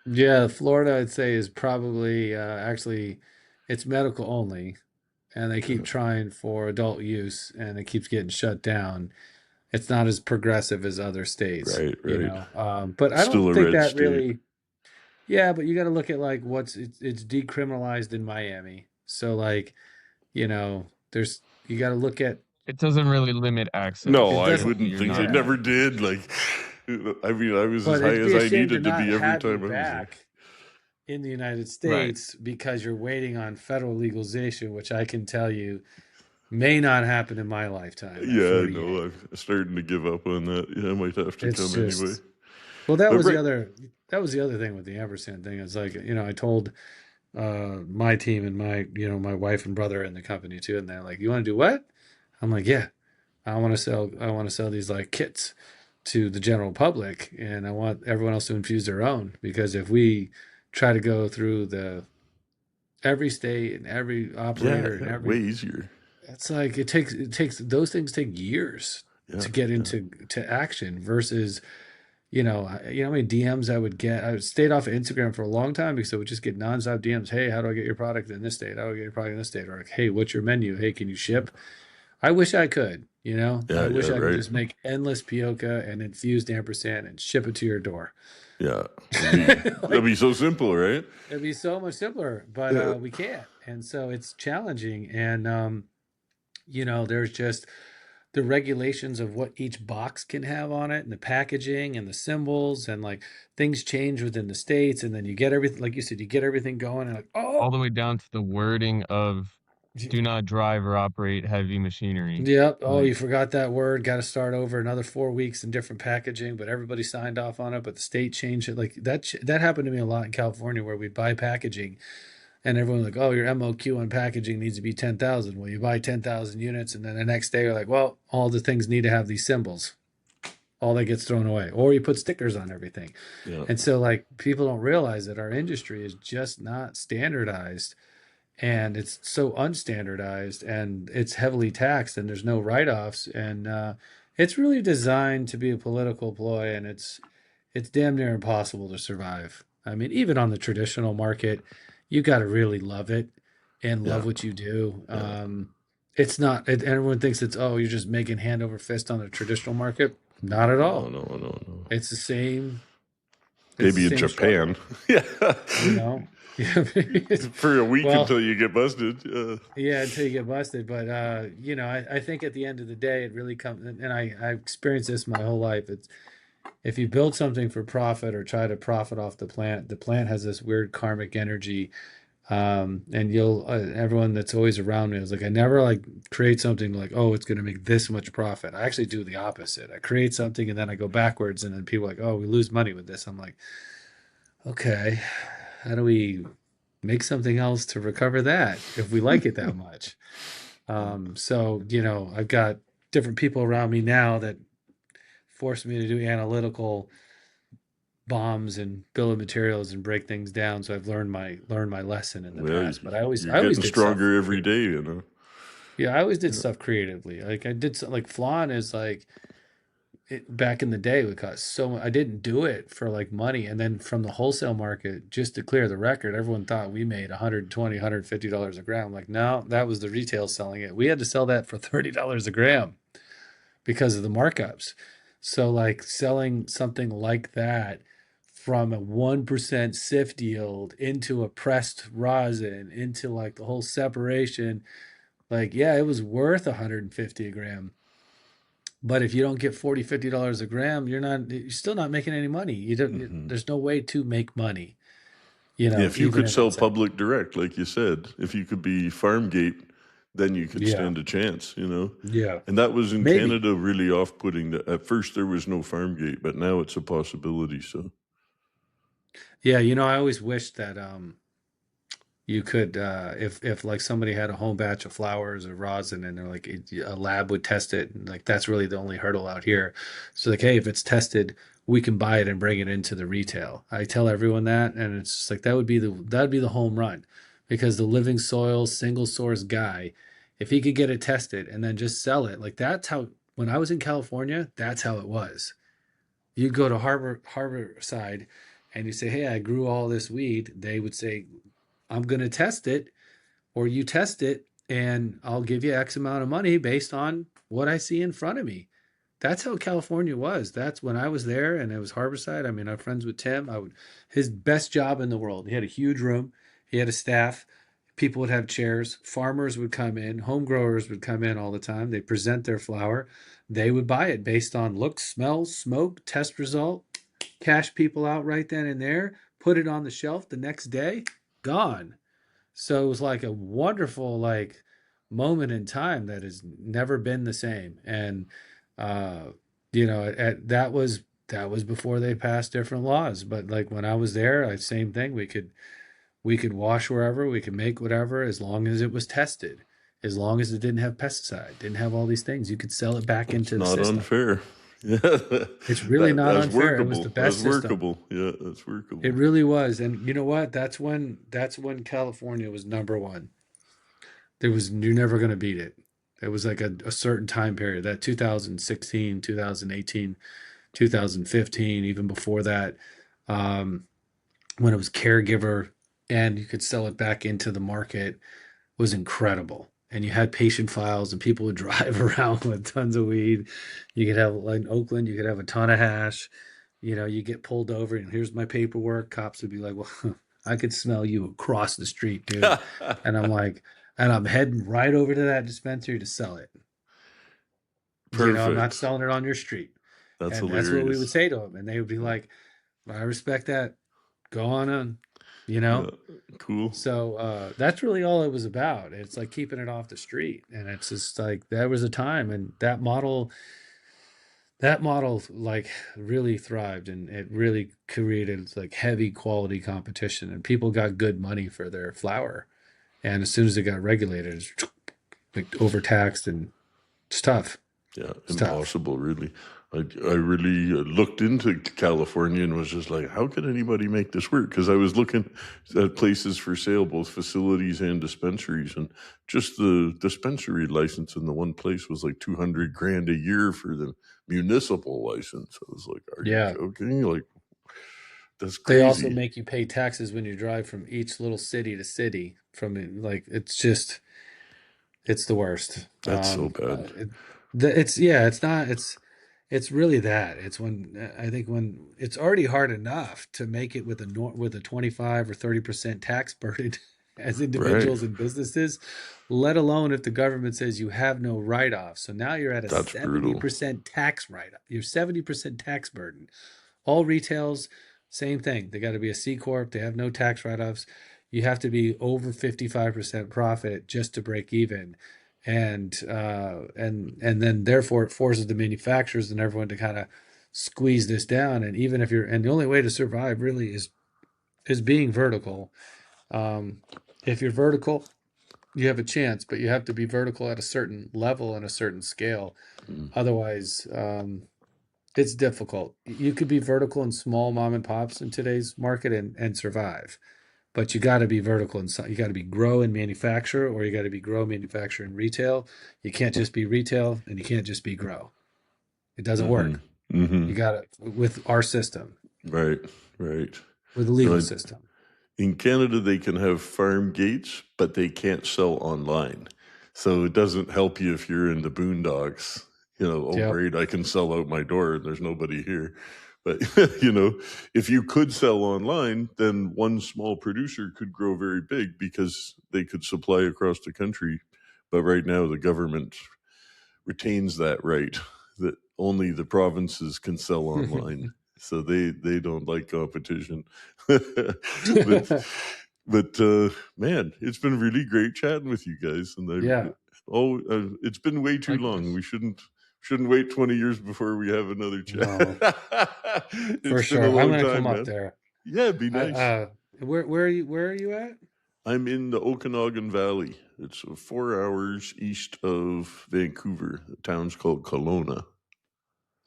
Yeah, Florida, I'd say, is probably actually it's medical only, and they keep trying for adult use, and it keeps getting shut down. It's not as progressive as other states, Right, right. But I don't Still a think red that state. really. Yeah, but you got to look at like it's decriminalized in Miami, so like there's you got to look at It doesn't really limit access. No, it I doesn't. wouldn't You're think not. they Yeah, never did. Like, I mean, I was as but high it'd as be a I shame to needed to not be every have you time I was there. back in the United Right. States because you're waiting on federal legalization, which I can tell you may not happen in my lifetime at Yeah, 48. no, I'm starting to give up on that. Yeah, I might have to It's come anyway. just well, that But was the right, other that was the other thing with the Ampersand thing. It's like, I told my team and my wife and brother in the company too, and they're like, "You want to do what?" I'm like, "Yeah, I want to sell these like kits to the general public, and I want everyone else to infuse their own because if we try to go through the every state and every yeah, operator and yeah, way every easier. it's like it takes those things take years Yeah, to get yeah, into to action versus how many DMs I would get. I stayed off of Instagram for a long time because I would just get nonstop DMs. Hey, how do I get your product in this state? How do I get your product in this state? Or like, hey, what's your menu? Hey, can you ship? I wish I could, yeah, I yeah, wish I could right. just make endless Pioca and infused ampersand and ship it to your door. Yeah, that'd Like be so simple, right? it'd be so much simpler, but Yeah, we can't. And so it's challenging. And there's just the regulations of what each box can have on it and the packaging and the symbols and like things change within the states and then you get everything like you said, you get everything going and like, All oh, the way down to the wording of do not drive or operate heavy machinery. yep. Oh, Like, you forgot that word. Got to start over another 4 weeks in different packaging, but everybody signed off on it. But the state changed it. Like that happened to me a lot in California, where we'd buy packaging, and everyone like, oh, your MOQ on packaging needs to be 10,000. Well, you buy 10,000 units, and then the next day you're like, well, all the things need to have these symbols. All that gets thrown away, or you put stickers on everything. yeah, And so, like, people don't realize that our industry is just not standardized and it's so unstandardized and it's heavily taxed and there's no write-offs and it's really designed to be a political ploy and it's damn near impossible to survive. I mean, even on the traditional market, you got to really love it and yeah, love what you do. yeah. It's not everyone thinks it's, oh, you're just making hand over fist on the traditional market. Not at No, all. no, no, no. It's the same it's the Maybe in same Japan. struggle, Yeah, you know. Yeah, maybe for a week well, until you get busted. yeah, until you get busted. But I think at the end of the day, it really comes. And I experienced this my whole life. It's if you build something for profit or try to profit off the plant has this weird karmic energy. And you'll everyone that's always around me is like, I never like create something like, oh, it's going to make this much profit. I actually do the opposite. I create something and then I go backwards, and then people are like, oh, we lose money with this. I'm like, okay, how do we make something else to recover that if we like it that much? So, I've got different people around me now that force me to do analytical bombs and bill of materials and break things down. So I've learned my lesson in the Well, past. But I always you're I always getting did stuff stronger every creative. day. Yeah, I always did Yeah. stuff creatively. Like I did like flan is like back in the day would cost so much. I didn't do it for like money. And then from the wholesale market, just to clear the record, everyone thought we made 120, $150 a gram. Like, no, that was the retail selling it. We had to sell that for $30 a gram because of the markups. So like selling something like that from a 1% sift yield into a pressed rosin into like the whole separation, like, yeah, it was worth 150 a gram. But if you don't get 40, $50 a gram, you're still not making any money. Hmm. There's no way to make money, Yeah, if you even could if sell it's like, public direct, like you said, if you could be farm gate, then you could yeah, stand a chance. yeah, And that was in maybe. Canada really off putting. At first, there was no farm gate, but now it's a possibility. So, Yeah, I always wish that you could if like somebody had a home batch of flowers or rosin and they're like a lab would test it, and like that's really the only hurdle out here. So like, hey, if it's tested, we can buy it and bring it into the retail. I tell everyone that, and it's just like that would be the home run, because the living soil single source guy, if he could get it tested and then just sell it, like that's how when I was in California, that's how it was. You go to Harborside and you say, "Hey, I grew all this weed." They would say, "I'm going to test it, or you test it, and I'll give you X amount of money based on what I see in front of me." That's how California was. That's when I was there, and it was Harborside. I mean, I'm friends with Tim. His best job in the world. He had a huge room. He had a staff. People would have chairs. Farmers would come in. Home growers would come in all the time. They present their flower. They would buy it based on looks, smells, smoke, test result, cash people out right then and there, put it on the shelf the next day, gone. So it was like a wonderful moment in time that has never been the same. And uh, that was before they passed different laws. But like when I was there, same thing. We could wash wherever, we could make whatever, as long as it was tested, as long as it didn't have pesticide, didn't have all these things. You could sell it back It's into the not system. unfair. Yeah, It's really not that's unfair. It was the workable. That's best system. workable. Yeah, that's It workable. really was. And you know what? That's when California was number one. You're never going to beat it. It was like a certain time period, that 2016, 2018, 2015, even before that, um, when it was caregiver and you could sell it back into the market, was incredible. And you had patient files and people would drive around with tons of weed. You could have, like in Oakland, you could have a ton of hash. You get pulled over and here's my paperwork. Cops would be like, well, I could smell you across the street, dude. And I'm like, and I'm heading right over to that dispensary to sell it. I'm not Perfect. selling it on your street. That's And that's what we would hilarious. say to them. And they would be like, I respect that. Go on in, you Yeah, know? cool. So that's really all it was about. It's like keeping it off the street. And it's just like there was a time and that model like really thrived, and it really created like heavy quality competition, and people got good money for their flour. And as soon as it got regulated, it's like overtaxed, and it's tough. Yeah, It's tough. impossible, really. I really looked into California and was just like, how could anybody make this work? Because I was looking at places for sale, both facilities and dispensaries, and just the dispensary license in the one place was like 200 grand a year for the municipal license. I was like, are you Yeah. joking? Like, that's They also crazy. make you pay taxes when you drive from each little city to city. It's the worst. That's so bad. It's really that. It's when I think when it's already hard enough to make it with a 25 or 30% tax burden as Right. individuals and businesses, let alone if the government says you have no write-off. So now you're at a That's brutal. 70% tax write-off. You're 70% tax burden. All retails, same thing. They got to be a C corp. They have no tax write-offs. You have to be over 55% profit just to break even. And then therefore it forces the manufacturers and everyone to kind of squeeze this down. And even if and the only way to survive really is being vertical. If you're vertical, you have a chance, but you have to be vertical at a certain level and a certain scale. Mm. Otherwise, it's difficult. You could be vertical in small mom and pops in today's market and survive, but you got to be vertical and you got to be grow and manufacture, or you got to be grow, manufacture, and retail. You can't just be retail and you can't just be grow. It doesn't Mm-hmm. work. Mm-hmm. You got to with our system, Right. Right. with the So legal system. in Canada, they can have farm gates, but they can't sell online. So it doesn't help you if you're in the boondocks. Oh, Yep. great, I can sell out my door and there's nobody here. But, if you could sell online, then one small producer could grow very big because they could supply across the country. But right now, the government retains that right that only the provinces can sell online. So they don't like competition. but man, it's been really great chatting with you guys, and Yeah. it's been way too long. Likewise. We shouldn't wait 20 years before we have another chat. No, for It's been a sure. I'm long gonna come time, up man. there. Yeah, it'd be I nice. where are you at? I'm in the Okanagan Valley. It's 4 hours east of Vancouver. The town's called Kelowna.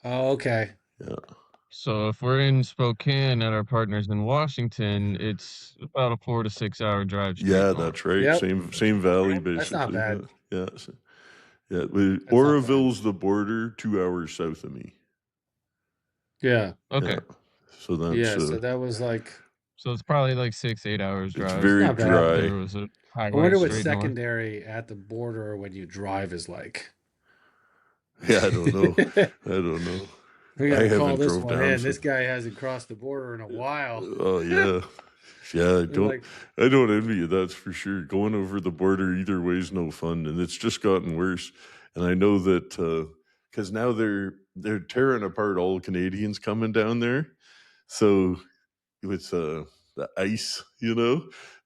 Oh, okay. Yeah. So if we're in Spokane at our partners in Washington, it's about a 4 to 6 hour drive straight Yeah, north. that's right. Yep. Same valley, That's not basically. bad. Yeah. Yeah. That's not bad. Oroville's the border, 2 hours south of me. Yeah. Okay. Yeah. So that's Yeah. So that was like, So it's probably like 6-8 hours it's drive it's very not bad. if dry. there was a I highway wonder what straight north. secondary at the border when you drive is like. Yeah, I don't know. I don't know. We got I to call haven't this drove one down in. so. This guy hasn't crossed the border in a while. Oh yeah, yeah. We're like, I don't envy you. That's for sure. Going over the border either way is no fun, and it's just gotten worse. And I know that because now they're tearing apart all Canadians coming down there. So with the ICE,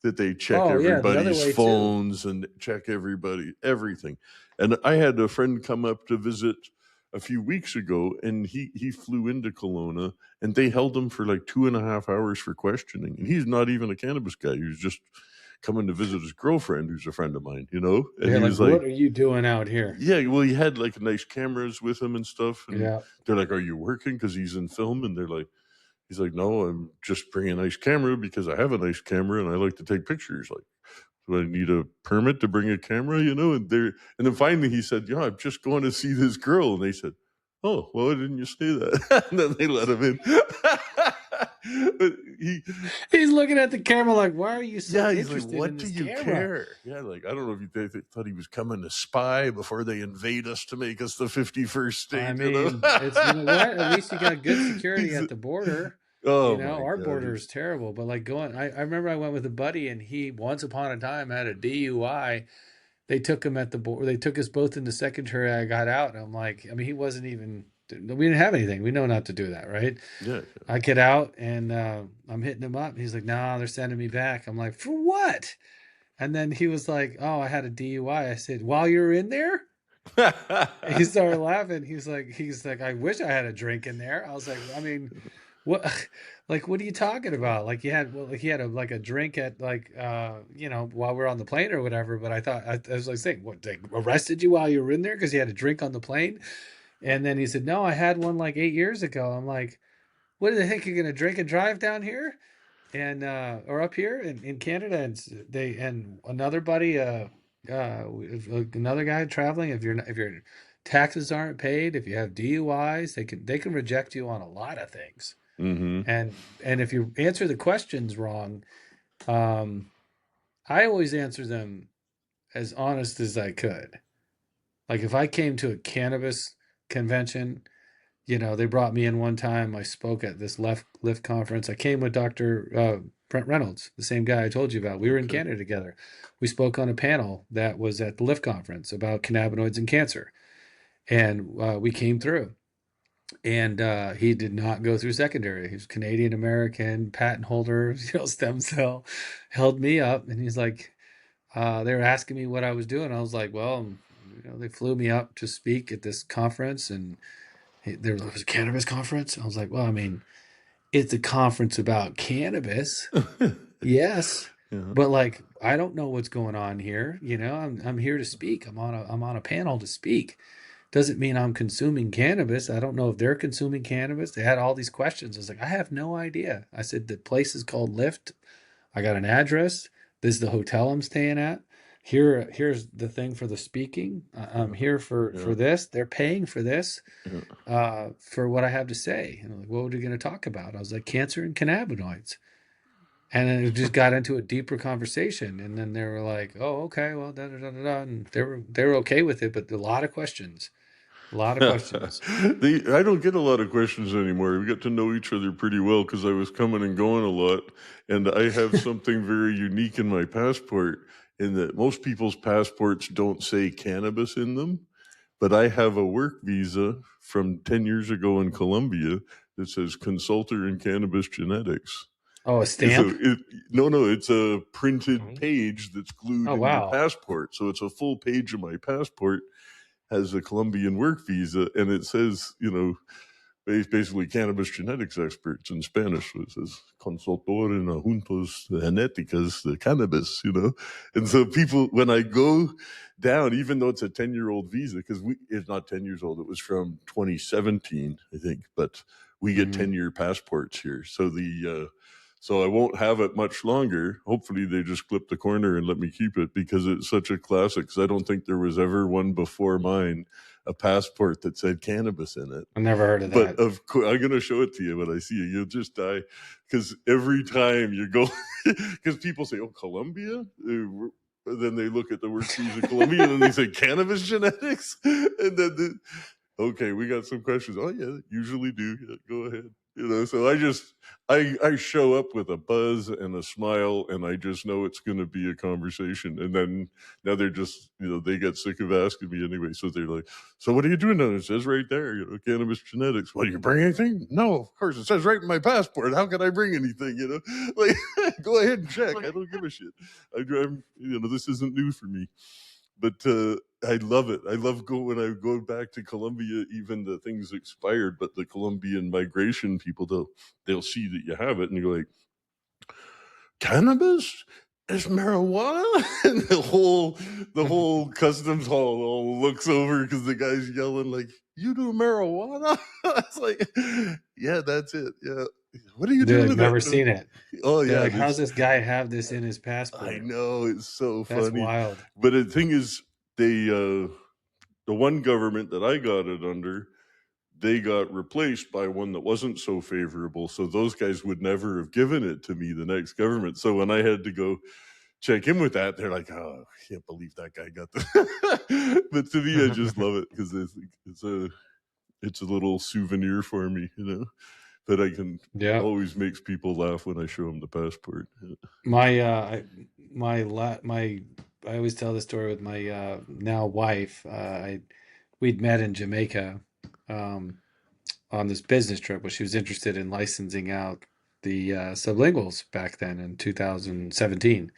that they check oh yeah, the other everybody's way too. phones and check everything. And I had a friend come up to visit a few weeks ago, and he flew into Kelowna, and they held him for like 2.5 hours for questioning. And he's not even a cannabis guy; he was just coming to visit his girlfriend, who's a friend of mine, And They're he like, was like, what are you doing out here? "Yeah, well, he had like nice cameras with him and stuff." And Yeah. they're like, "Are you working?" Because he's in film, and they're like. He's like, no, I'm just bringing a nice camera because I have a nice camera and I like to take pictures. Like, do I need a permit to bring a camera? And then finally he said, yeah, I'm just going to see this girl. And they said, oh, well, why didn't you say that? And then they let him in. But He's looking at the camera like, why are you so he's like, interested what in do this you camera? care? Yeah, like, I don't know if they thought he was coming to spy before they invade us to make us the 51st state. I mean, it's, you know what? At least you got good security at the border. Oh my Our God. border is terrible. But like I remember I went with a buddy and he once upon a time had a DUI. They took him at the border. They took us both into secondary. I got out and I'm like, I mean, he wasn't even, we didn't have anything. We know not to do that, right? Yeah. I get out and I'm hitting him up. He's like, nah, they're sending me back. I'm like, for what? And then he was like, oh, I had a DUI. I said, while you're in there? He started laughing. He's like, I wish I had a drink in there. I was like, I mean, what, like, what are you talking about? Like he had a drink at while we're on the plane or whatever. But I was like saying, what, they arrested you while you were in there because you had a drink on the plane? And then he said, no, I had one like 8 years ago. I'm like, what the heck, you're gonna drink and drive down here? And or up here in Canada, and another buddy, another guy traveling. If your taxes aren't paid, if you have DUIs, they can reject you on a lot of things. Mm-hmm. And if you answer the questions wrong, um, I always answer them as honest as I could. Like if I came to a cannabis convention, they brought me in one time. I spoke at this Lift conference. I came with Dr. Brent Reynolds, the same guy I told you about. We were in Okay. Canada together. We spoke on a panel that was at the Lift conference about cannabinoids and cancer. And we came through. And he did not go through secondary. He was Canadian American, patent holder, stem cell, held me up. And he's like, they were asking me what I was doing. I was like, well, they flew me up to speak at this conference and there was a cannabis conference. I was like, well, I mean, it's a conference about cannabis. Yes. Yeah. But like, I don't know what's going on here. I'm here to speak. I'm on a panel to speak. Doesn't mean I'm consuming cannabis. I don't know if they're consuming cannabis. They had all these questions. I was like, I have no idea. I said, the place is called Lift. I got an address. This is the hotel I'm staying at. Here's the thing for the speaking. I'm here for this. They're paying for this, for what I have to say. And I'm like, what are we going to talk about? I was like, cancer and cannabinoids. And then it just got into a deeper conversation. And then they were like, oh, okay, well, da da da da da. And they were okay with it, but a lot of questions. A lot of questions. I don't get a lot of questions anymore. We got to know each other pretty well because I was coming and going a lot. And I have something very unique in my passport in that most people's passports don't say cannabis in them. But I have a work visa from 10 years ago in Colombia that says consultor in cannabis genetics. Oh, a stamp? No, it's a printed page that's glued Oh, in your wow. passport. So it's a full page of my passport has a Colombian work visa, and it says, basically cannabis genetics experts in Spanish. So it says consultor en asuntos genéticos de cannabis, And so people, when I go down, even though it's a 10-year-old visa, because it's not 10 years old, it was from 2017, I think, but we get 10-year passports here. So So I won't have it much longer. Hopefully they just clip the corner and let me keep it because it's such a classic. Because I don't think there was ever one before mine, a passport that said cannabis in it. I never heard of But that. of course, I'm going to show it to you when I see you. You'll just die because every time you go, because people say, "Oh, Colombia," then they look at the worksheets of Colombia and they say cannabis genetics, and then okay, we got some questions. Oh yeah, usually do. Yeah, go ahead. So I show up with a buzz and a smile, and I just know it's going to be a conversation. And then now they're just, they get sick of asking me anyway. So they're like, "So what are you doing now?" It says right there, cannabis genetics. What, do you bring anything? No, of course. It says right in my passport. How can I bring anything? Like, go ahead and check. I don't give a shit. I drive. This isn't new for me. But I love it. I love when I go back to Colombia, even the things expired, but the Colombian migration people, they'll see that you have it and you go like, cannabis is marijuana? And the whole customs hall all looks over because the guy's yelling like, you do marijuana? It's like, yeah, that's it. Yeah. What are you They're doing like, with never that? seen it. Oh They're yeah, like, how's this guy have this in his passport? I know, it's so That's funny. wild. But the thing is, the one government that I got it under, they got replaced by one that wasn't so favorable. So those guys would never have given it to me, the next government. So when I had to go check in with that, they're like, "Oh, I can't believe that guy got the." But to me, I just love it because it's a little souvenir for me, that I can Yeah. always makes people laugh when I show them the passport. My I always tell the story with my now wife. We'd met in Jamaica um, on this business trip where she was interested in licensing out the sublinguals back then in 2017,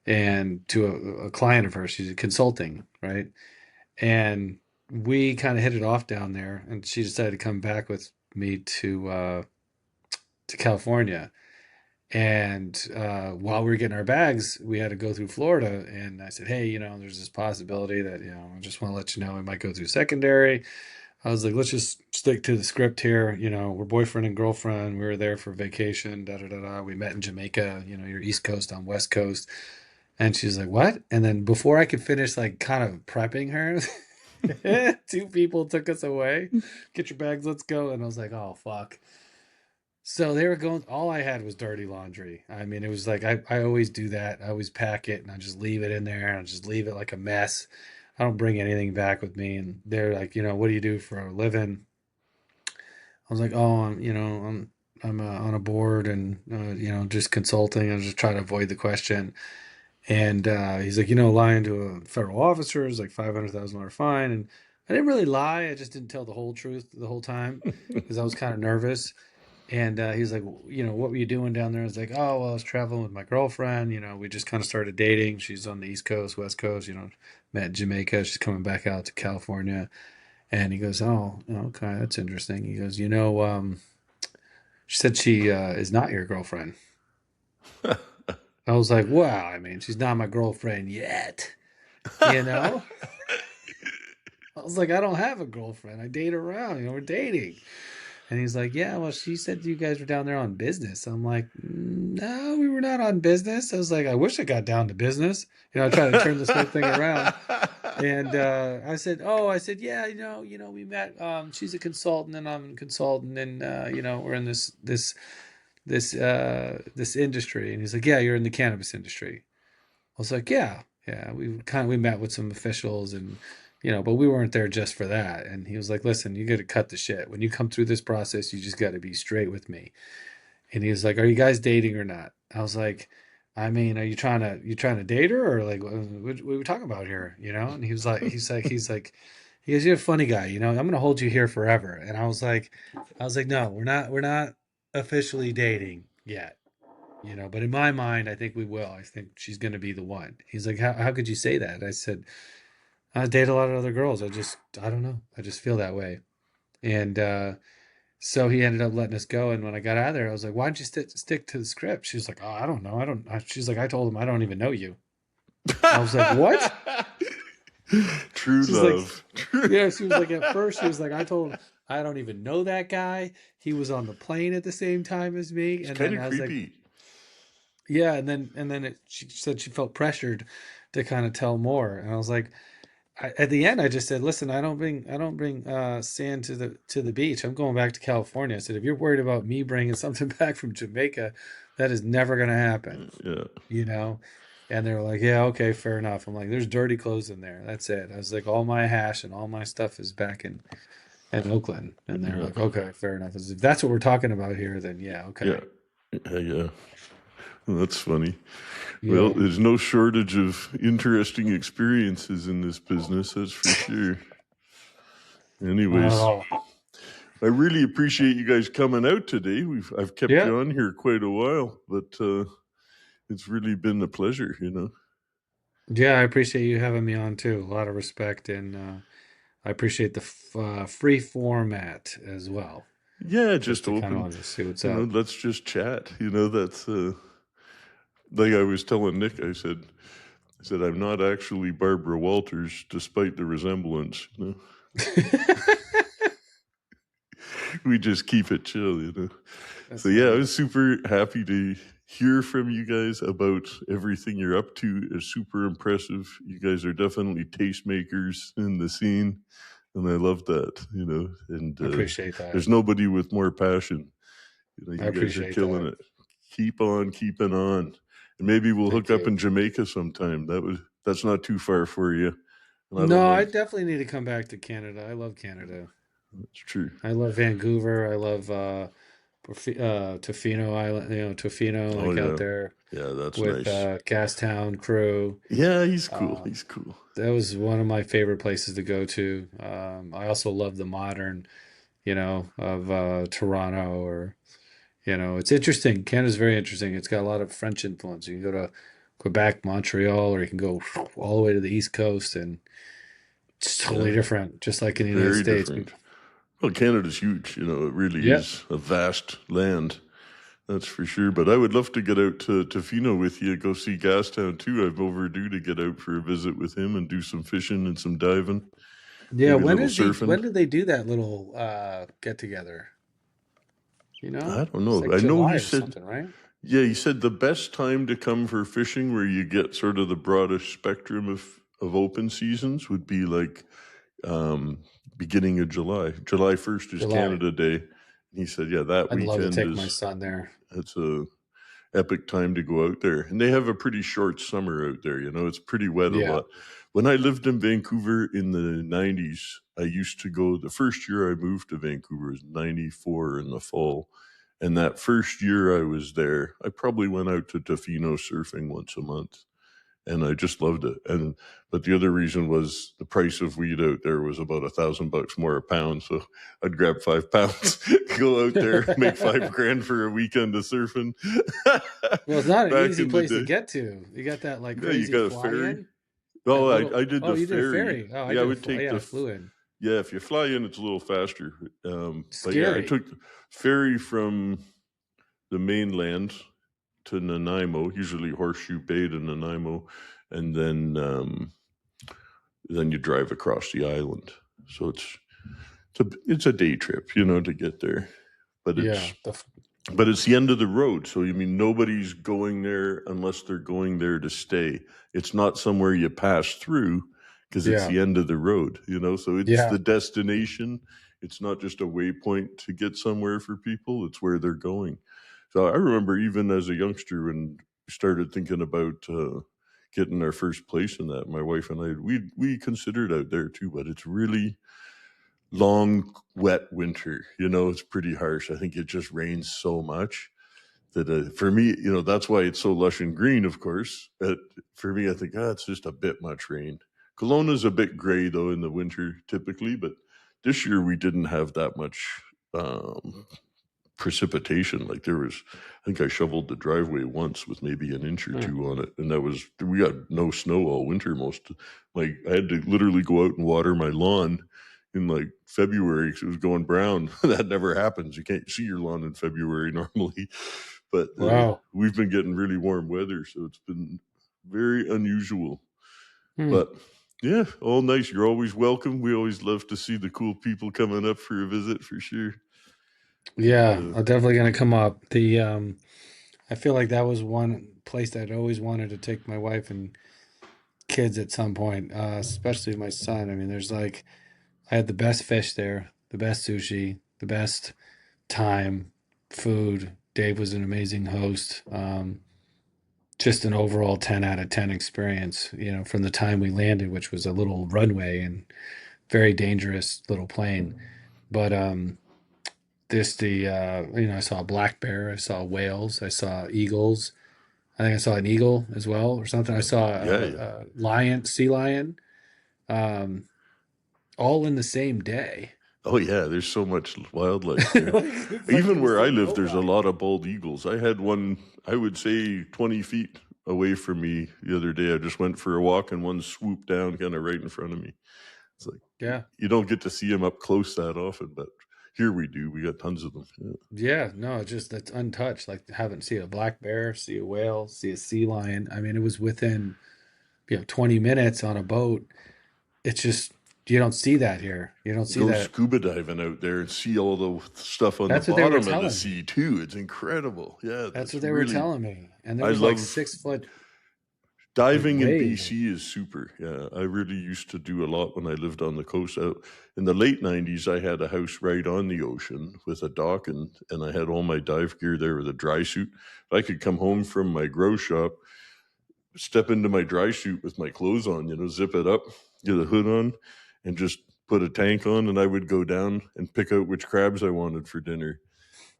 and to a client of hers. She's consulting, right? And we kind of hit it off down there, and she decided to come back with me to California. And while we were getting our bags, we had to go through Florida. And I said, "Hey, there's this possibility that, I just want to let you know we might go through secondary." I was like, "Let's just stick to the script here. We're boyfriend and girlfriend. We were there for vacation. Da da da da. We met in Jamaica. You're East Coast, I'm West Coast." And she's like, "What?" And then before I could finish, like, kind of prepping her, two people took us away. "Get your bags, let's go." And I was like, "Oh fuck." So they were going, all I had was dirty laundry. I mean, it was like, I always do that. I always pack it and I just leave it in there and I just leave it like a mess. I don't bring anything back with me. And they're like, "What do you do for a living?" I was like, "Oh, I'm on a board and, just consulting." I was just trying to avoid the question. And he's like, "Lying to a federal officer is like $500,000 fine." And I didn't really lie. I just didn't tell the whole truth the whole time because I was kind of nervous. And he's like, "What were you doing down there?" I was like, "Oh, well, I was traveling with my girlfriend. We just kind of started dating. She's on the East Coast, West Coast, met in Jamaica. She's coming back out to California." And he goes, "Oh, okay, that's interesting." He goes, "She said she is not your girlfriend." I was like, "Well, I mean, she's not my girlfriend yet, you know?" I was like, "I don't have a girlfriend. I date around, we're dating." And he's like, "Yeah, well, she said you guys were down there on business." I'm like, "No, we were not on business." I was like, "I wish I got down to business." I tried to turn this whole thing around. And I said, "Yeah, we met. She's a consultant, and I'm a consultant, and we're in this industry." And he's like, "Yeah, you're in the cannabis industry." I was like, "Yeah, yeah." We met with some officials, and but we weren't there just for that. And he was like, "Listen, you got to cut the shit. When you come through this process, you just got to be straight with me." And he was like, "Are you guys dating or not?" I was like, "I mean, are you trying to date her, or like what are we talking about here?" And he was like, he goes, "You're a funny guy. I'm gonna hold you here forever." And I was like, "No, we're not officially dating yet." But in my mind, I think we will. I think she's going to be the one. He's like, how could you say that? I said, "I date a lot of other girls. I don't know. I just feel that way." And so he ended up letting us go. And when I got out of there, I was like, "Why don't you stick to the script?" She was like, "Oh, I don't know. She's like, "I told him I don't even know you." I was like, "What?" True She's like, love. yeah, she was like, at first, she was like, "I told him I don't even know that guy. He was on the plane at the same time as me." It's And kind then of I was like, creepy. yeah, and then she said she felt pressured to kind of tell more, and I was like, at the end, I just said, "Listen, I don't bring sand to the beach. I'm going back to California." I said, "If you're worried about me bringing something back from Jamaica, that is never going to happen." Yeah, You know, and they were like, "Yeah, okay, fair enough." I'm like, "There's dirty clothes in there. That's it." I was like, "All my hash and all my stuff is back in Oakland," and they're yeah, like, "Okay, fair enough." I said, if that's what we're talking about here, then yeah, yeah, okay, yeah. That's funny. Well, yeah. there's no shortage of interesting experiences in this business, that's for sure. Not at Anyways, all. I really appreciate you guys coming out today. I've kept Yeah, you on here quite a while, but it's really been a pleasure, you know. yeah. I appreciate you having me on too. A lot of respect, and I appreciate the free format as well, Yeah, just just to kind open, of just see what's you know, up. let's just chat. You know, that's like I was telling Nick, I said, I'm not actually Barbara Walters, despite the resemblance, you know. We just keep it chill, you know. So That's yeah, I funny. was super happy to hear from you guys about everything you're up to. It's super impressive. You guys are definitely tastemakers in the scene, and I love that, you know. And I appreciate that. there's nobody with more passion. You know, I you guys are appreciate killing that. it. Keep on keeping on, and maybe we'll hook Thank up you. in Jamaica sometime. That's not too far for you, and I don't No, I mind. definitely need to come back to Canada. I love Canada. That's true. I love Vancouver. I love Tofino Island, Tofino, Oh like out yeah, there yeah, that's with nice. Gastown crew. Yeah, he's cool. Um, He's cool. that was one of my favorite places to go to. I also love the modern, of Toronto, or, it's interesting. Canada's very interesting. It's got a lot of French influence. You can go to Quebec, Montreal, or you can go all the way to the East Coast, and it's totally Yeah, different, just like in the United very States. different. Well, Canada's huge. You know, it really Yeah. is a vast land. That's for sure. But I would love to get out to Tofino with you, go see Gastown too. I'm overdue to get out for a visit with him and do some fishing and some diving, Yeah, maybe a little surfing. when did they do that little get together? You I know? don't It's know. like I know July he or said, something, right? yeah, he said the best time to come for fishing, where you get sort of the broadest spectrum of open seasons, would be like um, beginning of July. July 1st is July. Canada Day. He said, yeah, that I'd love to weekend take my is son there. it's a epic time to go out there. And they have a pretty short summer out there. You know, it's pretty wet a Yeah. lot. When I lived in Vancouver in the 90s, I used to go, the first year I moved to Vancouver was 94 in the fall. And that first year I was there, I probably went out to Tofino surfing once a month, and I just loved it. And but the other reason was the price of weed out there was about $1,000 more a pound. So I'd grab 5 pounds, go out there, make 5 grand for a weekend of surfing. Well, it's not an Back easy in the place to day, get to. You got that like yeah, you crazy got a fly ferry. in, that Oh, little. I did Oh, the you did a ferry. ferry. Oh, I Yeah, I did a would fly. take Yeah, I flew in. yeah, if you fly in, it's a little faster. But yeah, I Scary. took the ferry from the mainland to Nanaimo, usually Horseshoe Bay to Nanaimo, and then you drive across the island. So it's a day trip, you know, to get there. But Yeah. it's the end of the road. So you mean nobody's going there unless they're going there to stay. It's not somewhere you pass through, because it's Yeah. the end of the road, you know. So it's Yeah. the destination. It's not just a waypoint to get somewhere for people, it's where they're going. So I remember even as a youngster when we started thinking about getting our first place in that, my wife and I, we considered out there too, but it's really long, wet winter. You know, it's pretty harsh. I think it just rains so much that for me, you know, that's why it's so lush and green, of course. But for me, I think, it's just a bit much rain. Kelowna's a bit gray, though, in the winter, typically. But this year, we didn't have that much precipitation. Like there was, I think I shoveled the driveway once with maybe an inch or Huh. two on it, and we got no snow all winter. Like I had to literally go out and water my lawn in like February because it was going brown. That never happens. You can't see your lawn in February normally, but Wow. we've been getting really warm weather, so it's been very unusual. Hmm. But yeah, all nice. You're always welcome. We always love to see the cool people coming up for a visit, for sure. And Yeah. I'm definitely gonna come up. I feel like that was one. place that I'd always wanted to take my wife and kids at some point, especially my son. I mean, there's like, I had the best fish there, the best sushi, the best time, food. Dave was an amazing host. Just an overall 10 out of 10 experience, from the time we landed, which was a little runway and very dangerous little plane. But I saw a black bear, I saw whales, I saw eagles. I think I saw an eagle as well or something. I saw a lion, sea lion, um, all in the same day. Oh yeah, there's so much wildlife there. Even where I live, there's a lot of bald eagles. I had one, I would say 20 feet away from me the other day. I just went for a walk and one swooped down kind of right in front of me. It's like, yeah, you don't get to see them up close that often, but here we do. We got tons of them. Yeah, no, it's untouched. Like, haven't seen a black bear, see a whale, see a sea lion. I mean, it was within 20 minutes on a boat. It's just, you don't see that here. You don't see Go that. scuba diving out there and see all the stuff on That's the what they were bottom of the telling sea too. It's incredible. Yeah, That's what they were telling me. And there I was like love 6 foot. diving in wave. BC is super. Yeah, I really used to do a lot when I lived on the coast. Out in the late 90s, I had a house right on the ocean with a dock, and I had all my dive gear there with a dry suit. I could come home from my grow shop, step into my dry suit with my clothes on, zip it up, get a hood on, and just put a tank on, and I would go down and pick out which crabs I wanted for dinner.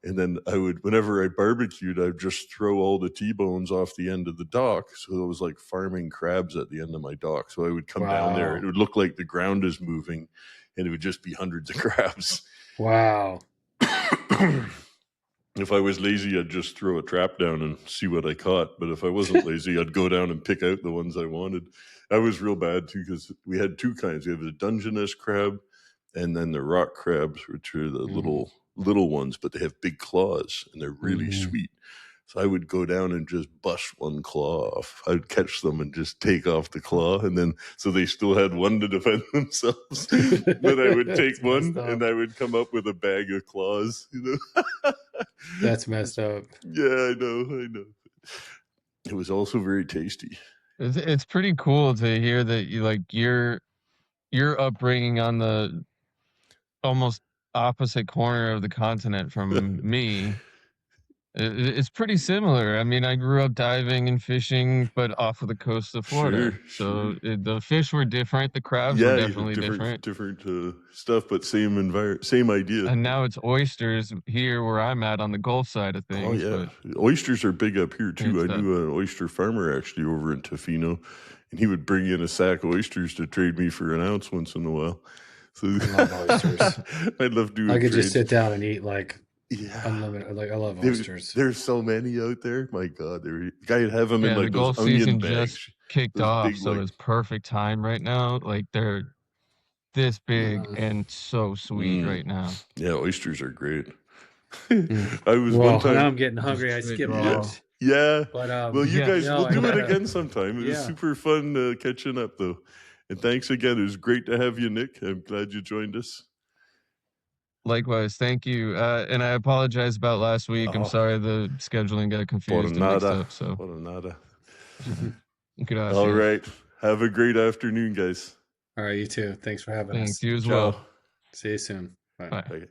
And then I would, whenever I barbecued, I'd just throw all the T-bones off the end of the dock. So it was like farming crabs at the end of my dock. So I would come down there. It would look like the ground is moving, and it would just be hundreds of crabs. Wow. If I was lazy, I'd just throw a trap down and see what I caught. But if I wasn't lazy, I'd go down and pick out the ones I wanted. I was real bad too, because we had two kinds. We have the Dungeness crab and then the rock crabs, which are the little ones, but they have big claws and they're really sweet. So I would go down and just bust one claw off. I'd catch them and just take off the claw, and then so they still had one to defend themselves. Then I would take one and I would come up with a bag of claws. That's messed up. Yeah, I know. It was also very tasty. It's pretty cool to hear that your upbringing on the almost opposite corner of the continent from me. It's pretty similar. I mean, I grew up diving and fishing, but off of the coast of Florida. Sure. The fish were different. The crabs were definitely different. Different stuff, but same idea. And now it's oysters here where I'm at on the Gulf side of things. Oh, yeah. Oysters are big up here, too. I knew an oyster farmer, actually, over in Tofino, and he would bring in a sack of oysters to trade me for an ounce once in a while. So, I love oysters. I love doing I could just sit down and eat, unlimited. I love oysters. There's so many out there. My God, I'd have them in the Gulf those onion season bags. Just kicked off, so it's perfect time right now. Like, they're this big and so sweet right now. Yeah, oysters are great. I was one time. Now I'm getting hungry. I skipped lunch. Yeah. But well, you guys, we'll do it again sometime. It was super fun catching up, though. And thanks again. It was great to have you, Nick. I'm glad you joined us. Likewise, thank you. And I apologize about last week. I'm sorry the scheduling got confused and mixed up. So. Gracias. All right. Have a great afternoon, guys. All right, you too. Thanks for having us. Thanks, you as well. See you soon. Bye. Bye.